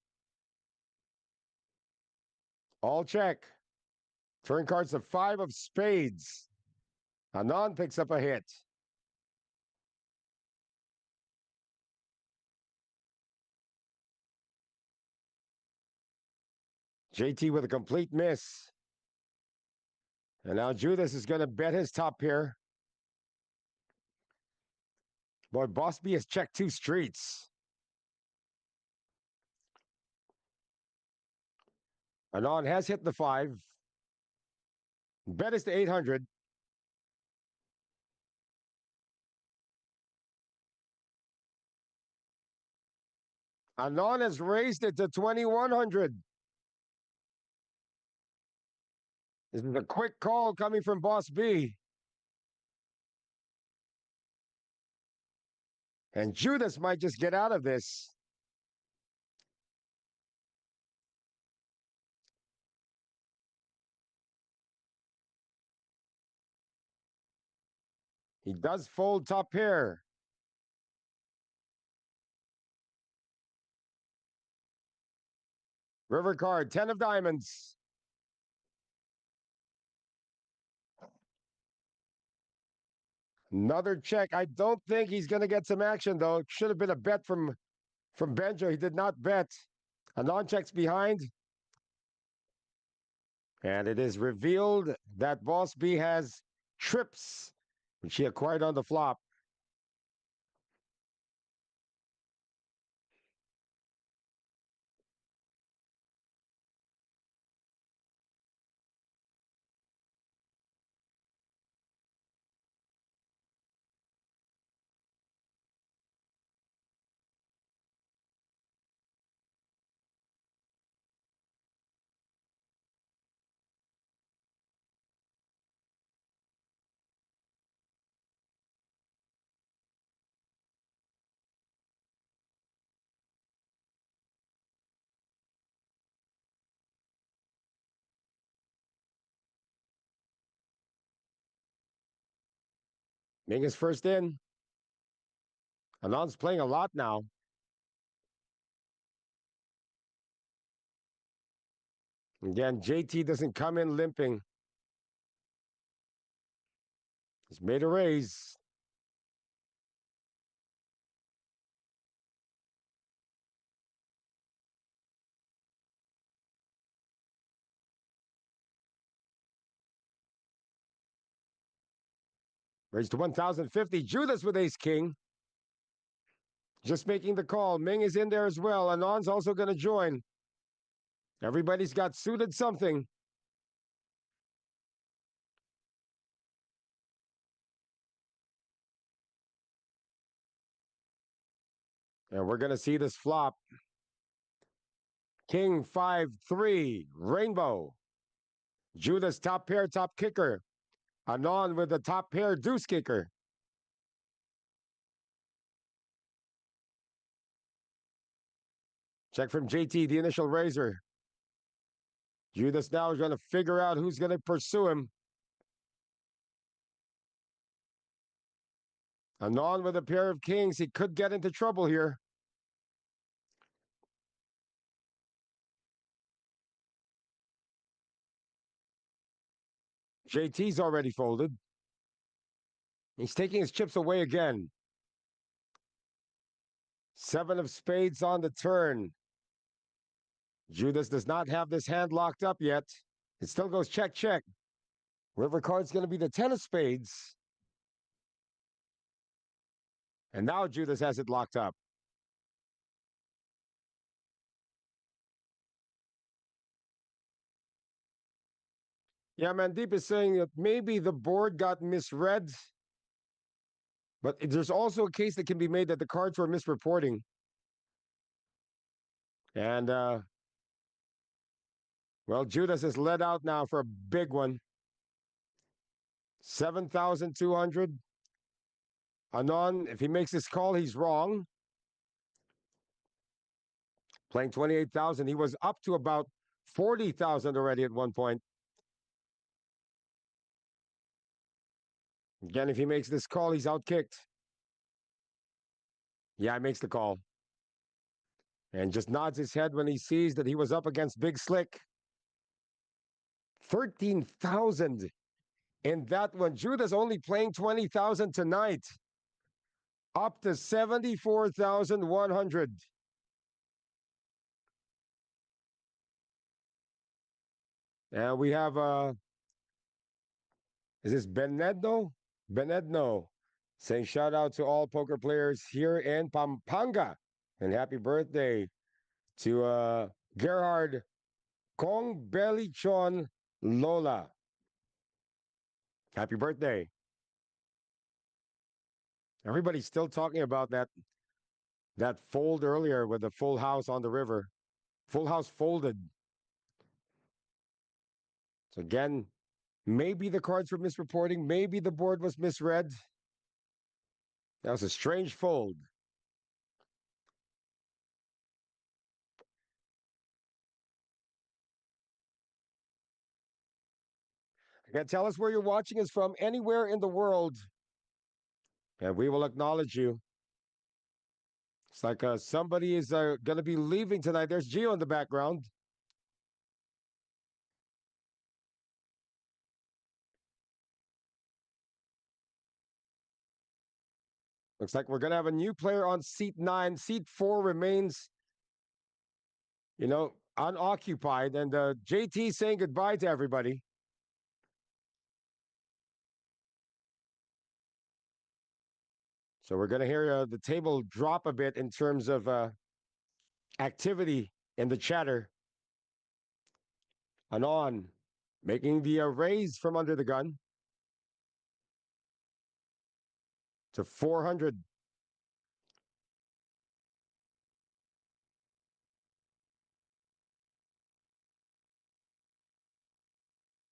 All check. Turn cards to 5 of spades. Anon picks up a hit. JT with a complete miss. And now Judas is going to bet his top pair. Boy, Boss B has checked 2 streets. Anon has hit the 5. Bet is to 800. Anon has raised it to 2100. This is a quick call coming from Boss B. And Judas might just get out of this. He does fold top pair. River card, 10 of diamonds. Another check. I don't think he's going to get some action, though. It should have been a bet from Benjo. He did not bet. Anon checks behind. And it is revealed that Boss B has trips, which he acquired on the flop. Ming is first in. Anon's playing a lot now. Again, JT doesn't come in limping. He's made a raise. Raised to 1,050. Judas with ace king. Just making the call. Ming is in there as well. Anon's also going to join. Everybody's got suited something. And we're going to see this flop. King 5-3. Rainbow. Judas top pair, top kicker. Anon with the top pair, deuce kicker. Check from JT, the initial raiser. Judas now is going to figure out who's going to pursue him. Anon with a pair of kings. He could get into trouble here. JT's already folded. He's taking his chips away again. 7 of spades on the turn. Judas does not have this hand locked up yet. It still goes check, check. River card's going to be the 10 of spades. And now Judas has it locked up. Yeah, Mandeep is saying that maybe the board got misread. But there's also a case that can be made that the cards were misreporting. And, well, Judas is led out now for a big one. 7,200. Anon, if he makes this call, he's wrong. Playing 28,000. He was up to about 40,000 already at one point. Again, if he makes this call, he's outkicked. Yeah, he makes the call. And just nods his head when he sees that he was up against Big Slick. 13,000 in that one. Judas only playing 20,000 tonight. Up to 74,100. And we have, is this Benedno? Benedno saying shout out to all poker players here in Pampanga. And happy birthday to Gerhard Kong Belichon Lola. Happy birthday. Everybody's still talking about that fold earlier with the full house on the river. Full house folded. So again, maybe the cards were misreporting. Maybe the board was misread. That was a strange fold. Again, tell us where you're watching us from, anywhere in the world, and we will acknowledge you. It's like somebody is going to be leaving tonight. There's Gio in the background. Looks like we're going to have a new player on seat 9. Seat 4 remains, unoccupied. And JT saying goodbye to everybody. So we're going to hear the table drop a bit in terms of activity in the chatter. Anon making the raise from under the gun to 400.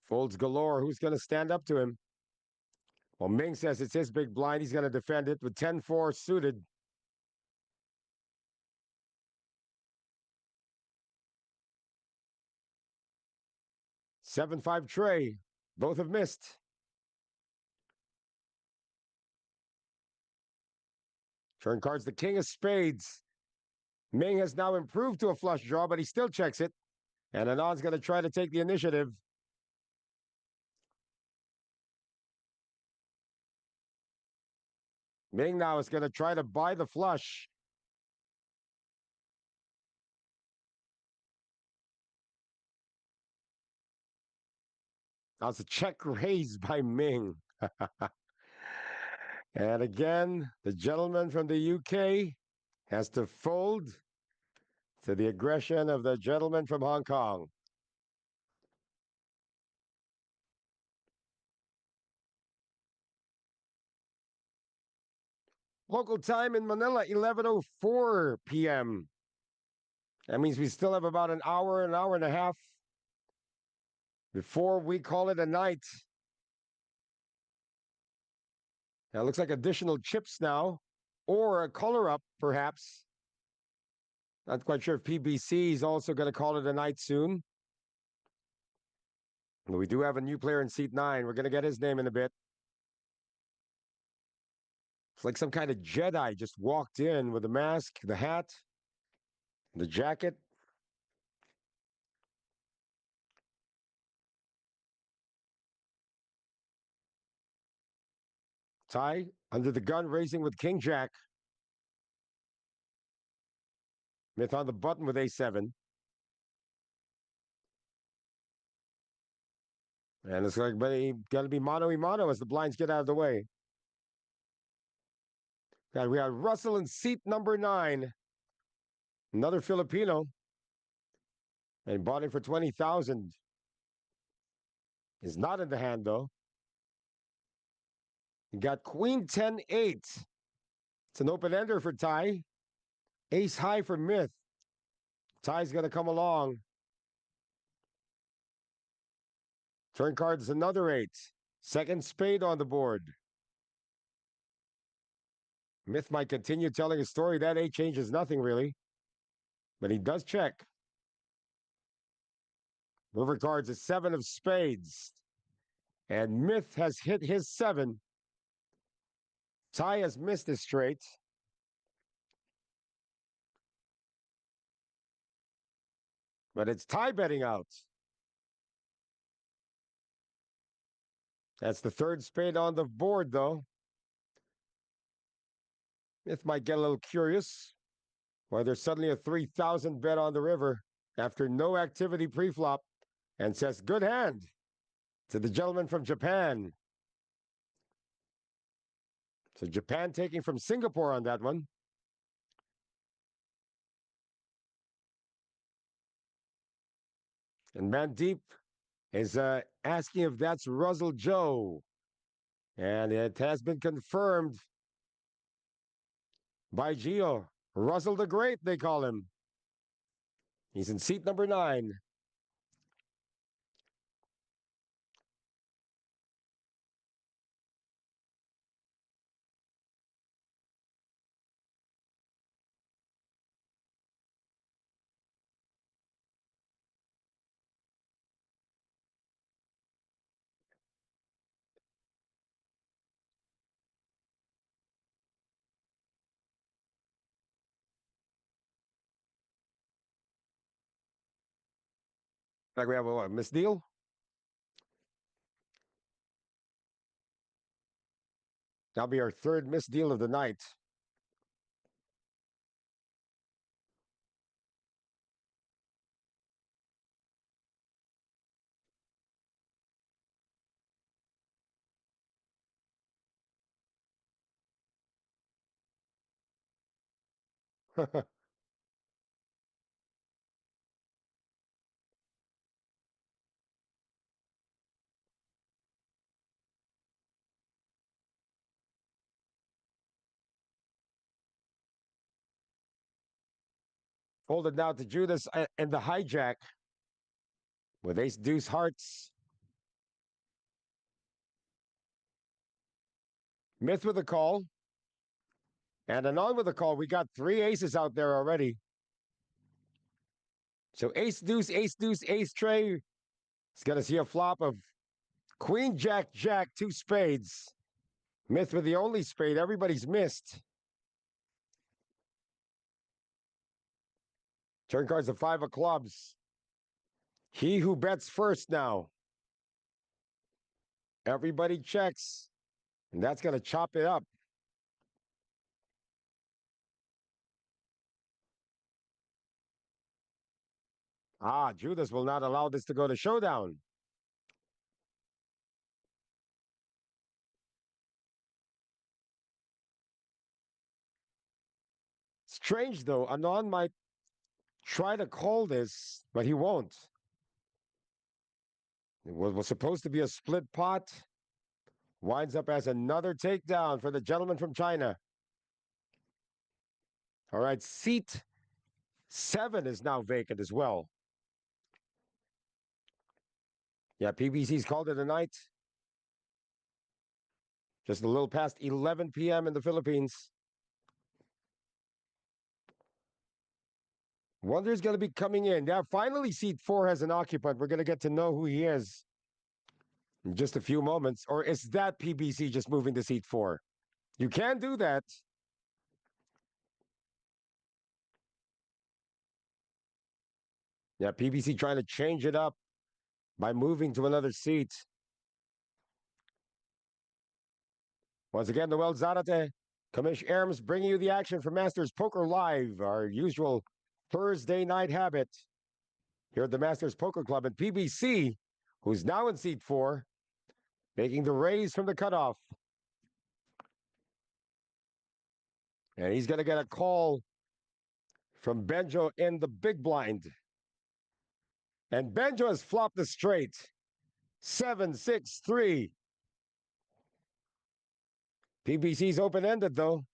Folds galore. Who's going to stand up to him? Well, Ming says it's his big blind. He's going to defend it with 10-4 suited. Seven-five tray. Both have missed. Turn cards the king of spades. Ming has now improved to a flush draw, but he still checks it. And Anand's going to try to take the initiative. Ming now is going to try to buy the flush. That's a check raise by Ming. And again, the gentleman from the UK has to fold to the aggression of the gentleman from Hong Kong. Local time in Manila, 11:04 p.m. That means we still have about an hour and a half before we call it a night. Now it looks like additional chips now, or a color up, perhaps. Not quite sure if PBC is also going to call it a night soon. But we do have a new player in seat 9. We're going to get his name in a bit. It's like some kind of Jedi just walked in with the mask, the hat, the jacket. Ty under the gun, raising with King Jack. Myth on the button with A7. And it's like going to be mano-a-mano as the blinds get out of the way. God, we got Russell in seat number 9. Another Filipino. And bought it for 20,000. Is not in the hand, though. You got Queen 10-8. It's an open-ender for Ty. Ace high for Myth. Ty's going to come along. Turn card is another 8. Second spade on the board. Myth might continue telling a story. That 8 changes nothing, really. But he does check. River cards a 7 of spades. And Myth has hit his 7. Ty has missed his straight. But it's Ty betting out. That's the third spade on the board, though. Myth might get a little curious. Why there's suddenly a 3,000 bet on the river after no activity pre-flop, and says, good hand to the gentleman from Japan. So Japan taking from Singapore on that one. And Mandeep is asking if that's Russell Joe. And it has been confirmed by Gio. Russell the Great, they call him. He's in seat number 9. Like we have a misdeal. That'll be our third misdeal of the night. Folded now to Judas and the hijack with ace deuce hearts. Myth with a call. And an on with a call. We got 3 aces out there already. So ace deuce, ace tray. He's going to see a flop of queen, jack, jack, 2 spades. Myth with the only spade. Everybody's missed. Turn cards of 5 of clubs. He who bets first now. Everybody checks. And that's going to chop it up. Ah, Judas will not allow this to go to showdown. Strange though, Anon might try to call this, but he won't. It was supposed to be a split pot. Winds up as another takedown for the gentleman from China. All right, seat 7 is now vacant as well. Yeah, PBC's called it a night. Just a little past 11 p.m. in the Philippines. Wonder is going to be coming in. Yeah, finally seat 4 has an occupant. We're going to get to know who he is in just a few moments. Or is that PBC just moving to seat 4? You can do that. Yeah, PBC trying to change it up by moving to another seat. Once again, Noel Zarate, Kamish Erms bringing you the action for Masters Poker Live, our usual Thursday night habit here at the Masters Poker Club. And PBC, who's now in seat 4, making the raise from the cutoff. And he's going to get a call from Benjo in the big blind. And Benjo has flopped the straight. 7-6-3. PBC's open-ended, though.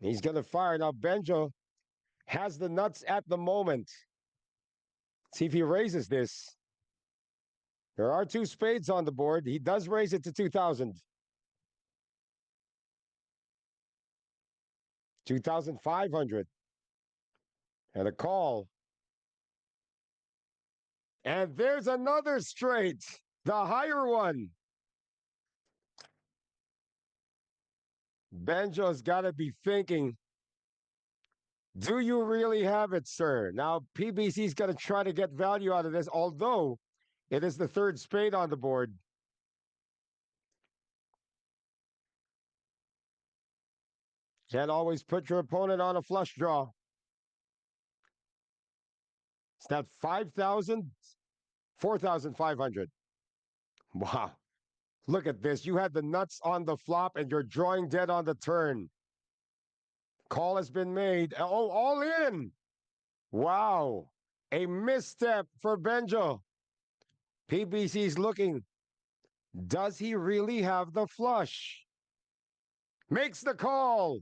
He's going to fire. Now, Benjo has the nuts at the moment. See if he raises this. There are 2 spades on the board. He does raise it to 2,000. 2,500. And a call. And there's another straight. The higher one. Benjo's got to be thinking, do you really have it, sir? Now, PBC's going to try to get value out of this, although it is the 3rd spade on the board. Can't always put your opponent on a flush draw. It's that 5,000, 4,500. Wow. Look at this. You had the nuts on the flop and you're drawing dead on the turn. Call has been made. Oh, all in. Wow. A misstep for Benjo. PBC's looking. Does he really have the flush? Makes the call.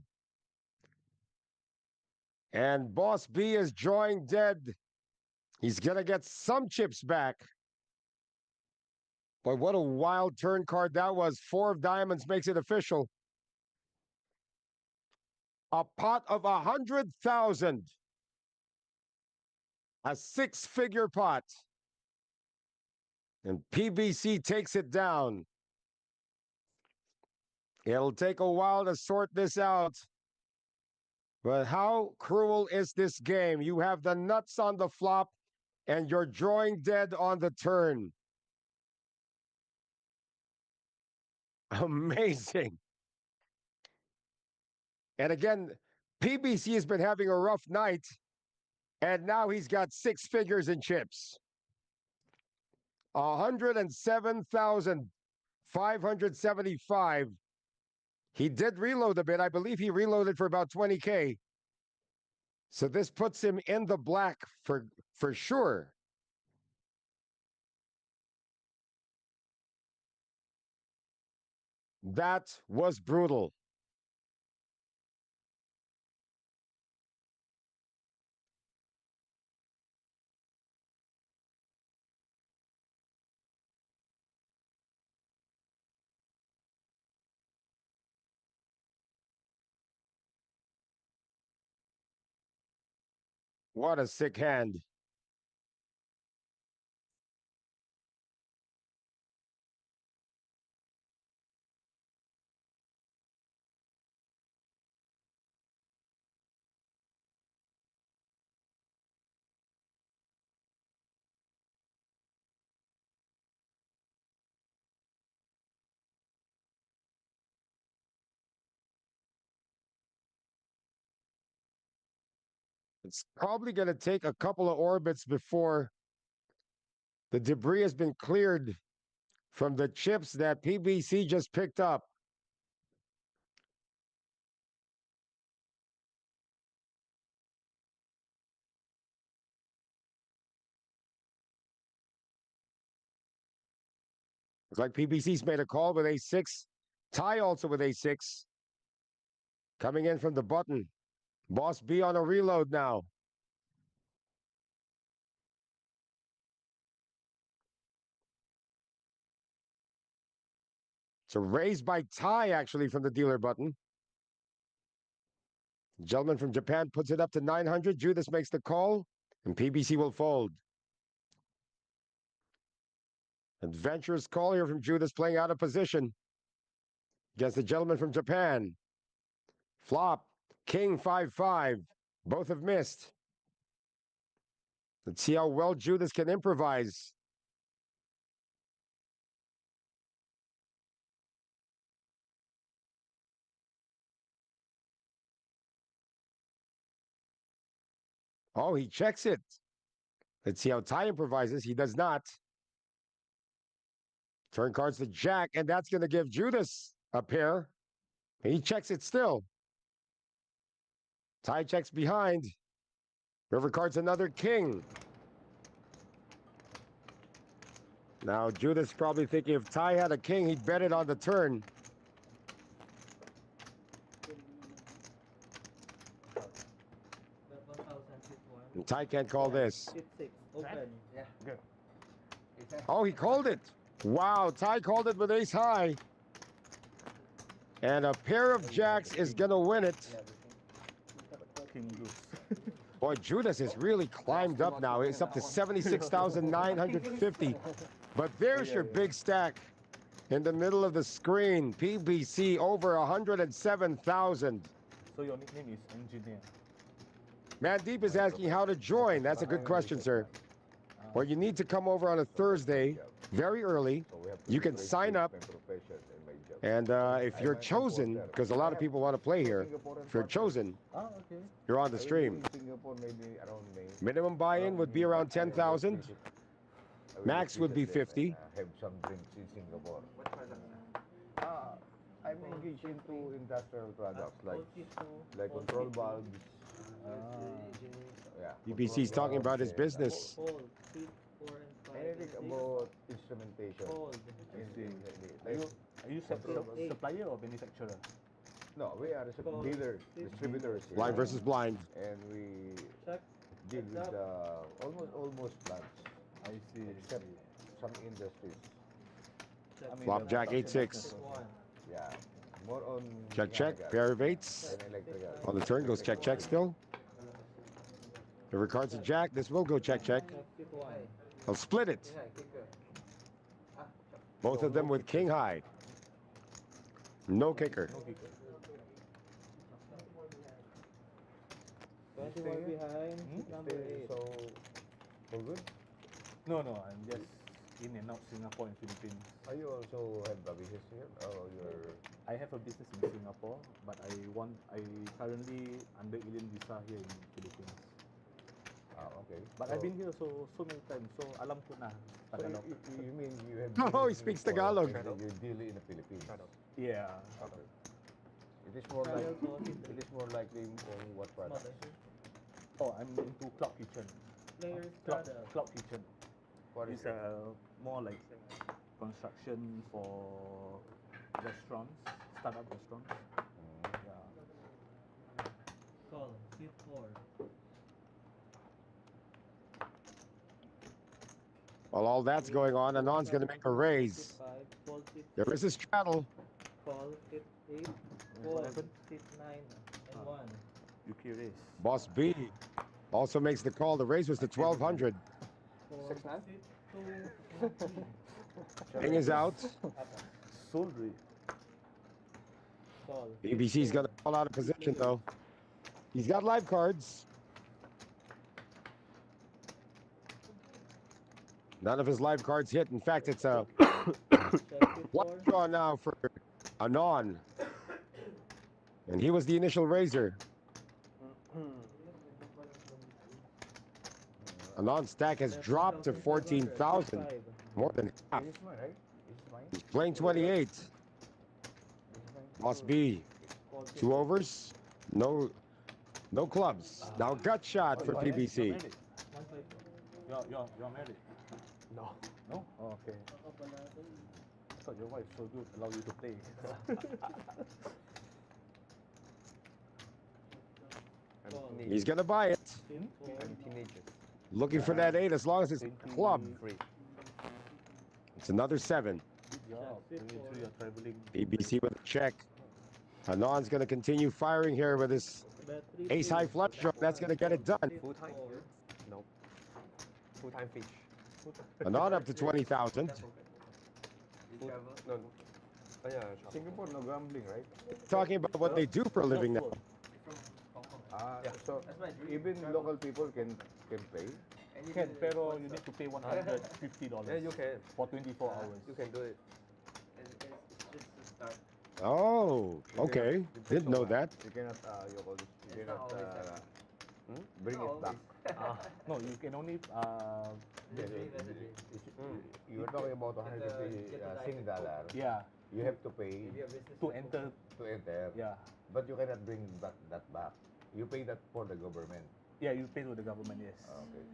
And Boss B is drawing dead. He's going to get some chips back. Boy, what a wild turn card that was. 4 of diamonds makes it official. A pot of 100,000. A 6-figure pot. And PBC takes it down. It'll take a while to sort this out. But how cruel is this game? You have the nuts on the flop and you're drawing dead on the turn. Amazing. And again, PBC has been having a rough night, and now he's got 6 figures in chips. 107,575. He did reload a bit. I believe he reloaded for about 20K. So this puts him in the black for sure. That was brutal. What a sick hand. It's probably going to take a couple of orbits before the debris has been cleared from the chips that PBC just picked up. Looks like PBC's made a call with a6. Ty also with a6. Coming in from the button. Boss B on a reload now. It's a raise by Ty, actually, from the dealer button. Gentleman from Japan puts it up to 900. Judas makes the call, and PBC will fold. Adventurous call here from Judas, playing out of position against the gentleman from Japan. Flop, King 5-5. Both have missed. Let's see how well Judas can improvise. Oh, he checks it. Let's see how Ty improvises. He does not. Turn cards to Jack, and that's going to give Judas a pair. He checks it still. Ty checks behind. River cards another king. Now, Judas probably thinking if Ty had a king, he'd bet it on the turn. And Ty can't call this. Open. Yeah. Good. Oh, he called it. Wow, Ty called it with ace high. And a pair of jacks is going to win it. King loose. Boy, Judas has really climbed up now. It's up to 76,950. But there's your big stack in the middle of the screen. PBC over 107,000. So your nickname is Engineer. Mandeep is asking how to join. That's a good question, sir. Well, you need to come over on a Thursday, very early. You can sign up. And if you're chosen, because a lot of people want to play here, if you're chosen, you're on the stream. Minimum buy-in would be around 10,000. Max would be 50. Have some drinks in Singapore. I'm engaged into industrial products like control valves. Yeah. BBC's talking about his business. Anything about instrumentation. Are you supplier or manufacturer? No, we are dealers, distributors. here. Blind versus blind. And we deal with almost plants, I see. except some industries. Flop jack 8-6. Yeah, more on Check, check. Pair of eights. and electrical. On the turn goes check, check still. River cards a jack. This will go check, check. I'll split it. Both of them with king high. No kicker. 21 behind, number 8. So, all good? No, I'm just in and out Singapore and Philippines. Are you also have a business here? Or you're... I have a business in Singapore, but I currently under alien visa here in Philippines. Okay. But I've been here so many times, so alam ko na So Tagalog. you mean you have... Oh, he speaks Tagalog. You deal in the Philippines. Yeah. Okay. It is more likely on what product? Oh, I'm into cloud kitchen. Players Cloud kitchen. What is It's it? more like construction for restaurants, startup restaurants. Yeah. Call. Hit 4. While all that's going on, Anon's going to make a raise. 5. Fold hit There is a straddle. Call. Hit 8. What Fold. happened? Hit 9. And 1. You curious? Boss B also makes the call. The raise was to 1,200. 6-9? Hit 2. King is out. Solry. Call. BBC's going to fall out of position, though. He's got live cards. None of his live cards hit. In fact, it's a one draw now for Anon. And he was the initial raiser. Anon's stack has dropped to 14,000. More than half. This is mine, right? This is mine. He's playing 28. Boss B. 2 overs. No clubs. Now gut shot for PBC. You're married? No. No? Oh, okay. I thought your wife so good, allow you to play. He's gonna buy it. I'm teenagers. Looking for that 8 as long as it's club. Free. It's another 7. Good job. 23, you're traveling. PBC with a check. Anon's gonna continue firing here with his ace high flush draw. That's gonna get it done. Full time? No. Full time fish. Anon up to 20,000. No, no. Oh, yeah, shop. Singapore, no gambling, right? Talking about what they do for a living now. So even local people can play. Can, pero you need to pay $150 Yeah, you can. for 24 hours. You can do it. Oh, okay. Didn't know that. You cannot, you call this, you cannot bring it back. No, you can only You were talking about 150 Sing dollar. yeah, You have to pay to enter. to enter. Yeah, But you cannot bring that back. You pay that for the government. yeah, you pay to the government. Yes, Okay.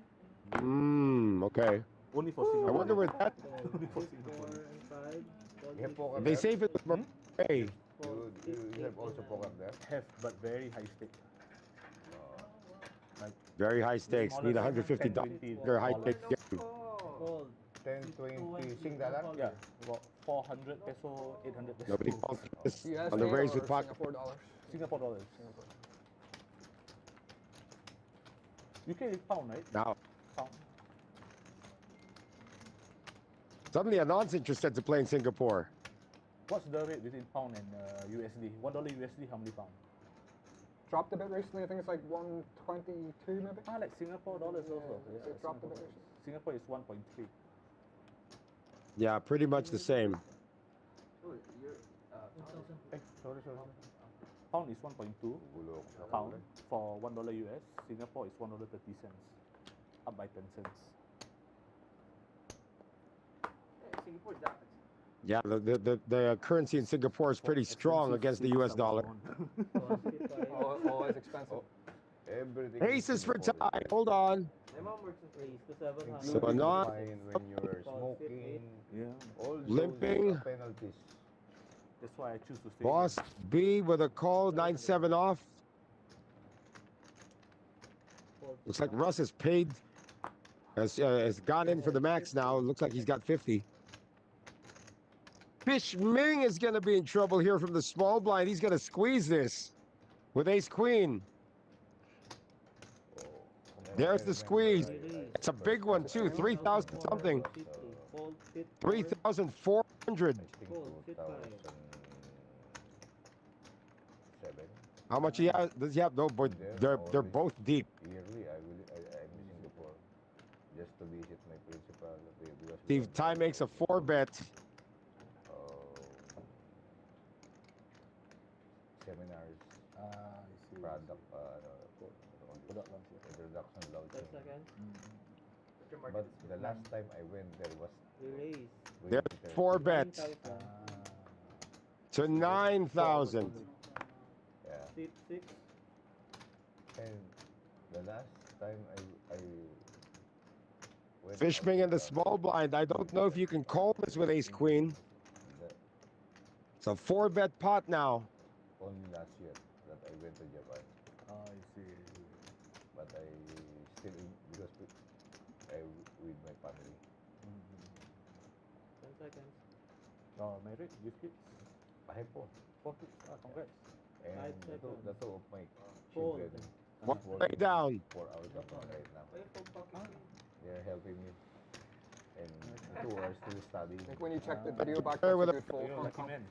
Okay. only for I Singapore. wonder where that. Only for Singapore. You have poker They there? save it with Hey, You have also poker there? Have but very high stake. very high stakes. Need $150. They're high stakes game. Call. 10, 20 Sing dollar? Yeah, about 400 peso, 800 peso. Nobody calls this on the raise with pocket. Singapore dollars. UK is pound, right? Now, Pound. suddenly Anon's interested to play in Singapore. What's the rate between pound and USD? $1 USD, how many pound? Dropped a bit recently. I think it's like 122 maybe. Ah, like Singapore dollars also. Yeah, It dropped a bit Singapore, recently. Singapore is 1.3. Yeah, pretty much the same. Sorry. Pound is 1.2 Gulo ako sa pound for $1 US. Singapore is $1.30, up by 10 cents. Yeah, the currency in Singapore is pretty strong against the US dollar. Always expensive. Everything. Aces for tie. Hold on. Raise to 700. So Including Anon- the fine when you're smoking, Yeah, all those Limping. penalties. that's why I choose to stay. Boss B with a call, 9-7 off. Looks like Russ has paid, has gone in for the max now. Looks like he's got 50. Fish Ming is going to be in trouble here from the small blind. He's going to squeeze this with ace queen. There's the squeeze. It's a big one too, 3,000 something. 3,400. I think 2007 How much he has? Does he have? No, but they're both deep. yearly. I'm in Singapore just to visit my principal because Steve Ty makes a 4-bet. seminars, I see. product, Product launch, yeah. introduction, 10 launching. seconds. But the last time I went there was Raise. There's 2013. 4 bets 9,000. to 9,000. Yeah. Sit 6. And The last time I went Fishing out in the with, small blind. I don't know if you can call this with ace queen. the, It's a 4-bet pot now. only last year that I went to Japan. I see. But I still because I with my family. 10 seconds. Merit, gift kits. I have four. 4 kits. Congrats. And 5 the two seconds. of my Fold. children One is way down. for our company right now. They're helping me. And the two are still studying. I think when you check the video back, There that's with a good fold. Lucky man.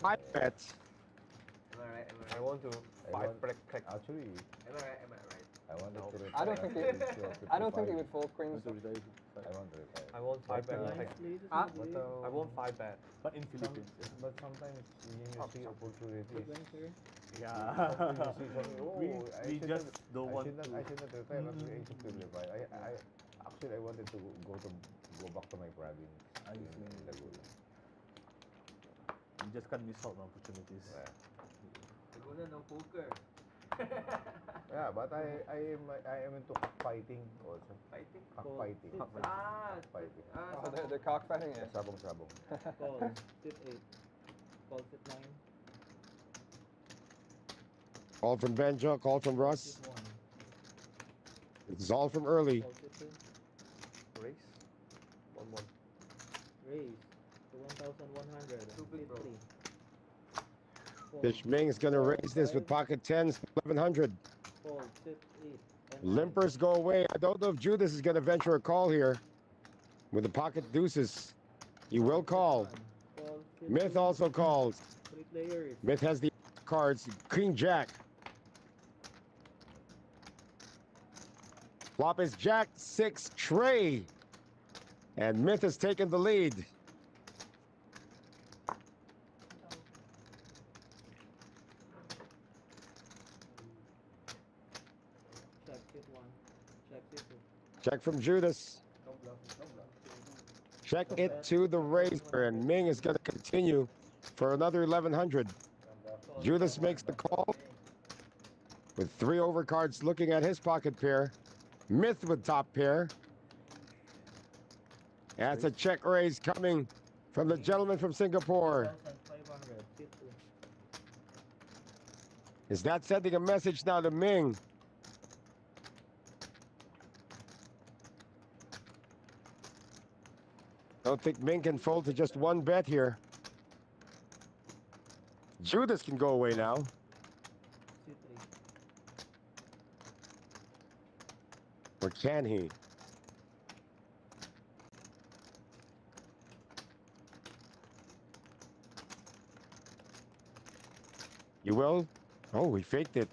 5 bets. Am I right? Am I I right? want to I five want- break crack. Actually, Am I right? Am I right? I wanted to retire. I don't think at I don't think they 55. would fold queens. I want to retire. I want five bet. Blind lead is Ah? lead. But, I want five bet. But in Philippines. but sometimes when you see opportunities, Adventure. Yeah. you see something, oh, we I we should just not- don't want to. I should not retire at the age of 55. Actually I wanted to go back to my province I in see. Laguna. You just can't miss out on opportunities. Yeah. Laguna ng poker. Yeah, but I am into cockfighting also. Fighting. Cockfighting. Ah. Cockfighting. Ah. Oh, they're cockfighting it. Sabong-sabong. Call. Tip 8. Call tip 9. Call from Benjo, call from Russ. Tip 1. It's all from early. Call tip 2. Race. 1-1. Raise to 1,100. Stupid, Tip bro. 3. Fold. Fish Ming is going to raise this with pocket 10s, 1100. Fold. Tip 8. And Limpers go away. I don't know if Judas is going to venture a call here with the pocket deuces. He will call. Call. Tip Myth 2. also calls. 3 players. Myth has the cards. Queen Jack. Flop is Jack 6 Trey. And Myth has taken the lead. Check tip 1. Check tip 2. Check from Judas. Check it to the razor. And Ming is going to continue for another 1100. Judas makes the call with 3 overcards looking at his pocket pair. Myth with top pair. That's a check raise coming from the gentleman from Singapore. 1,500. Tip 2. Is that sending a message now to Ming? Don't think Ming can fold to just one bet here. Judas can go away now. C3. Or can he? You will? Oh, he faked it.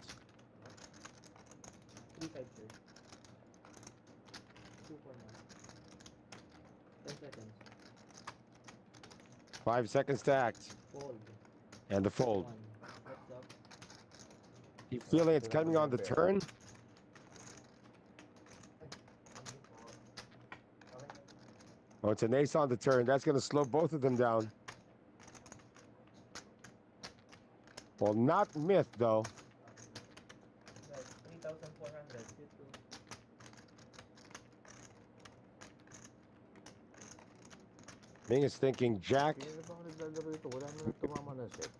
3 5 sir. 2 for now. 10 seconds. 5 seconds to act. Fold. And the fold. 1. Heads up. You feeling it's coming on the turn? Oh, it's an ace on the turn. That's going to slow both of them down. Well, not Myth, though. Guys, 3,400. Tip 2. Ming is thinking Jack. Kaya ba ako naglalaro ito? Wala naman tumama na set.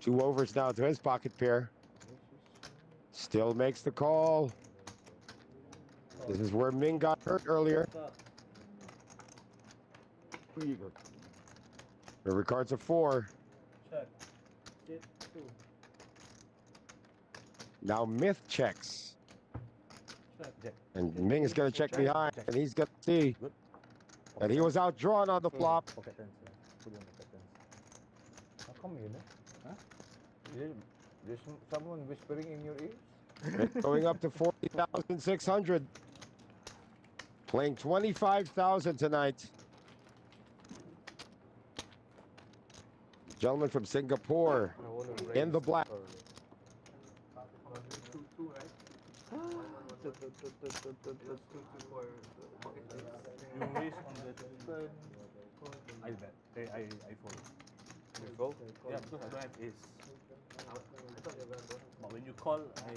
Two overs now to his pocket pair. Still makes the call. This is where Ming got hurt earlier. Stop. River cards a 4. Check. Tip 2. Now Myth checks. Check. And Ming is going to check behind. And he's going to see. And he was outdrawn on the flop. Pocket tens. Put it on pocket tens. How come yun eh? There's someone whispering in your ears? Going up to 40,600. Playing 25,000 tonight. Gentleman from Singapore I want to in the raise black. early. 2 right? 1 2 for pocket You raise on the turn. I bet. I fold. You fold? Yeah, because I don't have ace. I thought you were gonna go. But when you call, I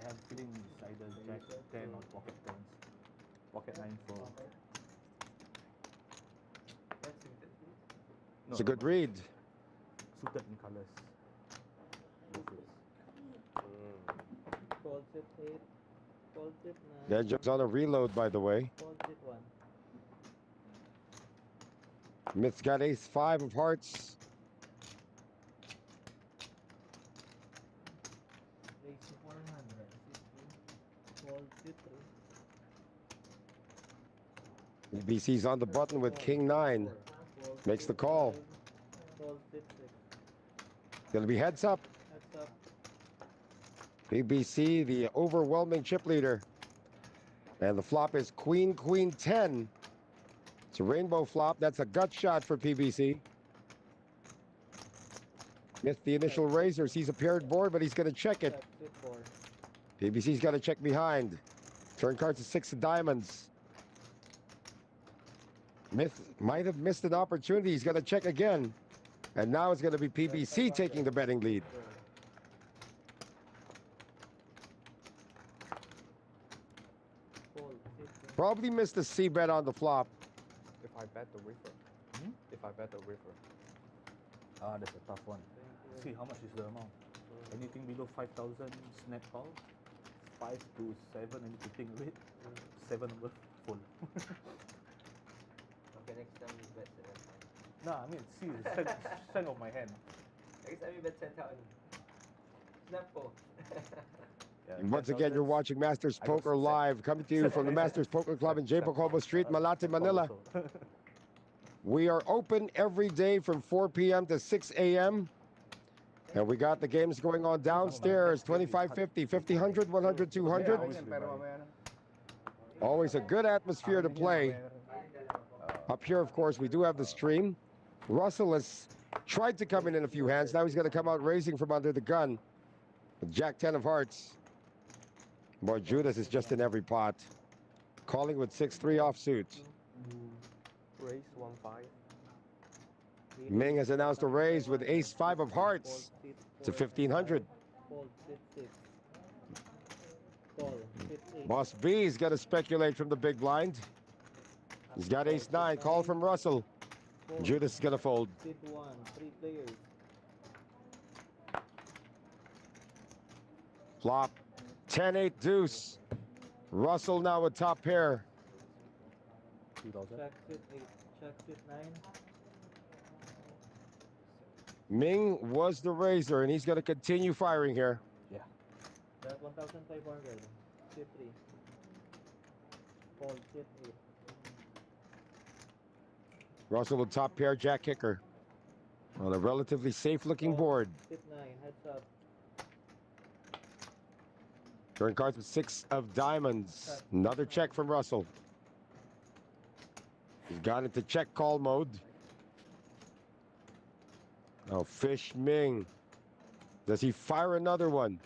have feeling it's either jack 10 or pocket 10s. Pocket 9 for. That's suited. It's a good read. Suited in colors. Fold it 8. Fold it 9. That jumps on a reload, by the way. Fold it 1. Myth's got ace 5 of hearts. Raise to 400. Fold it 3. BC's on the button with king 9. Makes the call. Fold it 6. Gonna be heads up. Heads up. BBC, the overwhelming chip leader. And the flop is queen, queen 10. It's a rainbow flop. That's a gut shot for PBC. Myth the initial raiser. Sees a paired board, but he's going to check it. PBC's got to check behind. Turn cards to 6 of diamonds. Myth might have missed an opportunity. He's going to check again. And now it's going to be PBC taking the betting lead. Probably missed a C bet on the flop. If I bet the river. If I bet the river. Ah, that's a tough one. See, how much is the amount? Anything below 5,000 snap call. 5 to 7, anything of it. 7 over full. Okay, next time we bet 7,000. Nah, I mean, see, strength of my hand. Next time we bet 10,000. Snap call. Yeah, And once again, you're watching Masters Poker Live, coming to you from the Masters Poker Club in Bocobo Street, Malate, Manila. We are open every day from 4 p.m. to 6 a.m. And we got the games going on downstairs, 2550, 5000, 100, 200. Always a good atmosphere to play. Up here, of course, we do have the stream. Russell has tried to come in a few hands. Now he's going to come out raising from under the gun with Jack 10 of hearts. Boy, Judas is just in every pot. Calling with 6-3 offsuit. Raise 1-5. Ming has announced a raise with ace 5 of hearts to 1500. Fold it 6. Call it 8. Boss B's got to speculate from the big blind. He's got ace 9. Call from Russell. Judas is going to fold. Sit 1. 3 players. Flop. 10-8 deuce. Russell now with top pair. 2,000. Check sit 8. Check sit 9. Ming was the raiser, and he's going to continue firing here. Yeah. That 1,500. Sit 3. Fold sit 8. Russell with top pair, Jack kicker. On a relatively safe-looking board. Sit 9. Heads up. Turn cards with 6 of diamonds. Another check from Russell. He's got into check call mode. Oh, fish Ming. Does he fire another one?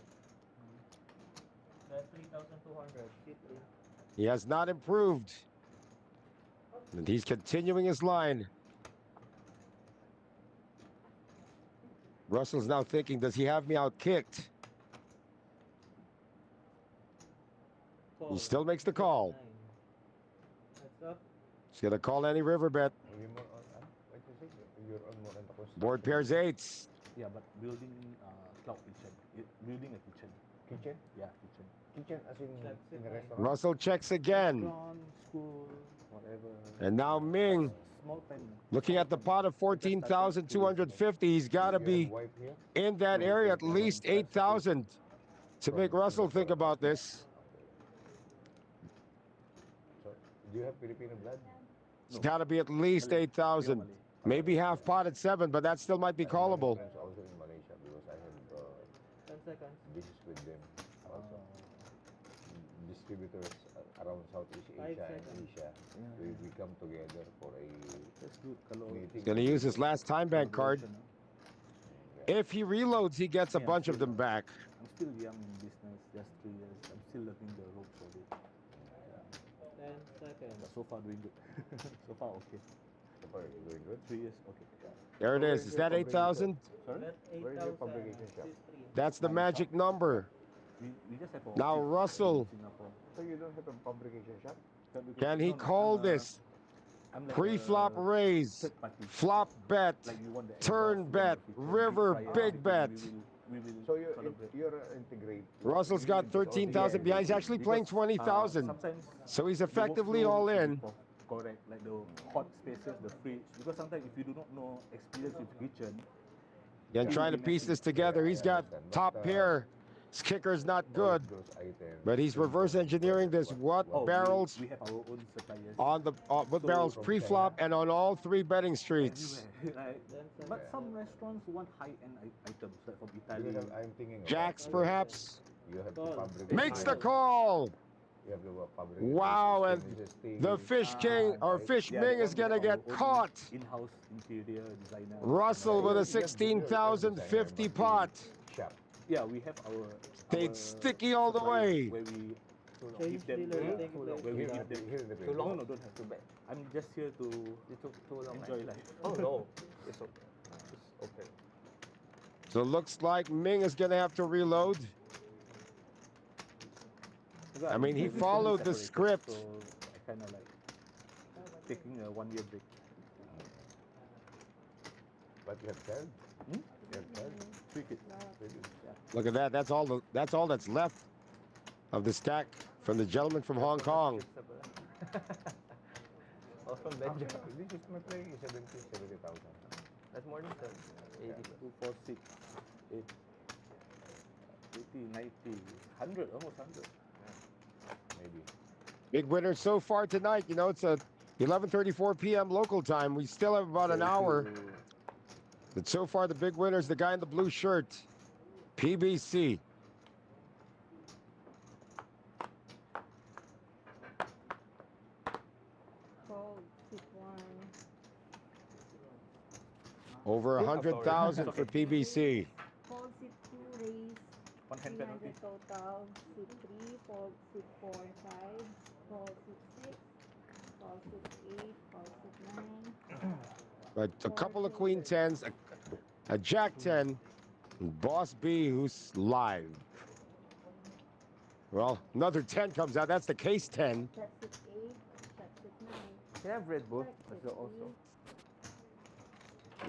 That's 3,200. Sit 3. He has not improved. And he's continuing his line. Russell's now thinking, does he have me out kicked? He still makes the call. 9. Heads up. He's going to call any river bet. Board pairs 8s. Yeah, but building cloud kitchen. Building a kitchen. Kitchen? Yeah, kitchen. Kitchen as in a restaurant? Russell checks again. Restaurant, school, whatever. And now Ming, Small pen. looking at the pot of 14,250. He's got to be in that area at least 8,000 to make Russell think about this. So, do you have Filipino blood? It's got to be at least 8,000. Maybe half pot at 7, but that still might be callable. Friends also in Malaysia because I have 10 seconds. business with them. Also, distributors around Southeast 5 Asia and seconds. Asia. We come together for a Let's do Kalo. meeting. He's going to use his last time bank card. If he reloads, he gets a bunch of them back. I'm still young in business, just 3 years. I'm still learning the ropes of it. Yeah. 10 seconds. But so far doing good. So far okay. So far, you're doing good. 3 years. Okay. There it is. Is that 8,000? Sorry? Where is your publication shop? That's the magic number. We just have a Now office Russell, in Singapore. So you don't have a publication shop? can he No, call I'm this? I'm like Pre-flop a raise, third party. flop bet, Like you want the turn exhaust, you bet, want the feature, river, big big bet. We will So collaborate. you're integrate. Russell's got 13,000 behind. He's actually playing Because, 20,000. sometimes So he's the effectively workflow all is a in. bit correct, like the hot spaces, the fridge. Because sometimes if you do not know experience with kitchen, And trying to piece this together. He's got top pair. His kicker's not good, Those items. but he's reverse engineering this. What barrels we have our own suppliers. on the what So, barrels from pre-flop and on all 3 betting streets. Everywhere. Like, but some restaurants want high-end items, like from Italy. Because I'm thinking of Jacks perhaps. You have to fabricate. Makes the call. You have to fabricate. Wow, and steel. the Fish King or Fish Yeah, Ming the is one gonna with get our own caught. In-house interior designer. Russell with a 16,050 pot. shop. Yeah, we have our. Stayed our sticky all the suppliers way. Where we Chinese give them. dealer, thank you, Where we Here, give them. here in the Too place. long? No, don't have to bet. I'm just here to You took too long. enjoy life. Oh no, it's okay. It's okay. So it looks like Ming is gonna have to reload. I mean, he This is followed the separated, script. So I kind of like taking a 1 year break. But you have 10? Hmm? You have 10? 3 kids. Look at that. That's all that's left of the stack from the gentleman from Hong Kong. Oh, from Benjo. This is my playing is 70,000. That's more than 80. 2, 4, 6, 8, 80, 90, 100, almost 100. Maybe. Big winner so far tonight. You know, it's a 11:34 p.m. local time. We still have about an hour. But so far, the big winner is the guy in the blue shirt, PBC. Fold, 6-1. Over 100,000 for PBC. Fold, 6-2, raise. One hand 300 penalty. total. 6-3, fold, 6-4, 5. Fold, 6-6. Fold, 6-8. Fold, 6-9. But a couple of queen tens, a jack 10, and boss B who's live. Well, another 10 comes out. That's the case 10. Check 6-8. Check 6-9. Can I have Red Bull Check also?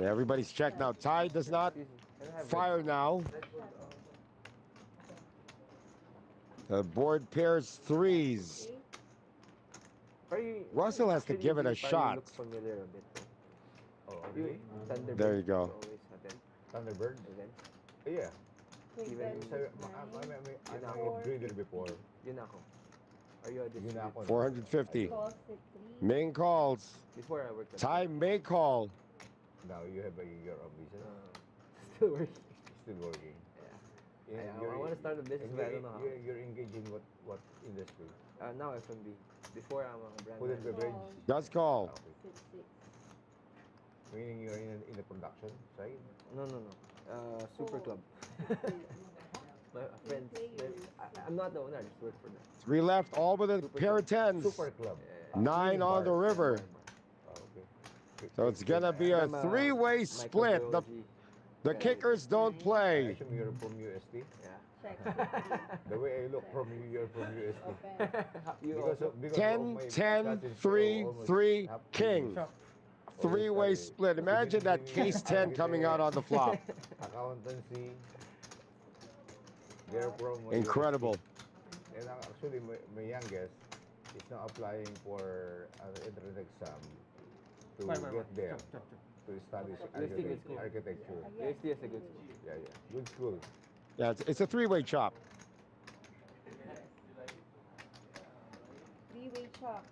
Yeah, everybody's checked now. Ty does not Excuse me. Can I have fire now. The board pairs threes. Russell has to give it a shot. Looks familiar a bit. Oh, You, really? Thunderbird. There you go. Always attend Thunderbird? events. Yeah. Even- So, I'm a trader before. Yun ako. Are you a Yun distributor? ako. 450. Call 6-3. Ming calls. Before I worked at Ty may call. Now you have a year of business. still working. Still working. Yeah. Yeah, I want to start a business, but I don't know how. You're engaged in what industry? Now F&B. Before I'm a brand Food and manager. beverage? Does call. Okay. 6-6. Meaning you're in the production side? No. Super Club. My friends. I'm not the owner. I just work for them. 3 left, all with a pair of tens. Super club. 9 on the river. Oh, okay. So it's gonna be a I'm a three-way split. microbiology The kickers don't I play. assume you're from UST. Yeah. Check 6-3. The way I look from you, you're from UST. Open. You Because also. of, because 10, of my 10, cousins, 3, almost 3, have king. always Three-way study. split. Imagine that case 10 coming out on the flop. Accountancy. They're from Incredible. UST. And actually, my youngest is now applying for an entrance exam to get there to study good school. architecture. UST is a good school. Yeah. Good school. Yeah, it's a three-way chop. 3-way chop.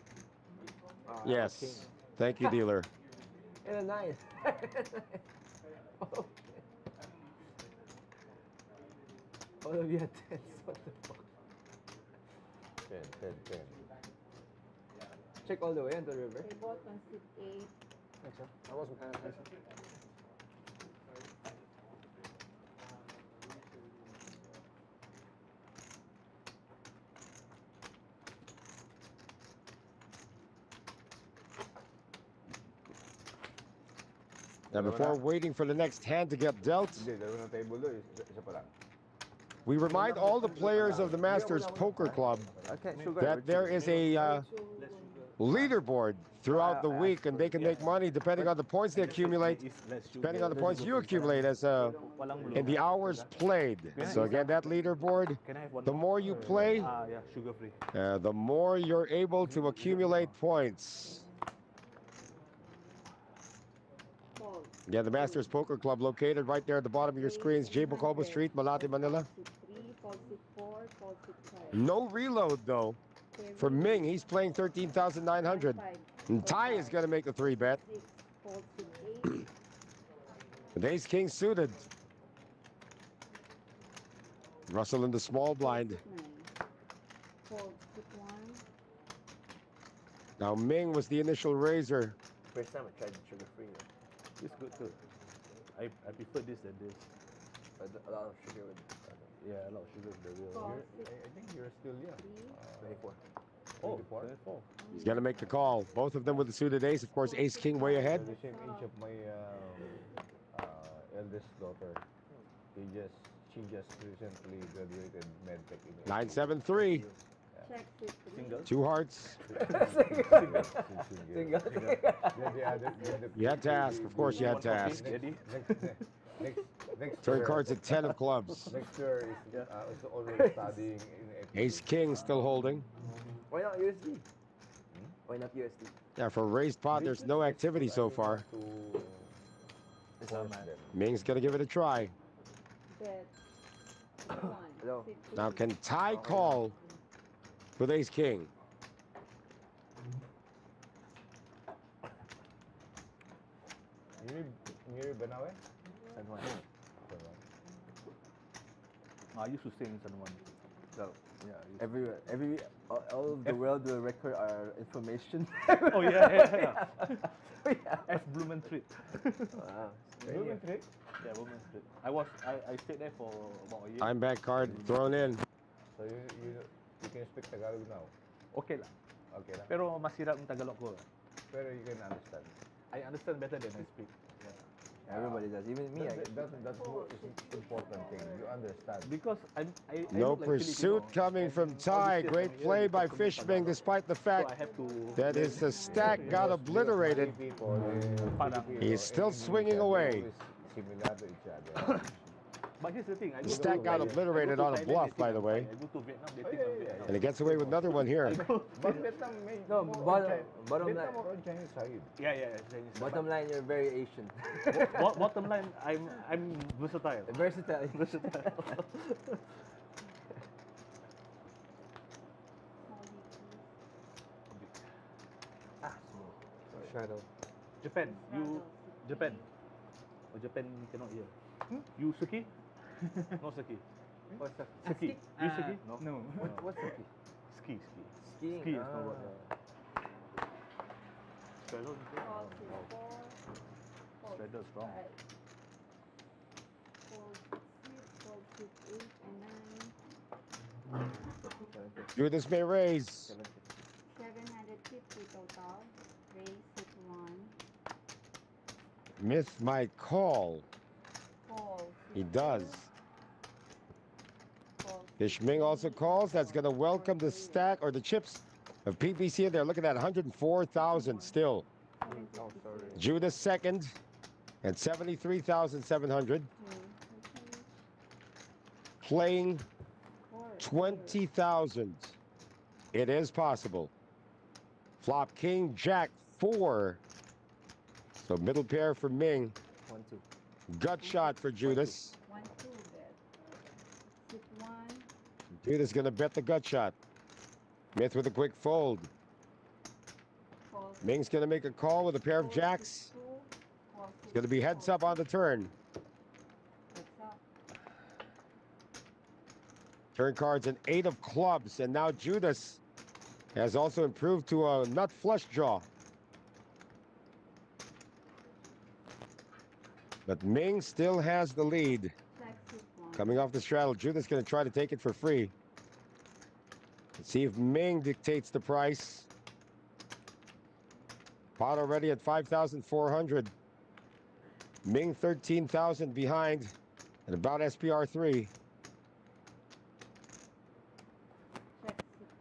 Yes. King. Thank you, dealer. And a 9. Oh. All of you had 10s. What the fuck? 10. Check all the way on the river. They bought on 6-8. I wasn't paying attention. Now, before waiting for the next hand to get dealt, Hindi, dalawa ng table doon, isa pa lang. we remind all the players of the Masters Poker Club Okay, sugar. that there is a leaderboard throughout the week, and they can make money depending on the points they accumulate, depending on the points you accumulate as in the hours played. So again, that leaderboard, Can I have one the more you play, yeah, sugar free. the more you're able to accumulate points. Fold. Again, the Masters Poker Club located right there at the bottom of your screens, Bocobo Street, Malate, Manila. Fold 3, fold 4, fold 5. No reload though. For Ming, he's playing 13,900. And Ty is going to make the 3-bet. 6, fold 8. With ace king suited. Russell in the small blind. 9. Fold 1. Now Ming was the initial raiser. First time I tried sugar free. It's good too. I prefer this than this. A lot of sugar with Yeah, a lot of sugar with the real. Fold I think you're still young. 24. Oh, 24? 24. He's going to make the call. Both of them with the suited ace. Of course, ace king way ahead. The same age of my eldest daughter. She just recently graduated medtech in 973. Check 3. Single. 2 hearts. Single. You had to ask. Of course, you had to ask. Next Turn year, cards at 10 of clubs. next year is already studying in Ace king still holding. Why not USD? Why not USD? Yeah, for raised pot, there's no activity so far. It's not mad. Ming's going to give it a try. Bet. 1. Hello. Now, can Ty call with ace king? Ngiri Banawe? San Juan. I used to stay in San Juan. So, yeah. Every all of the world will record our information. Oh yeah. F Blumen Street. Wow. Blumen Street? Yeah, Blumen Street. I stayed there for about a year. Time back card thrown in. So you can speak Tagalog now? Okay lang. Okay lang. Pero masira ang Tagalog ko. Pero you can understand. I understand better than I speak. Everybody does, even me. That's what is important thing. You understand. Because I No look like pursuit Filipino, coming and from all Ty. these years Great I'm here, play they by talk to me Fishbing, Tagalog. despite the So fact I have to that his stack got obliterated. He's still swinging away. Similar to each other. But here's the thing. I The go stack to- got I go obliterated to on a Thailand, bluff, they by think the I'm way. fine. I go to Vietnam, they think I'm Vietnam. And he gets away with another one here. But Vietnam may No, bottom Vietnam line. or on Chinese side. Yeah. Chinese. Bottom line, you're very Asian. Bottom line, I'm versatile. Versatile. Shadow. Japan, Japan. Oh, Japan cannot hear. You Suki? No Suki. What's that? Ski. You ski? No. What's that? Ski. Skiing. Ski is not what. Straddle. Fold 4. Fold Straddle strong. 5. Fold 6, fold 8, and 9. Judas may raise. 750 total. Raise it 1. Myth might call. Fold. He does. Fold. Fishming also calls. That's going to welcome the stack or the chips of PPC in there. Look at that, 104,000 still. Oh, sorry. Judas second at 73,700. Playing 20,000. It is possible. Flop king, jack 4. So middle pair for Ming. 1-2. Gut shot for Judas. 1, 2 bet. Sit 1. Judas going to bet the gut shot. Myth with a quick fold. Fold. Ming's going to make a call with a pair of jacks. 2. Fold. It's going to be heads up on the turn. Heads up. Turn cards an 8 of clubs. And now Judas has also improved to a nut flush draw. But Ming still has the lead. Check sit 1. Coming off the straddle, Judas going to try to take it for free. Let's see if Ming dictates the price. Pot already at 5,400. Ming 13,000 behind and about SPR3.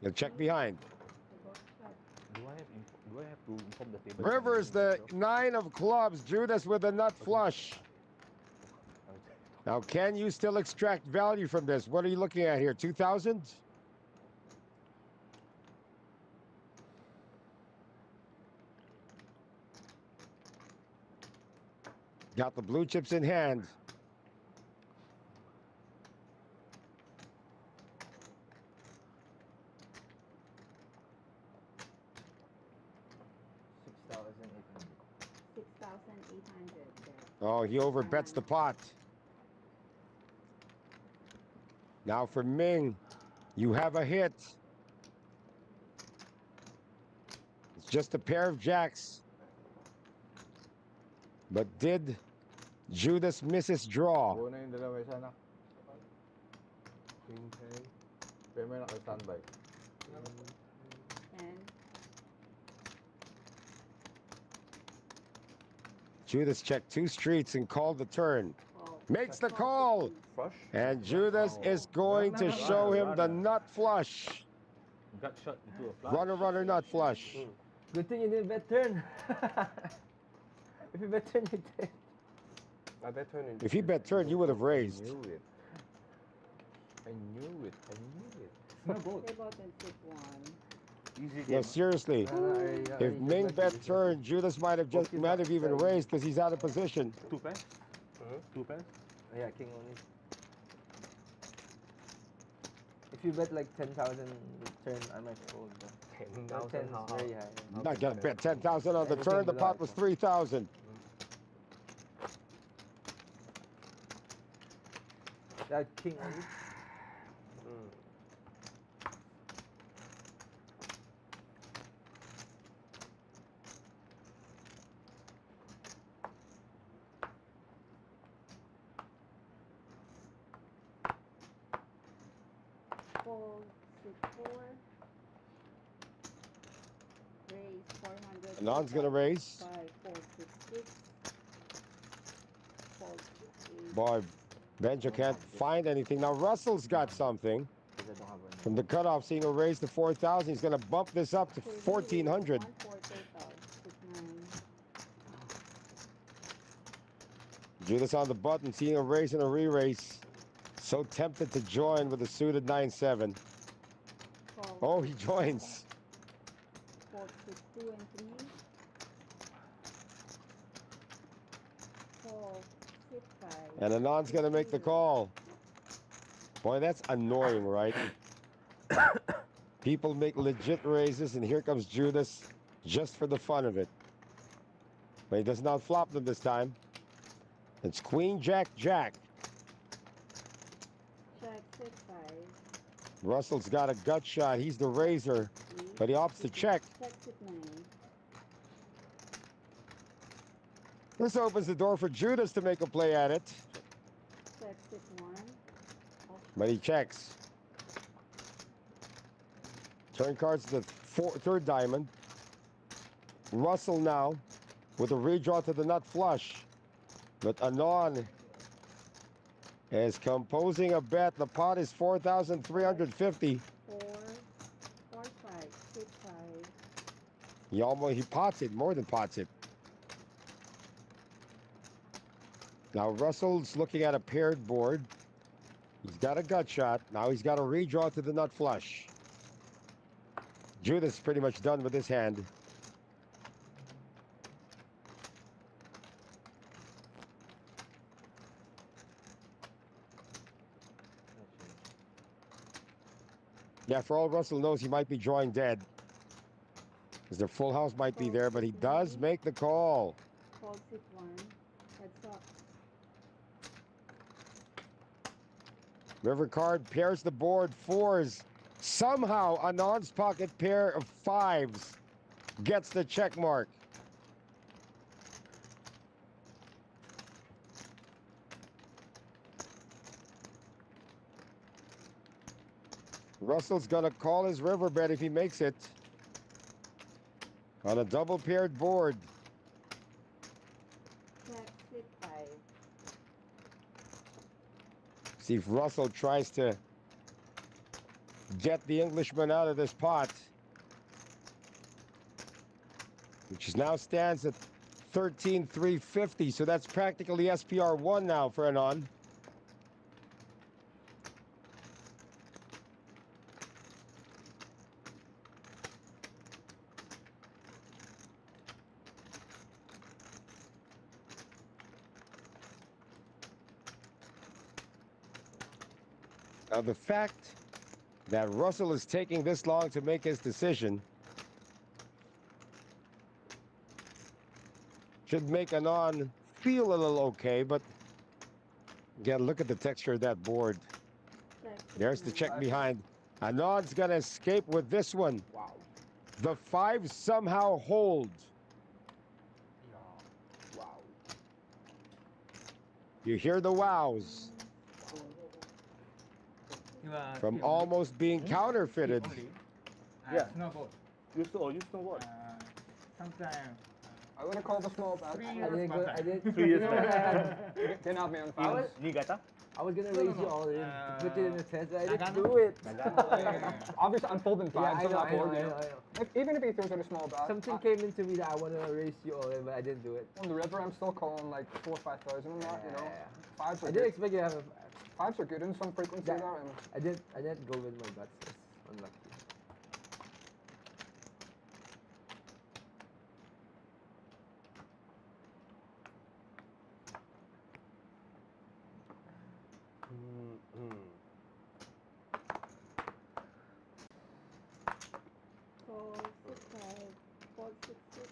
He'll check behind. Do I have to inform the table? Rivers the 9 of clubs. Judas with a nut flush. Now, can you still extract value from this? What are you looking at here? 2,000? Got the blue chips in hand. Oh, he overbets the pot. Now for Ming, you have a hit. It's just a pair of jacks. But did Judas miss his draw? Buo na yung dalawa isa na. King 10. Pero may naka-standby. Judas checked 2 streets and called the turn. Makes the call. Flush. And Judas is going to show him the nut flush. Got shot into a flush. Runner, nut flush. Good thing you didn't bet turn. If you bet turn, you did. I bet turn in. If he bet turn, you would have I raised. knew it. I knew it. I knew it. No boat. They both in 6-1. Easy No, game. seriously. If Ming bet turn, Judas might have even raised because he's out of position. 2 pairs? 2 pairs? Yeah, king only. If you bet like 10,000 turn, I might fold. 10 is very high. I gotta bet 10,000 on the turn. The pot was 3,000. That king only. Fold 6-4. Raise 400. Anon's gonna raise. 5, 4, 6, 6. Fold 8. Boy, Benjo can't find anything. Now Russell's got something. From the cutoff, seeing a raise to 4,000, he's gonna bump this up to 1,400. 1, 4 total. 6, 9. Judas on the button, seeing a raise and a re-raise. So tempted to join with a suited 9-7. Fold. Oh, he joins. 4, 6, 2, and 3. 4, 6, 5. And Anon's gonna make the call. Boy, that's annoying, right? People make legit raises, and here comes Judas just for the fun of it. But he does not flop them this time. It's Queen, Jack, Jack. Check 6, 5. Russell's got a gut shot. He's the raiser, but he opts to check. Check 6, 9. This opens the door for Judas to make a play at it, Check 6, 1. but he checks. Turn cards to the third diamond. Russell now with a redraw to the nut flush. But Anon is composing a bet. The pot is 4,350. 4, 4, 5, 6, 5. He pots it, more than pots it. Now Russell's looking at a paired board. He's got a gut shot. Now he's got a redraw to the nut flush. Judas is pretty much done with his hand. Yeah, for all Russell knows, he might be drawing dead. Because the full house might be there, but he does make the call. Fold 6, 1. Heads up. River card pairs the board 4s. Somehow, Anon's pocket pair of 5s gets the check mark. Russell's gonna call his river bet if he makes it. On a double paired board. Check 6, 5. See if Russell tries to get the Englishman out of this pot, which now stands at 13,350. So that's practically SPR1 now for Anand. Now, the fact that Russell is taking this long to make his decision should make Anand feel a little okay, but again, look at the texture of that board. There's the check behind. Anand's gonna escape with this one. Wow. The 5 somehow hold. Wow. You hear the wows from almost being counterfeited. Yeah. Snowball. You know what? Sometimes. I would have called the small bet. 3 I years didn't go. I didn't. 3 years you know what I had? Didn't have me on I file. was, Niigata? I was gonna No, raise no, you no. all in to put it in the test, but I didn't Nagano? do it. Obviously, I'm folding Yeah, fives I on know, that I know, board. I you know, know. I know. Even if he throws out a small bet, Something came into me that I want to raise you all in, but I didn't do it. on the river, I'm still calling like 4,000 or 5,000 on that. You know, fives I are didn't good. expect you to have a. Fives are good in some frequency. That- There, and I didn't go with my guts. It's unlucky. Fold, 6, 5, fold, 6, 6.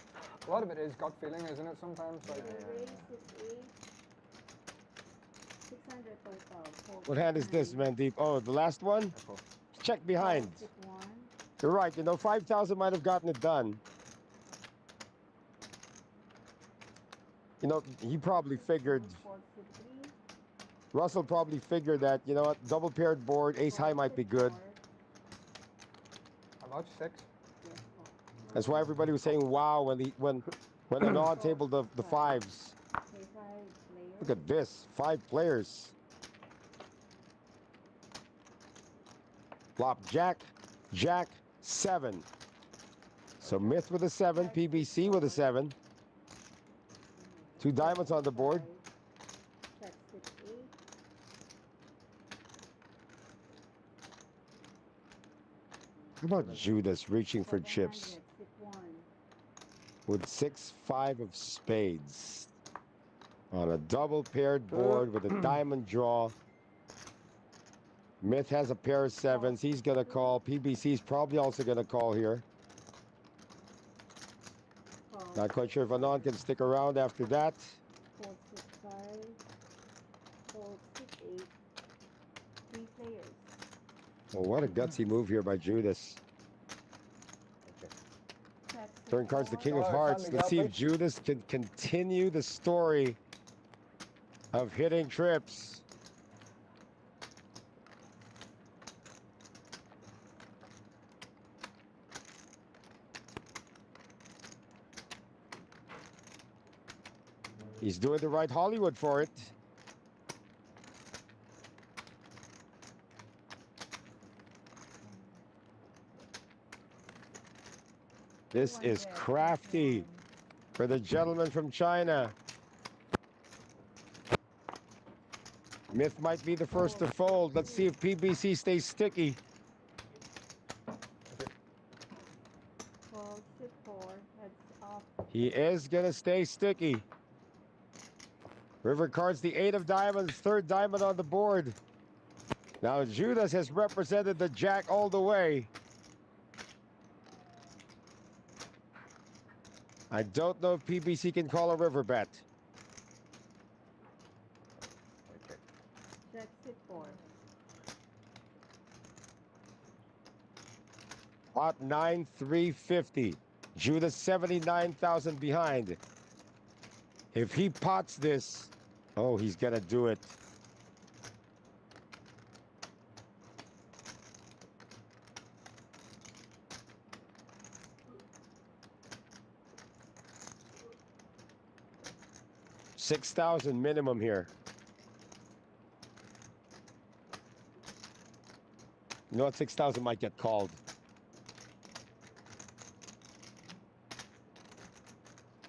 a lot of it is gut feeling, isn't it? Sometimes, like. Raise 6, 8. 600 total. Fold, What hand is this, 9. Mandeep? Oh, the last one? Check behind. Fold, 6, 1. You're right, 5,000 might have gotten it done. He probably figured, Fold, 6, 3. Russell probably figured that, what, double paired board, ace high might be good. About 6. That's why everybody was saying wow when Anand tabled the 5s. Okay, 5 players. Look at this, 5 players. Flop Jack, Jack, 7. So Myth with a 7, PBC with a 7. 2 diamonds on the board. Check 6, 8. How about Judas reaching for chips 700, 6, 1. with 6, 5 of spades on a double paired board with a diamond draw. Myth has a pair of 7s. He's going to call. PBC's probably also going to call here. Fold, Not quite sure if Anand can stick around after that. fold, 6, 5. Fold, 6, 8. 3 players. Well, what a gutsy move here by Judas. Check 6, Turn cards the 4. King of Oh, Hearts. San Let's see if Miguel, Judas can continue the story of hitting trips. He's doing the right Hollywood for it. This is crafty for the gentleman from China. Myth might be the first to fold. Let's see if PBC stays sticky. Fold, 6, 4. Heads up. He is going to stay sticky. River cards the 8 of diamonds, 3rd diamond on the board. Now Judas has represented the Jack all the way. I don't know if PBC can call a river bet. Check 6, 4. Pot 9,350. Judas 79,000 behind. If he pots this, oh, he's gonna do it. $6,000 minimum here. You know what? 6,000 might get called.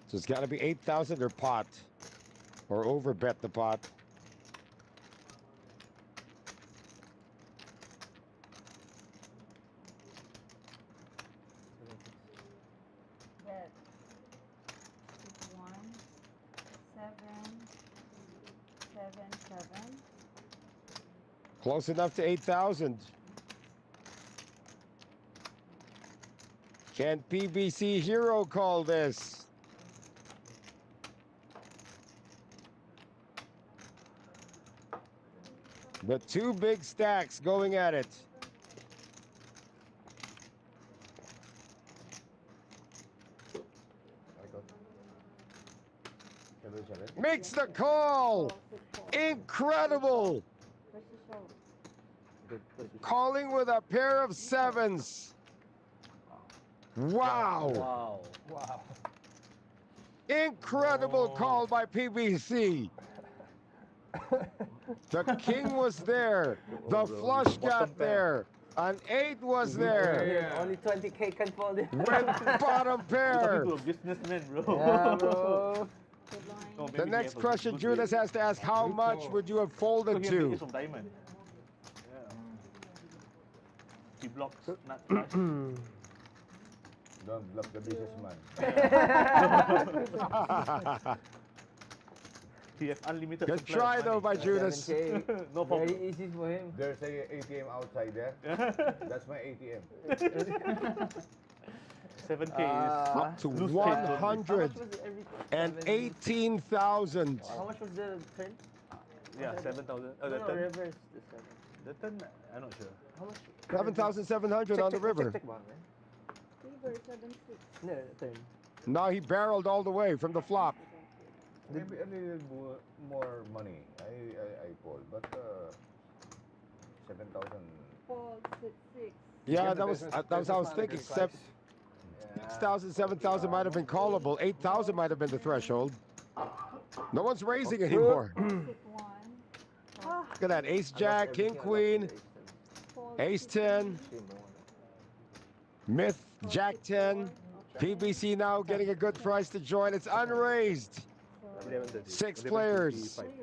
So it's got to be 8,000 or pot, or over bet the pot. Bet. 6, 1, 7, 7, 7. Close enough to 8,000. Can PBC Hero call this? The two big stacks going at it. Makes the call. Incredible. Where's the show? Calling with a pair of sevens. Wow. Wow. Incredible call by PBC. The king was there. The flush got there. An 8 was there. Only 20K can fold it. Went bottom pair. To a businessman, bro. Yeah, bro. Good line. No, The maybe he next have a question good Judas day. has to ask, how much would you have So folded he has the to? ace of diamond. Yeah. He blocks, not flush. Don't bluff the businessman. He has unlimited Good supply try of though by money. Judas. 7K. No problem. Very easy for him. There's a ATM outside there. That's my ATM. 7K Up to Loose trade zone. How much was it every and 18,000. How much was the turn? Yeah, 7,000. No, The no, turn. reverse the 7. The turn, I'm not sure. How much? 7,700 on the river. Check, man. River 7, 6. No, turn. Now he barreled all the way from the flop. Maybe a little more money. I call, but 7,000. Fold 6, 6. Yeah, that was what I was thinking. 6,000, 7,000 might have been callable. 8,000 might have been the threshold. No one's raising anymore. 6, 1. Look at that. Ace Jack, King Queen, Fold Ace 10, Myth, Jack 10. PBC now getting a good price to join. It's unraised. 6 players. Players.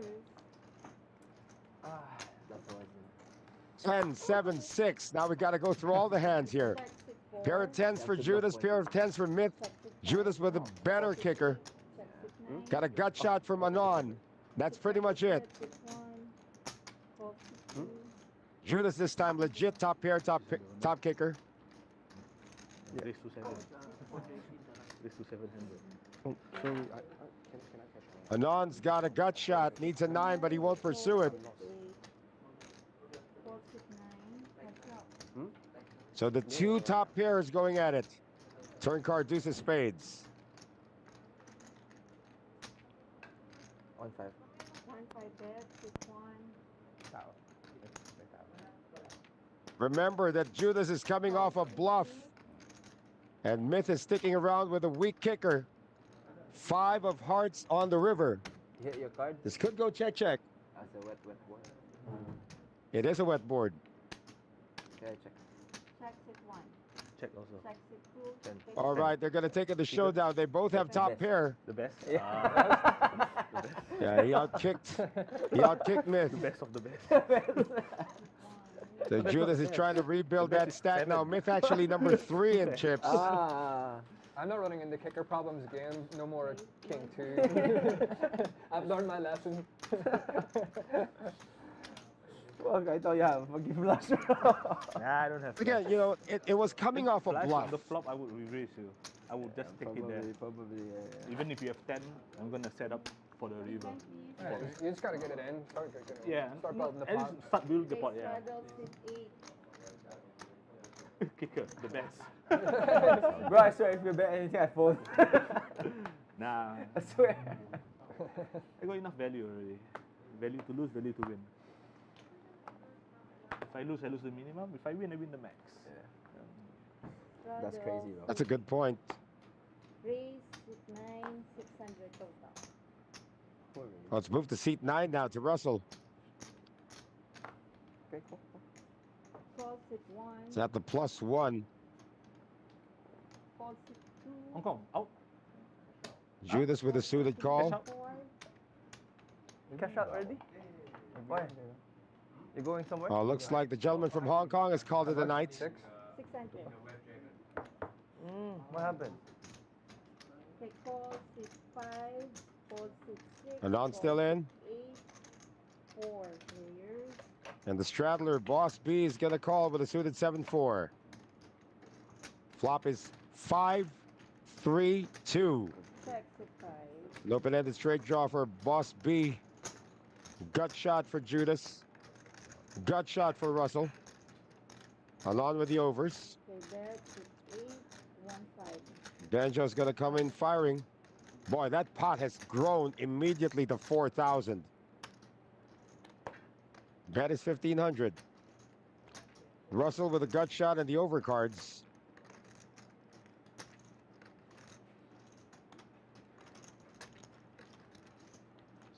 10, 7, 6. Now we got to go through all the hands here. Check 6, 4. Pair of 10s for Judas, pair of 10s for Myth. Check 6, Judas with a better kicker. Check 6, 9. Got a gut shot from Anon. That's pretty much it. Check 6, 1. Fold 6, 2. Judas this time legit top pair, top kicker. Raise to 7. Raise to 700. Anon's got a gut shot, needs a 9, but he won't pursue it. 4, 6, 9. Heads up. So the two top pairs going at it. Turn card, deuce of spades. 1-5. 1, 5 bet. 6, 1. Remember that Judas is coming off a bluff. And Myth is sticking around with a weak kicker. 5 of hearts on the river. You hit your card? This could go check. That's a wet board. It is a wet board. Okay, check. Check 6, 1. Check also. Check 6, 2. Ten. Check All right, they're going to take it to showdown. They both have top pair. The best? Yeah. The best. Yeah, he outkicked Myth. The best of the best. So Judas is trying to rebuild that stack now. Myth actually number 3 in chips. I'm not running into kicker problems again. No more king 2. I've learned my lesson. Fuck, I thought you have a give flush. Nah, I don't have. Again, you know, it was coming off a Flash bluff. on the flop, I would re-raise you. I would just take it there. Probably, yeah. Even if you have 10, I'm gonna set up for the river. Yeah, you just gotta get it in. Start getting it in. Yeah, Start building the at pot. least start building the pot, yeah. Straddle 6, 8. Kicker, the best. Bro, I swear if you bet anything, I fold. Nah, I swear. I got enough value already. Value to lose, value to win. If I lose the minimum. If I win the max. That's Straddle. crazy, bro. That's a good point. Raise 6, 9. 600 total. Let's move to seat 9 now to Russell. Okay, cool. call 6-1. It's at the +1. Call 6-2. Hong Kong, out. Judas with a suited call. out. 4. Cash out already? Why? You going somewhere? Oh, looks like the gentleman from Hong Kong has called it a night. 6. 600. What happened? Okay, call 6-5. Call 6-6. Anon still in. 8. 4 players. And the straddler, Boss B, is going to call with a suited 7-4. Flop is 5-3-2. Check 6-5. An open-ended straight draw for Boss B. Gut shot for Judas. Gut shot for Russell. Along with the overs. Okay, bet 6-8. 1-5. Banjo's going to come in firing. Boy, that pot has grown immediately to 4,000. Bet is 1,500. Russell with a gut shot and the overcards.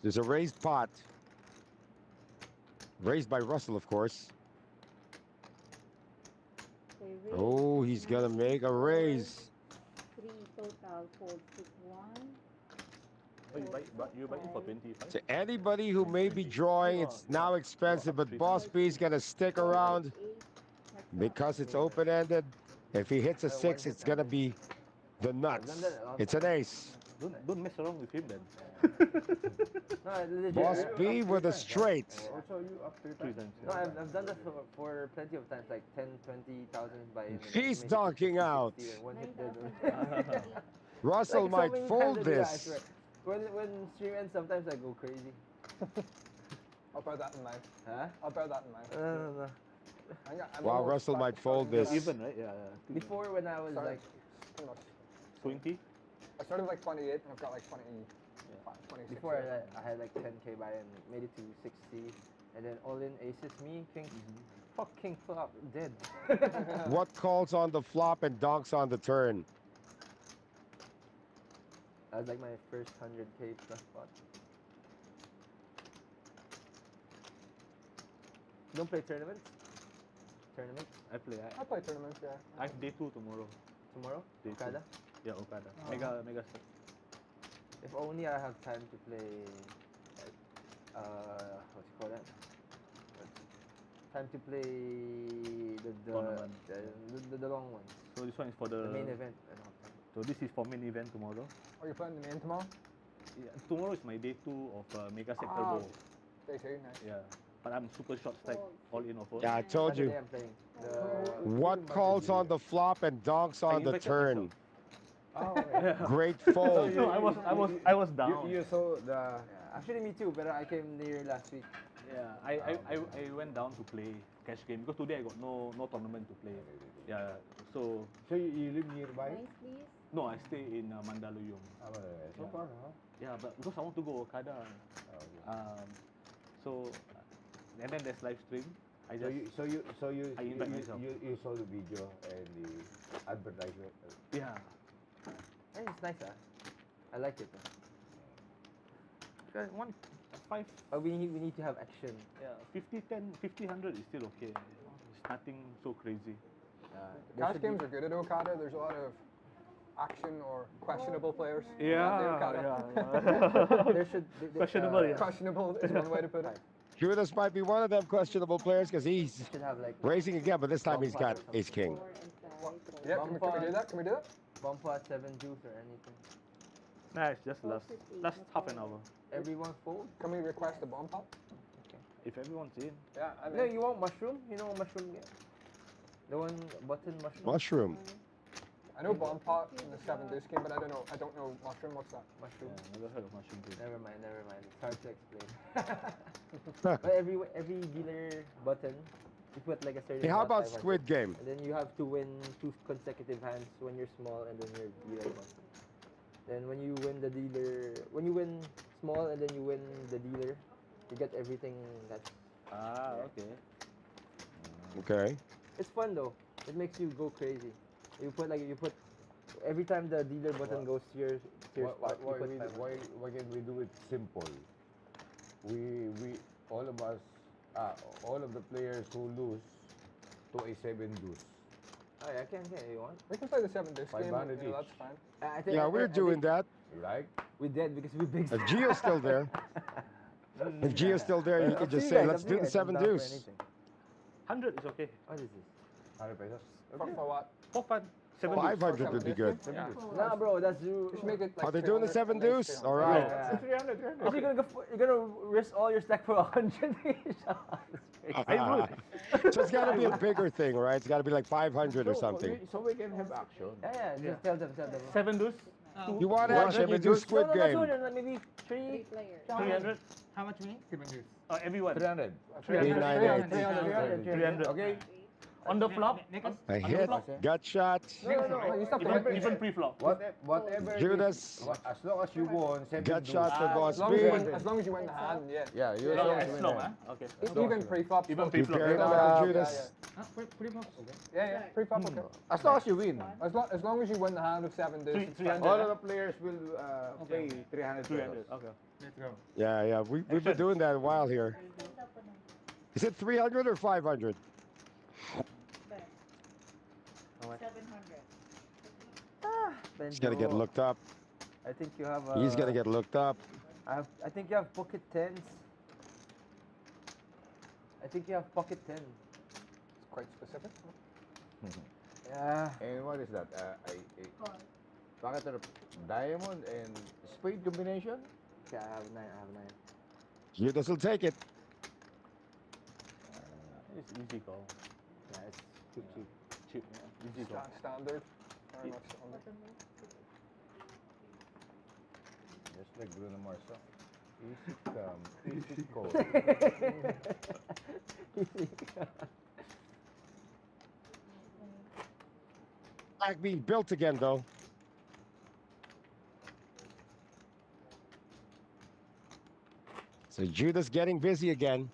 There's a raised pot. Raised by Russell, of course. Okay, raise Oh, he's going to make a raise. 3 total. Fold 6-1. Oh, you buy it for 25? To anybody who may be drawing, it's now expensive, but Boss B's going to stick around 8. because it's open-ended. If he hits a 6, it's going to be the nuts. It's an ace. Don't mess around with him then. No, legit. Boss B with a straight. Also, you up 3 3 times. times. No, I've done that for plenty of times, like 10, 20,000 by. He's donking out. One hit dead. 9,000. Russell Like, so might many fold times I do that, I this. swear. When stream ends, sometimes I go crazy. I'll bear that in mind. Huh? I'll bear that in mind. No. I'm Wow, almost Russell back might to fold starting this. with Even, right? Yeah. Before, when I was Sorry. like, you know, 20? I started with like 28 and I've got like 25, 26. before I had like 10k buy and made it to 60, and then all in aces, me, king, fucking flop, dead. What calls on the flop and donks on the turn? That was like my first 100k plus spot. Don't play tournaments? Tournaments? I play. I play tournaments, yeah. I have day 2 tomorrow. Tomorrow? Day 2. Okada? Yeah, Okada. Mega set. If only I have time to play, what you call that? Time to play Tournament. the long ones. So this one is for The the main event. I don't have time. So this is for main event tomorrow. Are you playing the main tomorrow? Yeah, tomorrow is my day 2 of Mega Set Ah. Turbo. Day 2, nice. Yeah, but I'm super short stack, all in offer. Yeah, I told Saturday you. I'm playing. What calls on the flop and donks on the invited turn? Oh, Great So, fold. no, I was down. you saw the... Yeah, actually, me too, but I came near last week. Yeah, I went down to play cash game because today I got no tournament to play. Yeah, so So you live nearby? Nice, please. no, I stay in Mandaluyong. So far, huh? Yeah, but because I want to go Okada. So and then there's live stream. I just I invite myself. you saw the video and the advertisement. yeah. Hey, it's nice, I like it. One 5 But we need to have action. yeah 50 10 50 100 is still okay. It's nothing so crazy. There Cash should be- games are good at Okada. There's a lot of action or questionable players. at the Yeah, Okada. There should Questionable, yeah. Questionable is one way to put it. Judas might be one of them questionable players because he's should have like raising again, but this time he's got ace king. 4 and 5. Yeah, can we do that? Can we do that? bump pot 7 juice or anything. Nah, it's just last half an hour. Everyone fold. Can we request a bomb pop? If everyone's in. Yeah, I mean, No, you want mushroom? You know what mushroom get? The one button mushroom. Mushroom. I know bomb pot in the 7 deuce game, but I don't know mushroom. What's that? Mushroom. Yeah, never heard of mushroom game. Never mind. It's hard to explain. But every dealer button, you put like a certain. Hey, how amount, about 500. Squid Game? And then you have to win 2 consecutive hands when you're small, and then you're dealer button. Then when you win when you win small and then you win the dealer, you get everything that's. Ah, okay. Okay. It's fun though. It makes you go crazy. You put every time the dealer button goes to your spot, you put 500. Why can't we do it simple? We all of us, all of the players who lose to a 7 deuce. Oh yeah, can you want? We can play the 7 disc game. 500 You know, each. that's fine. I think Yeah, I we're think doing that. You like? We did because we big. If Gio's still there, if Gio's still there, you Up could to just you say, guys, let's up to you do the guys. I'm 7 down for deuce. anything. 100 is okay. What is this? 100 pesos? For what? For fun. 7 500 would be good. Yeah. Nah, bro, that's you. We should make it like Are they doing the 7 300 and deuce? then All 300. right. Yeah. 300, 300. You're gonna go you're gonna risk all your stack for 100. I would. So it's got to be a bigger thing, right? It's got to be like 500 or something. So we can have action. Yeah, just tell them. 7 deuce. You want 200? action? We do Squid no, Game. not 200, like maybe 3 3. players. 300. How much mean? Everyone. 300. 300. 300. Okay. On the flop. A hit, gut shot. No, you stop Even pre-flop. Whatever. Judas, As long as you won, 7 gut deuce. shot for As long as you Godspeed. win, as long as you win the hand, yeah. Yeah, you As long, huh? Okay. Even pre-flop. Even still- pre-flop. Prepare Yeah, now for yeah, Judas. Yeah, pre-flop, okay. As long as you win. As long as you win the hand of 7 deuce, it's 300. fine. All of the players will pay 300 300. pesos. Okay. Yeah, we've been doing that a while here. Is it 300 or 500? 700. He's gonna get looked up. I think you have. He's gonna get looked up. I think you have pocket tens. I think you have pocket 10. It's quite specific. Yeah. And what is that? Call. Pocket of diamond and spade combination? Yeah, I have 9. Judas will take it. It's easy call. Yeah, it's too cheap. Cheap. Yeah. Easy call. Standard. Very much standard. Just like Bruno Mars song. Easy come, easy go. Black being built again, though. So Judas getting busy again.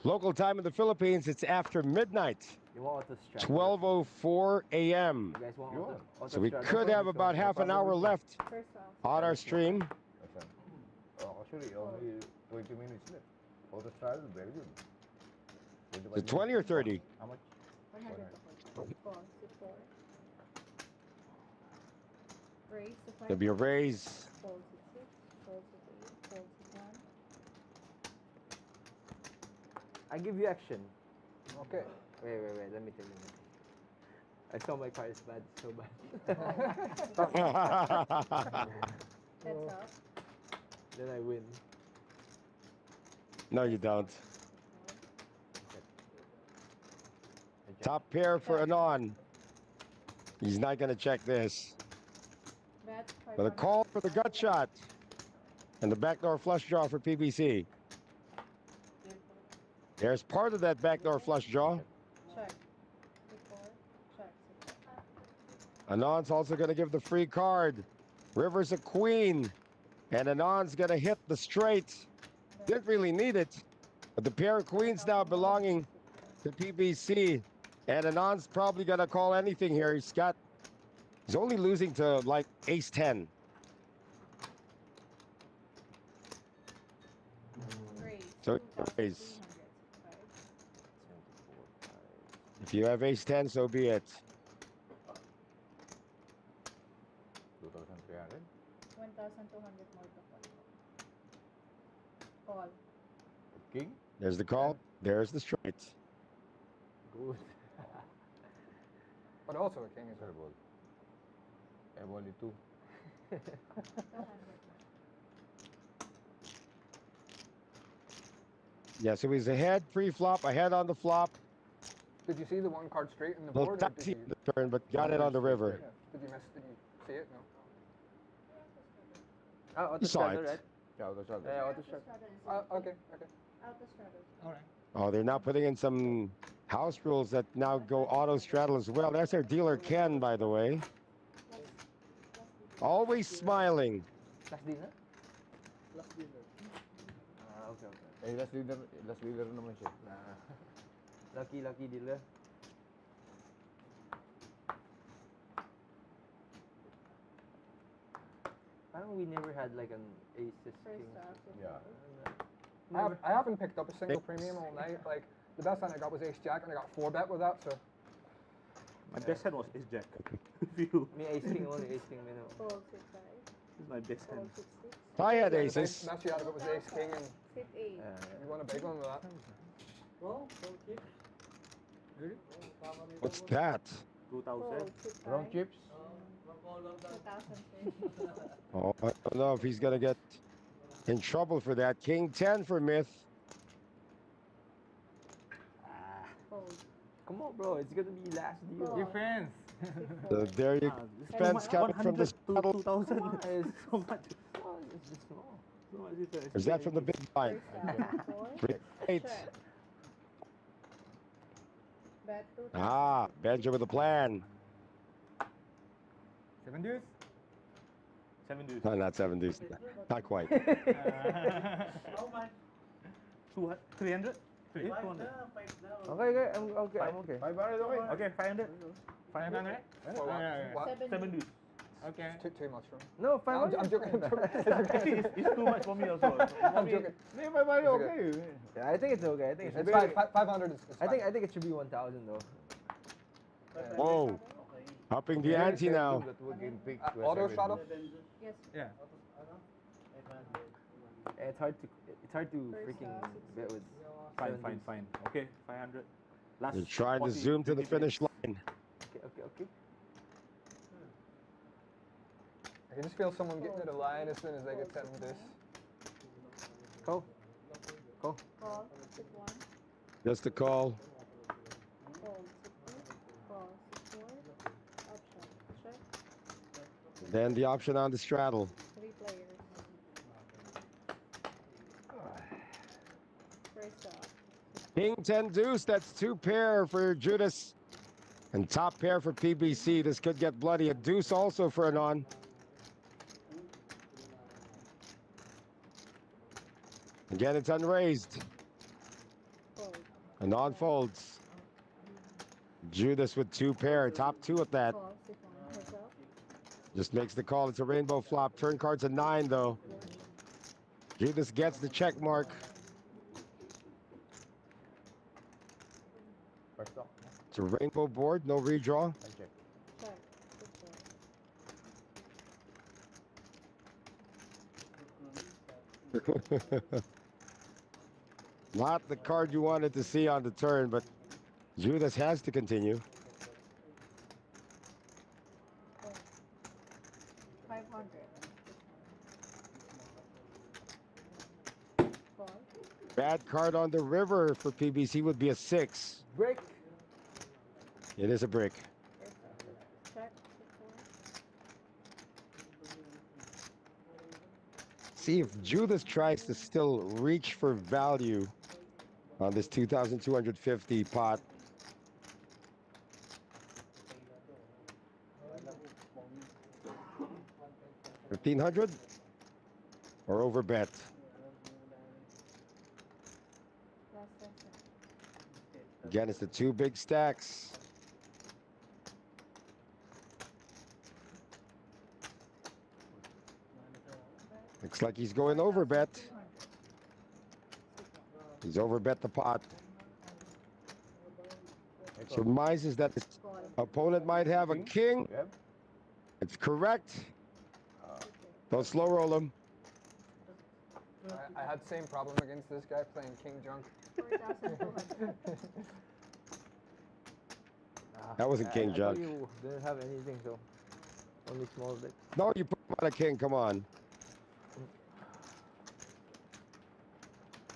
Local time in the Philippines, it's after midnight, You want auto strat? 12:04 a.m. You guys want You auto So we strat? could have about half an hour left First off. on our stream. Actually, only 20 minutes left. Auto straddle, very good. Is it 20 or 30? How much? 100. Call. 4. Raise to 5. There'll be a raise. Fold to 6. Fold to 8. Fold to 1. I give you action. Okay. Wait. Let me think. I saw my cards bad, so bad. Heads up. Then I win. No, you don't. Top pair for Anon. He's not going to check this. Bet. But a 500. call for the gut shot. And the backdoor flush draw for PBC. There's part of that backdoor flush draw. Check. Before. Check. Anon's also going to give the free card. River's a queen. And Anon's going to hit the straight. Didn't really need it. But the pair of queens now belonging to PBC. And Anon's probably going to call anything here. He's only losing to like ace 10. Raise. So 2,300. raise. If you have ace 10, so be it. 2,300. 1,200 more to call. Call. King? There's the call. There's the straight. Good. But also a king is Terrible. I have only 2. 200. Yeah, so he's ahead pre-flop, ahead on the flop. Did you see the one card straight in the Little board? Or did taxi you, in the turn, but got it on the river. yeah. Did you see it? No. Auto You saw straddle, it. right? Yeah, auto straddle. Yeah, auto Auto straddle. straddle is Okay. Auto straddle. Oh, they're now putting in some house rules that now go auto straddle as well. That's our dealer Ken, by the way. Always smiling. Last dinner? Okay. Eh, last leader naman siya. Lucky dealer. Parang we never had like an aces First king. off. Yeah. I haven't picked up a single premium all night. Like the best hand I got was ace jack, and I got 4-bet with that. So My best hand was ace jack. You. Me ace king only, ace king minimum. Fold 6 5. This is my best hand. Fold 6 6. I had the aces. best you had of it was ace king, and Sit 8. you won a big one with that. What's that? 2000. Fold 6 Wrong 5. chips. 2000. Oh, I don't know if he's gonna get in trouble for that. King 10 for Myth. Fold. Come on, bro. It's gonna be last deal. Fold. Defense. So there you Defense coming from the 100 to straddle. 2000. It's So much. it's just small. So much difference. Is that from the big blind? First 4. Big eight. Check. Bet 2000. Ah, Benja with a plan. 7 deuce. 7 deuce. No, not 7 deuce. Not quite. How much? 200. 300. 200. Okay, I'm okay. 500, okay? Okay, 500. 500? For what? 7 deuce. Okay. Too much for me. No, I'm 500. joking. Actually, it's too much for me also. I'm joking. Hindi, 500, okay. Yeah, I think it's okay. I think It's it's 500 is I fine. think it should be 1,000 though. Whoa. Upping the ante now. That we can pick Auto 7 shadow? deuce. Yes. Yeah. It's hard to freaking bet with. Fine, 7 fine, deuce. fine. Okay, 500. Last. You're trying to 40, zoom to the 50 finish minutes. line. Okay. I can just feel someone getting to the line as soon as they get 7 deuce. Go. Call. 6 1. Just a call. Fold 6 2. Call 6 4. Option. Check. Then the option on the straddle. 3 players. First up. King 10 deuce. That's 2 pair for Judas. And top pair for PBC. This could get bloody. A deuce also for Anon. Again, it's unraised. Fold. Anon folds. Judas with 2 pair. Top 2 at that. Call 6 1. Heads up. Just makes the call. It's a rainbow flop. Turn card's a 9 though. Judas gets the check mark. First off, It's a rainbow board. No redraw. I check. Check. 6 4. Not the card you wanted to see on the turn, but Judas has to continue. 500. Call. Bad card on the river for PBC would be a 6. Break. It is a brick. Check. 6 See if Judas tries to still reach for value on this 2,250 pot. $1,500 or over bet. 4. Last session. Again, it's the 2 big stacks. Looks like he's going over bet. He's over bet the pot. Surmises that his Call. opponent might have a king. Yep. It's correct. Don't slow roll him. I had the same problem against this guy playing king junk. 4,200. That wasn't king I junk. thought you didn't have anything, so only small bit. No, you put him on a king. Come on.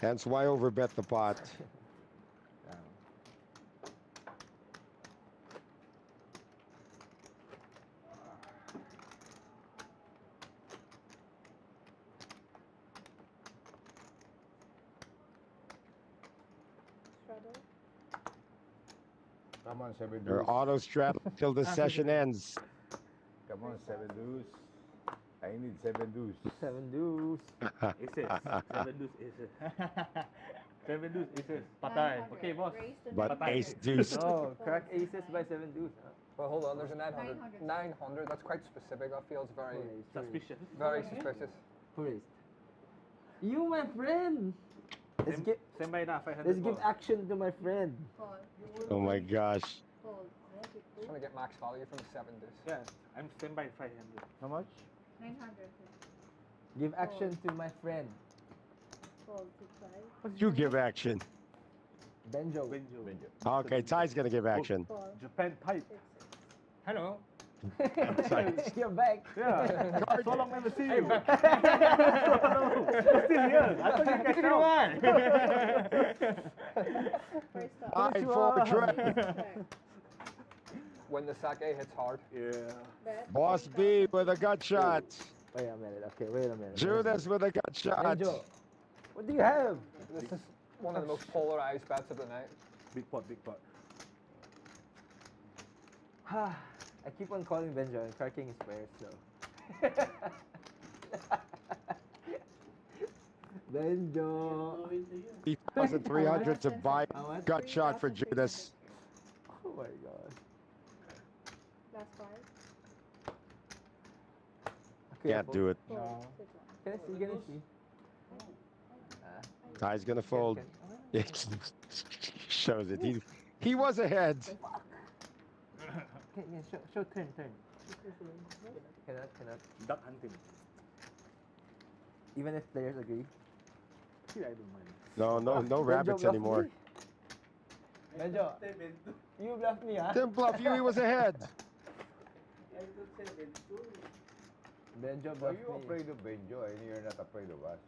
Hence why over bet the pot. Straddle. Come on, 7 Or deuce. auto straddle till the session ends. Come on, 7 deuce. I need 7 deuce. 7 deuce. Aces. 7 deuce aces. 7 deuce aces. Patay. 900. Okay, boss. Raise to But 900. ace deuce. Oh, crack aces by 7 deuce. Huh? But hold on, there's a 900. 900. 900, that's quite specific. That feels very, Suspicious. very suspicious. Who raised? You, my friend. Same by na, 500. Let's give action to my friend. Call. Oh my gosh. Fold. Pick two. Trying to get max value from 7 discs. Yeah, I'm stand by 500. How much? 900. Give action to my friend. Fold. 6 5. You give action. Benjo. Okay, Ty's gonna give action. Call. Japan pipe. 6 6. Hello. You're back. Yeah. So long never see you. You're still here. I thought you cashed out. First stop. Nine for Trey. Check. When the sake hits hard. Yeah. Bet. Boss B with a gut shot. Wait a minute. Okay, wait a minute. Judas with a gut shot. Benjo, what do you have? This is one of the most polarized bets of the night. Big pot, big pot. I keep on calling Benjo and cracking his players, so. Benjo. 3,300 to buy How much? gut shot for Judas. Oh my god. Last 5. Okay, Can't do it. Fold. 6 1. Can I see? Can I see? Ty's gonna fold. Can- Shows it. He was ahead. Okay, yeah, show turn. Cannot. Duck hunting. Even if players agree. Here, I don't mind. No Benjo rabbits bluffed anymore. me. Benjo, you bluffed me, huh? Didn't bluff you, he was ahead. Benjo Are bluffed you me. afraid of Benjo and you're not afraid of us?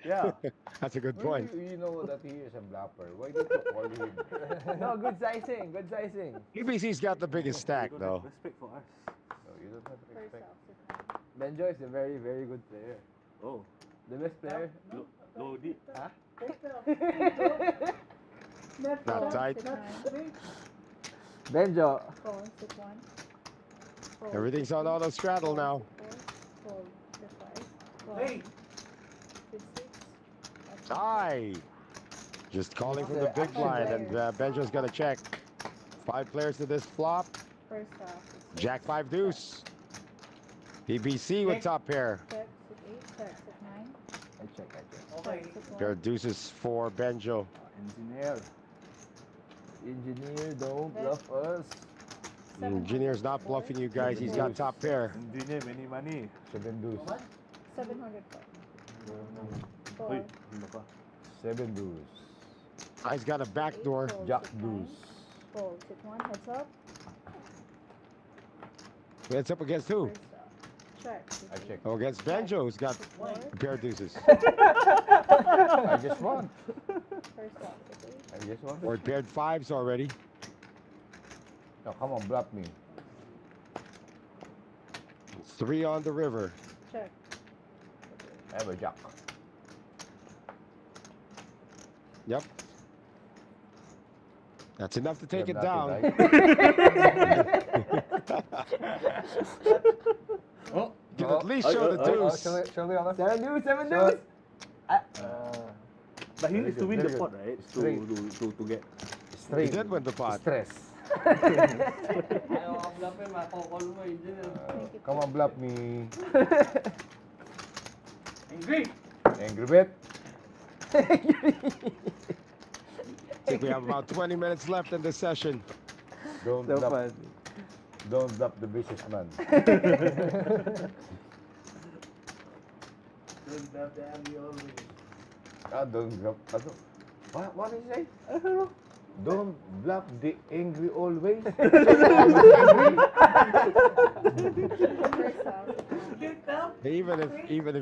Yeah. That's a good Well, point. you know that he is a bluffer. Why did you call him? No, good sizing. PBC's got the biggest stack, You don't though. have respect for us. No, you don't have First respect. off. 6 1. Benjo is a very, very good player. Oh, The best player. low deep. Huh? Not tight. 6 9. Benjo. Fold. 6 1. Fold. Everything's on auto straddle now. Fold. 6 5. Hey. 6 6. Tie. Just calling from the big blind, and Benjo's gonna check. 5 players to this flop. First off. Jack 5 deuce. PBC with top pair. Check. 6 8. Check. 6 9. I check. Check. 6 1. Pair of deuces for Benjo. Engineer. Engineer, don't bluff us. Engineer's not bluffing you guys. He's got top pair. Engineer, many money. 7 deuce. 700. Uy, Fold. ano pa? 7 deuce. He's got a backdoor. Fold. Jack 6 9. deuce. Fold. 6 1. Heads up. It's up against who? First off. Check. 6 I check. Oh, against Benjo, who's got 6 4. a pair of deuces. I just won. First off. 6 8. I just won. Or paired 5s already. No, come on, bluff me. 3 on the river. Check. I have a jack. Yep. That's enough to take You it have down. nothing, Oh, You can at least show the deuce. Show the other. 7 deuce. but he Very needs to good, win very the good. pot, right? Straight. To get. He Straight. did win the pot. Stress. Come on, bluff me. Angry bet. I think we have about 20 minutes left in this session. Don't So bluff. fun. Don't bluff the businessman. Don't bluff. What did you say? Don't bluff the angry always. First off. Even if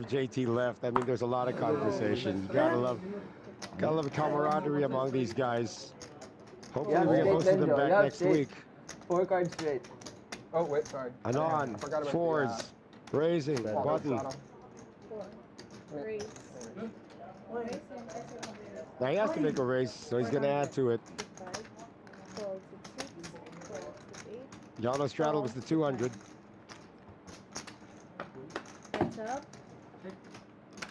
JT left, I mean, there's a lot of conversation. You gotta love camaraderie among these guys. Hopefully, Yeah, we get straight most of them Benjo. back Yeah, next straight. week. 4 cards straight. Oh, wait, sorry. Anon, I forgot about the, 4s, raising, follow button. shadow. 4. Raise. Raise. Now he has to make a raise, so he's gonna add to it. 6 5. Fold. 6 6. Fold. 6 8. Yano straddle was the 200. Heads up.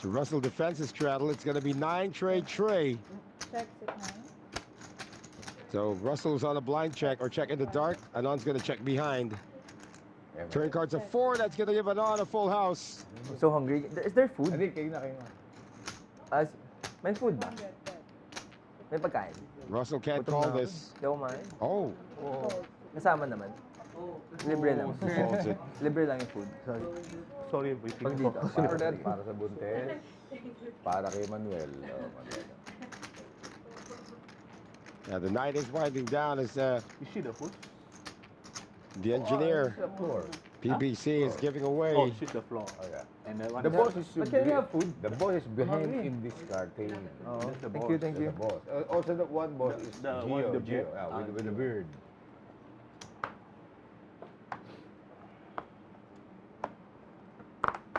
To Russell defensive straddle, it's gonna be 9 trade tray. Check. 6 9. So Russell's on a blind check or check in the dark. Anon's gonna check behind. Turn cards a 4. That's gonna give Anon a full house. I'm so hungry. Is there food? Hindi, kayo na. May food ba? May pagkain. Russell can't Gutom call na ako. this. Hindi ako kumain. Oh, Kasama naman. Libre lang. he folds it. Libre lang yung food. Sorry. Sorry, waiting Pag dito. Para sa buntes. Para kay Manuel. Oh, Manuel. Now the night is winding down as Is she the food? the engineer, The floor. PBC, is giving away. Oh, she's the floor. Oh, yeah. And then one The boss is But can you have food? The boss is behind Okay. in this cartel. Oh, That's the thank boss. you, thank The you. boss. Also, the one boss is the Gio. one with the Gio, beard. with the beard.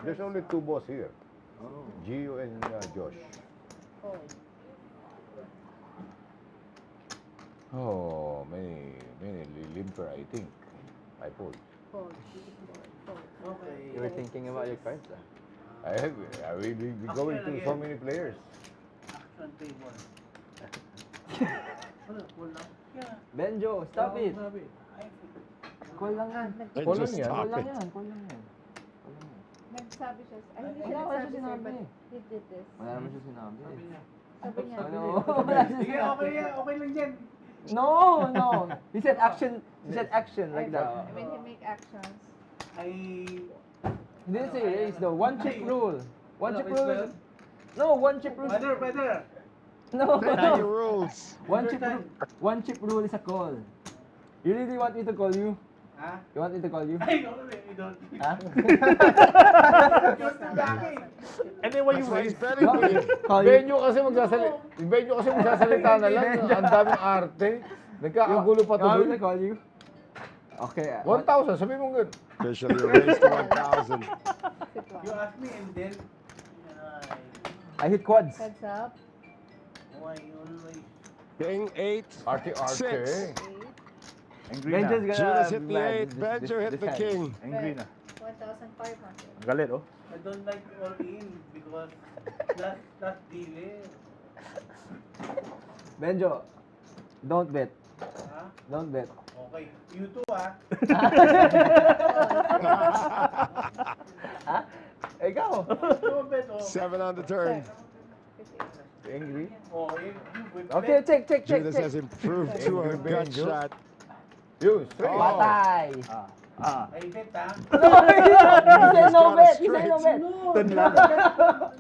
There's only two boss here. Gio and Josh. Oh, many limper, I think. I pulled. You were thinking about your cards, I will be going to so many players. Action table. Ano, wala. Yeah. Benjo, stop it. Sabi. Ay, Call lang yan. And Call just lang yan. Call stop lang it. yan. Call lang yan. Nagsabi siya, ay hindi Wala, siya wala nagsabi siya sa'yo, sinabi. but he did this. Wala naman siya sinabi. Sabi niya, Ano? Wala siya Sige, sinabi. okay yan. Okay lang yan. No, no. He said action. He said action like that. when he make actions, Ay, He didn't say raise though. One chip rule. One chip rule. No, one chip rule. brother. No. Tell your rules. One chip rule. One chip rule is a call. You really want me to call you? Ha? You want me to call you? Ay, I don't. Huh? And then when That's you why he's raise, betting big. Call you. Benjo kasi magsasalita na lang. Ang daming arte. Nagkakagulo pa You want me to tuloy. call you? Okay. 1,000, sabi mo good. Officially raised to 1,000. You ask me and then, I hit quads. heads up, why always? King 8, Arte. 6. 8, angry Benjo's na. gonna Judas be hit the mad 8, this- Benjo hit this the hand. king. Angry na. 1,500. Ang galit, oh. I don't like all in because that's dealer. Benjo, don't bet. Ha? Don't bet. Okay. You too, ah. Ha? Ikaw. Don't bet, oh. 7 on the turn. Angry? Oh, you with Okay, check. Judas has improved to a gut Benjo. shot. You, straight. Oh. Patay. I bet, ah. You say no got a bet. You say no straight. bet. No,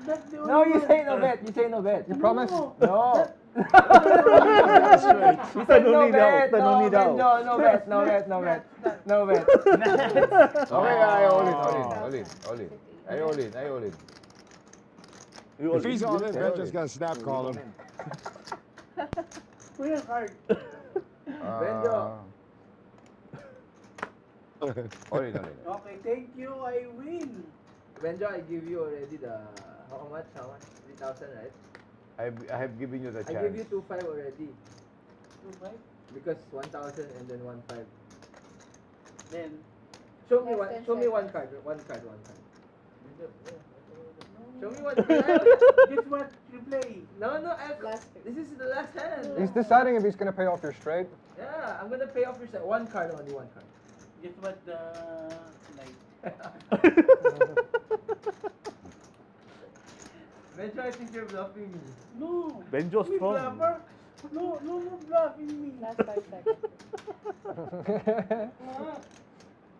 that's the No, you say no bet. You say no bet. You promise? No. Straight. You say no Tanong ni daw, bet. tanong ni daw. No, no bet. No bet. No bet. No bet. Okay, I all in. I all in. If he's all in, Benjo's gonna snap call him. Kuya card. Benjo. All in. Okay, thank you. I win. Benjo, I give you already the how much? 3,000, right? I have given you the I chance. give you 2,500 already 2-5. because 1,000 and then 1,500. Then, Show me Less one. than Show me one 7. card. One card. Show me one card. guess what you play? No. Last This is the last hand. He's deciding if he's gonna pay off your straight. Yeah, I'm gonna pay off your set. One card only. One card. Guess what the like? Benjo, I think you're bluffing me. No. Benjo's Me strong. bluffer? No bluffing me. last 5 seconds.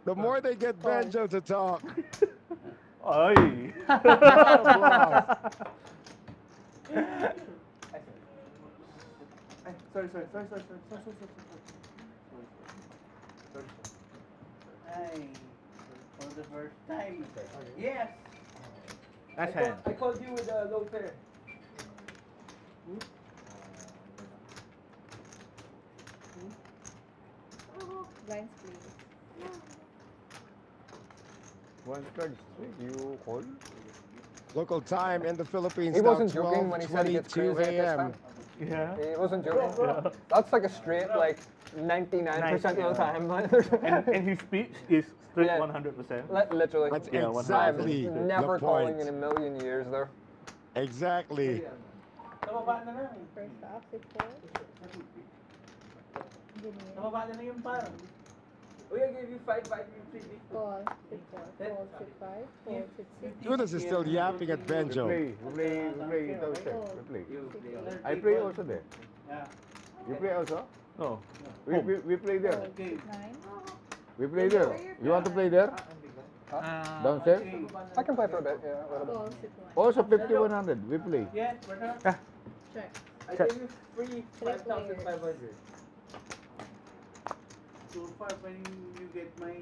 The more they get Benjo to talk, Ay. Sorry. Ay, for the first time. Yes. That's hand. I called you with a low pair. Blinds, please. One card straight, you call? local time in the Philippines He now wasn't joking when he said he gets 12:22 crazy at this a.m. time. Yeah. He wasn't joking. That's like a straight, like 99% of the time. And his speech is straight Yeah. 100%. Literally. That's Yeah, 100%. exactly Never the calling point. in a million years there. Exactly. Nababa na lang. First off, 6 4. Nababa na yung parang. Oh, I gave you 5-5 you freebie. Call, sit 4, call, sit 5, call, sit 6, Judas is still yapping at We Benjo. play those things. We play. You play. I play also there. Yeah. You play also? No. We play there. call, sit 9, We play there. You want to play there? Downstairs? I can play for a bit, yeah. A little bit. call, sit 1. Also 5100. We play. Yeah, brother. Check. I gave you free 5,500. So far, when you get my...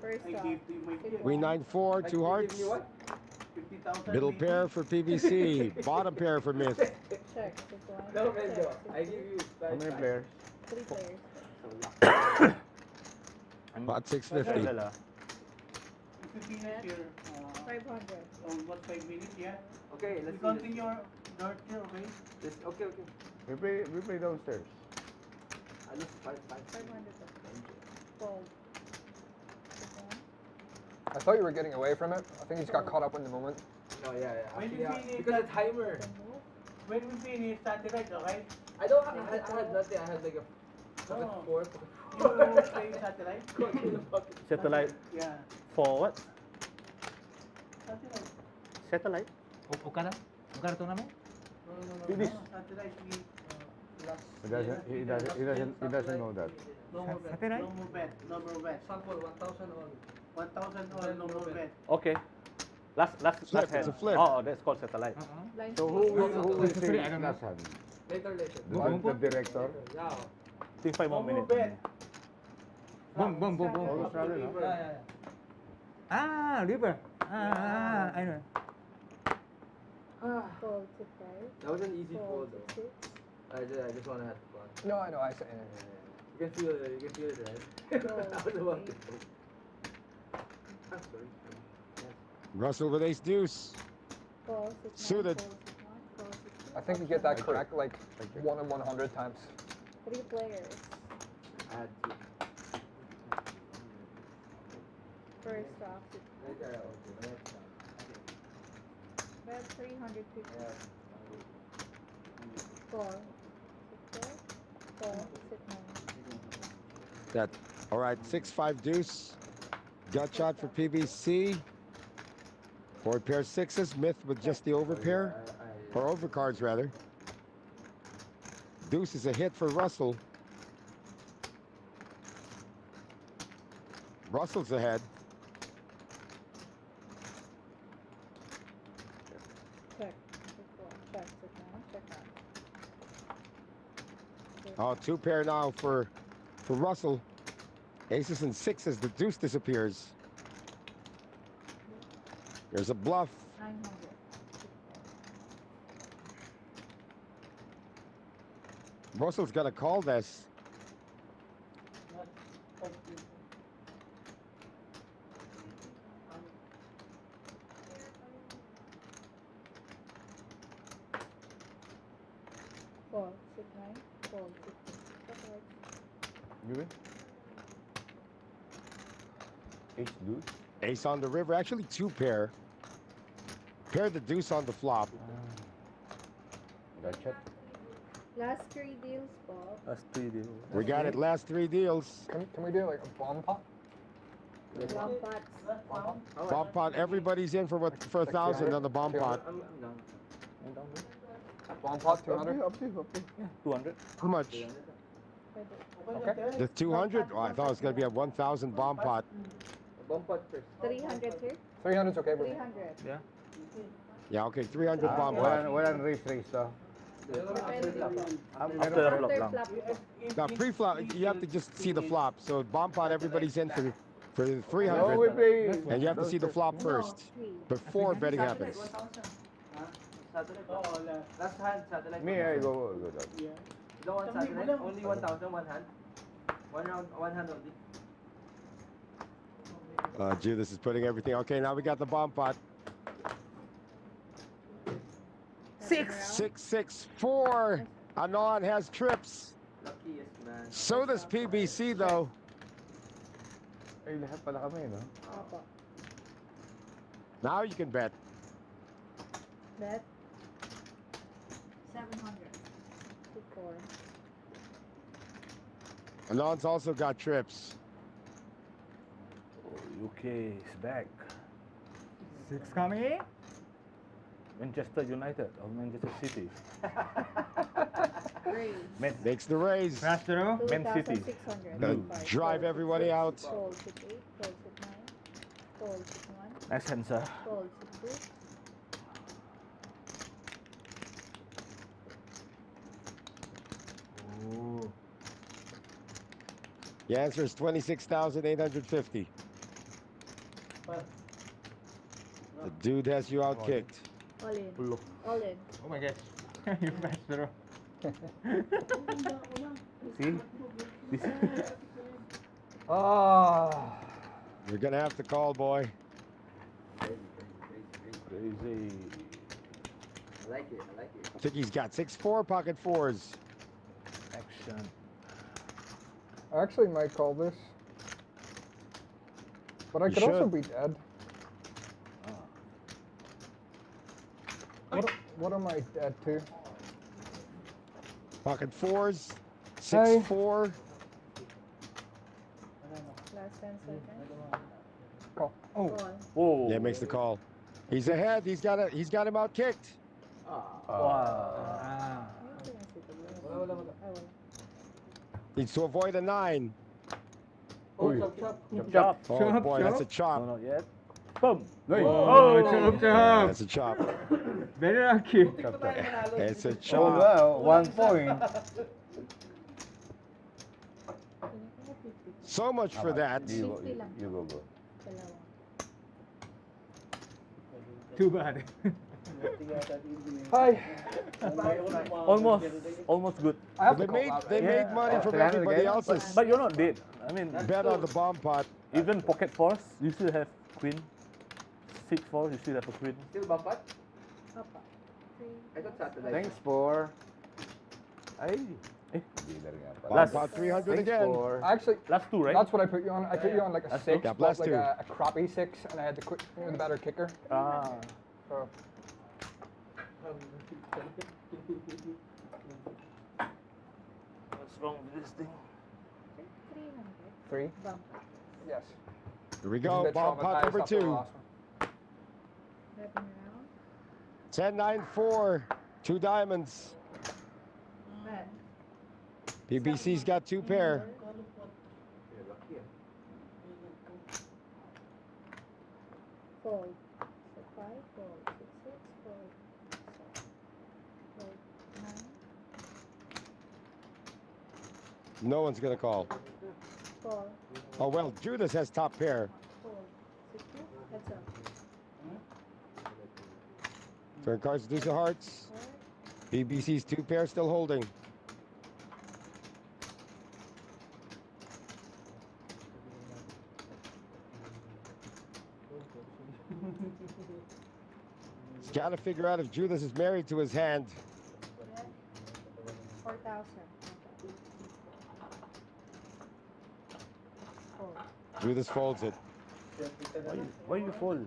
First I off, gave to you my sit gift. Queen 9-4, two hearts. You what? 50,000. Middle pair for PBC. Bottom pair for Myth. check, sit 1. No, check, Benjo. sit I 2, give you How many 5-5. players? 3 players. Pot 650. Dala. If you finish your... 500. almost 5 minutes, yeah? Okay, We let's see. continue your dart here, okay? Okay. We play downstairs. At least 5-5. 500. Call. Sit 1. I thought you were getting away from it. I think you just got caught up in the moment. No, yeah. When Actually, you yeah. finish Because the that- timer. Then move. When we finish satellite, okay? I don't have, I had nothing. I had like a pocket No. 4. You play satellite? Satellite Yeah. for what? Satellite. Satellite? No. Finish. Satellite means last. He doesn't know that. No more bet. No more bet. No more bet. Sample 1,000 all. 1,000 all, no more bet. Okay. Last Flip, hand. it's a flip. Oh, that's called satellite. Blind So who will say last hand? Later. The director? Yeah. I think 5 No more more minutes. bet. Oh, Australia, no? Yeah. River. I know. Call, sit 5. That was an easy Call, fold sit though. 6. I just want to have fun. No, I know. I said. You can feel it, right? Go, I was about to eight. fold. I'm sorry. Russell with ace deuce. Call, sit 9. Suited. Call, sit 1. Call, sit 2. I think you get that correct like 1 in 100 times. 3 players. I had to. First off, sit Right there, okay. bet 350. Yeah. Call, sit 4. Call, sit 9. That. All right, 6-5 deuce. Gut shot for PBC. Board pair sixes. Myth with just the over pair. Or overcards, rather. Deuce is a hit for Russell. Russell's ahead. Check. Sit 4. Check, sit 9. Check 9. Oh, two pair now for Russell. Aces and sixes. The deuce disappears. There's a bluff. 900. Russell's got to call this. Call, sit 9. Call, sit 6. Check. You win? Ace deuce? Ace on the river. Actually, two pair. Pair the deuce on the flop. Gotcha. Last 3 deals, Bob. That's 3 deals. We got it. Last 3 deals. Can we do like a bomb pot? Long pots. Bomb pot. Everybody's in for 1,000 on the bomb pot. I'm done. Bomb pot 200. Up to you. 200. How much? Okay. The 200? Oh, I thought it was going to be a 1,000 bomb pot. Bump pot first. 300 here? 300's okay, bro. 300. Yeah. Yeah, okay. 300 bomb pot. Walang race though. Depende po. After the flop After lang. flop po. Now, pre-flop, you have to just see the flop. So bomb pot, everybody's in for No, 300. we play. And you have to see the flop first before betting happens. Satellite. Oh, Last hand, satellite. Me, I go down. yeah. You don't want satellite? Only 1,000, one hand. One round, one hand only. Judas is putting everything. Okay, now we got the bomb pot. 6-6-4. Anon has trips. Luckiest man. So does PBC, though. Ay, lahat pala kami, no? Opo. Now you can bet. Bet. 700. 4. Anon's also got trips. UK is back. 6 coming. Manchester United or Manchester City. Raise. Makes the raise. Rastro. Man City. 2,600. Gonna Five, drive fold, everybody six, out. Fold, six, 8. Fold, six, 9. Fold, six, 1. Nice hand, sir. Fold, six, 2. Ooh. The answer is 26,850. Par. The dude has you out kicked. All in. All in. Oh my gosh. You Rastro. See? This Ah. You're gonna have to call, boy. crazy. I like it. I like it. I think he's got 6-4 pocket fours. Action. I actually might call this. But I You could also should. be dead. What am I dead to? Pocket fours. Hey. 6-4. Last 10 seconds. Call. Oh. Call. Whoa. Yeah, makes the call. He's ahead. He's got him out kicked. Wow. Ah. Needs to avoid a 9. Oh, chop, chop. Chop, chop. Oh Chop, boy, that's a No, chop. not yet. Boom. Oh, chop, chop. That's a chop. Very lucky. It's a Oh, chop. well, 1 point. So much for that. You go. Dalawa. Too bad. Hi. Almost good. I have They to call made out. they made money from everybody else's But you're not dead. I mean, bet on the bomb pot. even pocket fours, you still have queen. 6-4, you still have a queen. Still bump pot? Apa. 3. I thought satellite. Thanks for... Ay. Bomb Last- pot 300 Thanks again. for... Actually, Last two, right? that's what I put you on. I put you on like a That's 6, Yeah, but last like two. a crappy 6, and I had to quit the better kicker. Ah. So, What's wrong with this thing? 300. 3. Bump. Yes. Here we A go. bit Bomb pot traumatized number after the 2. last one. Wrapping around. 10-9-4. 2 diamonds. Bet. PBC's got 2 pair. Fold. So 5. Fold. 6, 6. Fold. 7. Fold. 9. No one's gonna call. Call. Oh well, Judas has top pair. Fold. 6, 2. Heads up. Turn cards, deuce of hearts. Alright. PBC's 2 pair still holding. He's got to figure out if Judas is married to his hand. 4,000. Fold. Judas folds it. Why you fold?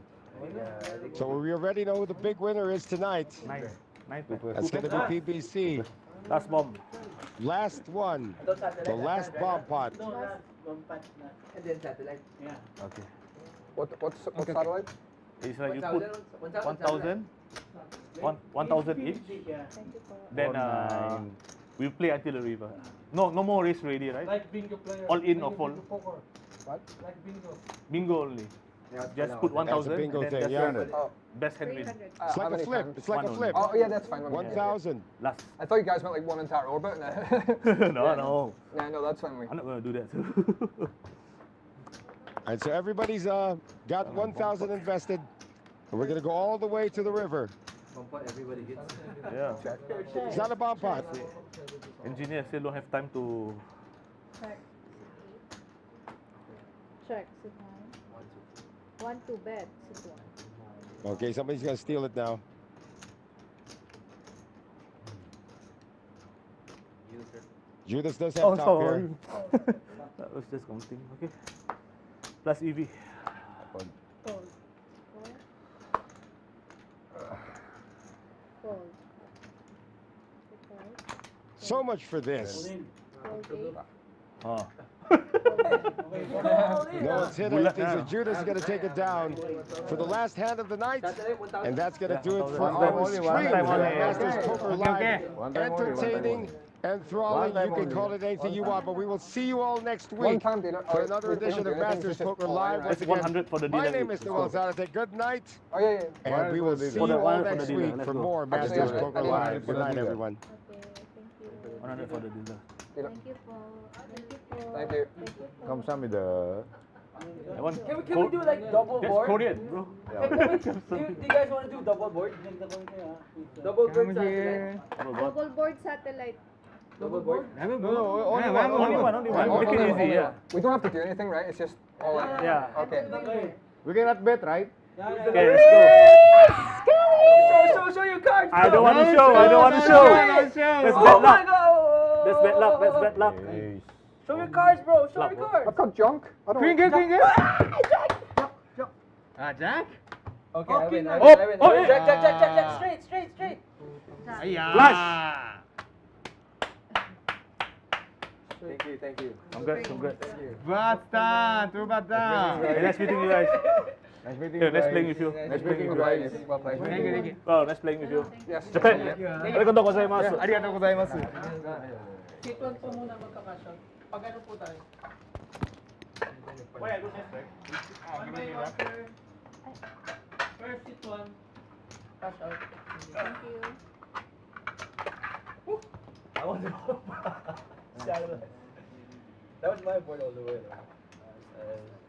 So we already know who the big winner is tonight. 9. 9. That's going to be PBC. Last bomb. Last one. The last bomb pot. No, last. Bumpat na. And then satellite. Yeah. Okay. What's satellite? It's like you put 1,000. 1,000 each. Yeah. Thank you for. Then we play until the river. No more race ready, right? Like bingo player. All in or Bingo, full? bingo poker. What? Like bingo. Bingo only. Just put That's a 1,000 bingo and then thing, just yeah. Oh, best hand win. 300. It's how like a many flip. times? It's like a One flip. Oh, yeah, that's fine. 1,000. Last. I thought you guys meant like one entire orbit. No. Yeah, no, that's fine. I'm not gonna do that too. And so everybody's got 1,000 invested. And we're going to go all the way to the river. Bump pot everybody gets. Yeah. It's not a bomb pot. Engineer still don't have time to. Check. 6, 8. Check. 6, 9. 1, 2. Bet. 6, 1. Okay, somebody's going to steal it now. Judas does have Oh, top sorry. pair. That was just counting. Okay. Plus EV. Fold. 4. Fold. 5. So much for this. In. Fold 8. Oh. No, it's hit. I think so Judas is going to take it down for the last hand of the night. And that's going to do it for our stream. Masters Poker Live. Entertaining, enthralling. You can call it anything you want, but we will see you all next week for another edition of Masters Poker Live. Once again, my name is Noel Zarate. Good night. And we will see you all next week for more Masters Poker Live. Good night, everyone. Okay, thank you. 100 for the dealer. Thank you po. Thank you po. Thank you. 감사합니다. Can we do like double board? Korean, bro. Hey, do you guys want to do double board? Double board satellite. Double board satellite. Double board? Only one. Make it easy, yeah. We don't have to do anything, right? It's just all in. Yeah. Okay. We cannot bet, right? Okay, let's go. Show your cards. I don't want to show. Let's bet luck. Let's bet luck. Yes. Show your cards, bro. Show your cards. I've got junk. I don't Queen, want Queen. Jack? Okay, I win. yeah. Jack. Straight. Flush. Thank you. I'm good. Basta, two basta. Hey, nice meeting you guys. Nice meeting Here, you nice guys. playing with you. Nice meeting you guys. Well played. Thank you. Oh, nice playing with you. Yes. Japan. Arigatou gozaimasu. Arigatou gozaimasu. Sequence po muna magkakasyon. Pag ano po tayo? Why I don't have First hit one. Cash out. Thank you. I want to That was my board all the way.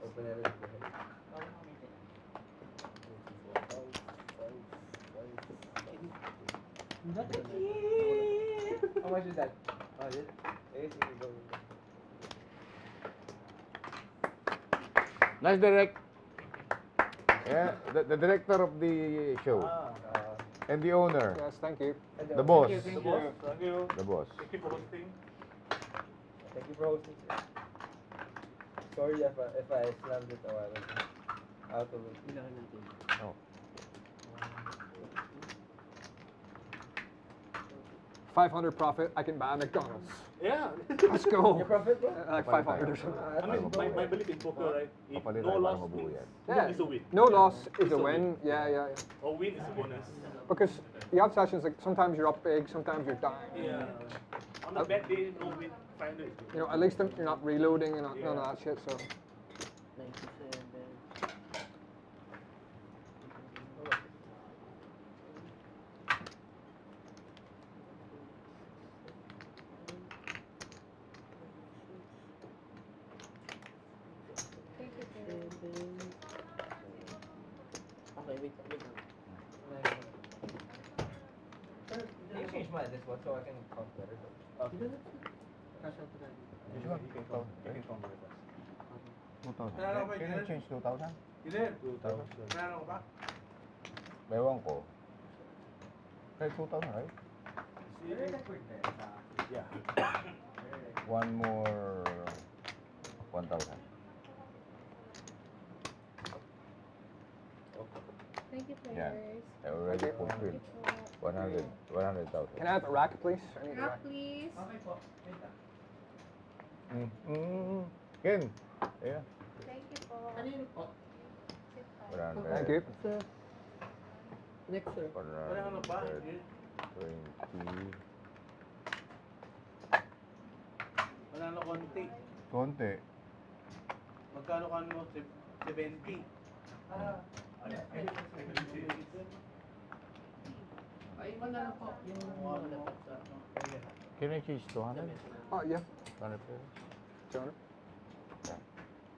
Open everything for him. How much is that? Oh, this? Nice direct. Yeah, the director of the show and the owner, Yes, thank you. the boss, Thank you. the boss. Thank you for hosting. Thank you for hosting. Sorry if I slammed it a while ago. Out of it. Oh. 500 profit. I can buy a McDonald's. Yeah. Let's go. Your profit, bro? Like 500 or something. I mean, my belief in poker, right? If Kapalit no tayo para loss mabuo means yan. Yeah. is a win. No loss is It's a a win. Yeah. Or win is a bonus. Because you have sessions like sometimes you're up big, sometimes you're down. Yeah. On a bad day, no win. 500 is good. You know, at least you're not reloading and none of that shit. So 97. Thank you, sir. Okay, wait. Can you change my this one so I can count better? Cash out tayo. You can count with us. 2,000. Can you change 2,000? 2,000. Ewan ko. Kahit 2,000, right? Yeah. One more 1,000. Thank you, Yeah. players. I already fulfilled 100,000. can I have a rack, please? I need a Rock, rack. please. Ken. Yeah. Thank you po. Kanino po? 100. Thank you. Next, sir. 120. Wala na konti. Konti. Magkano kan mo? 70. Ay, wala na po. Yung wala po sa ano. Can I change 200? Oh, yeah. 200. 200.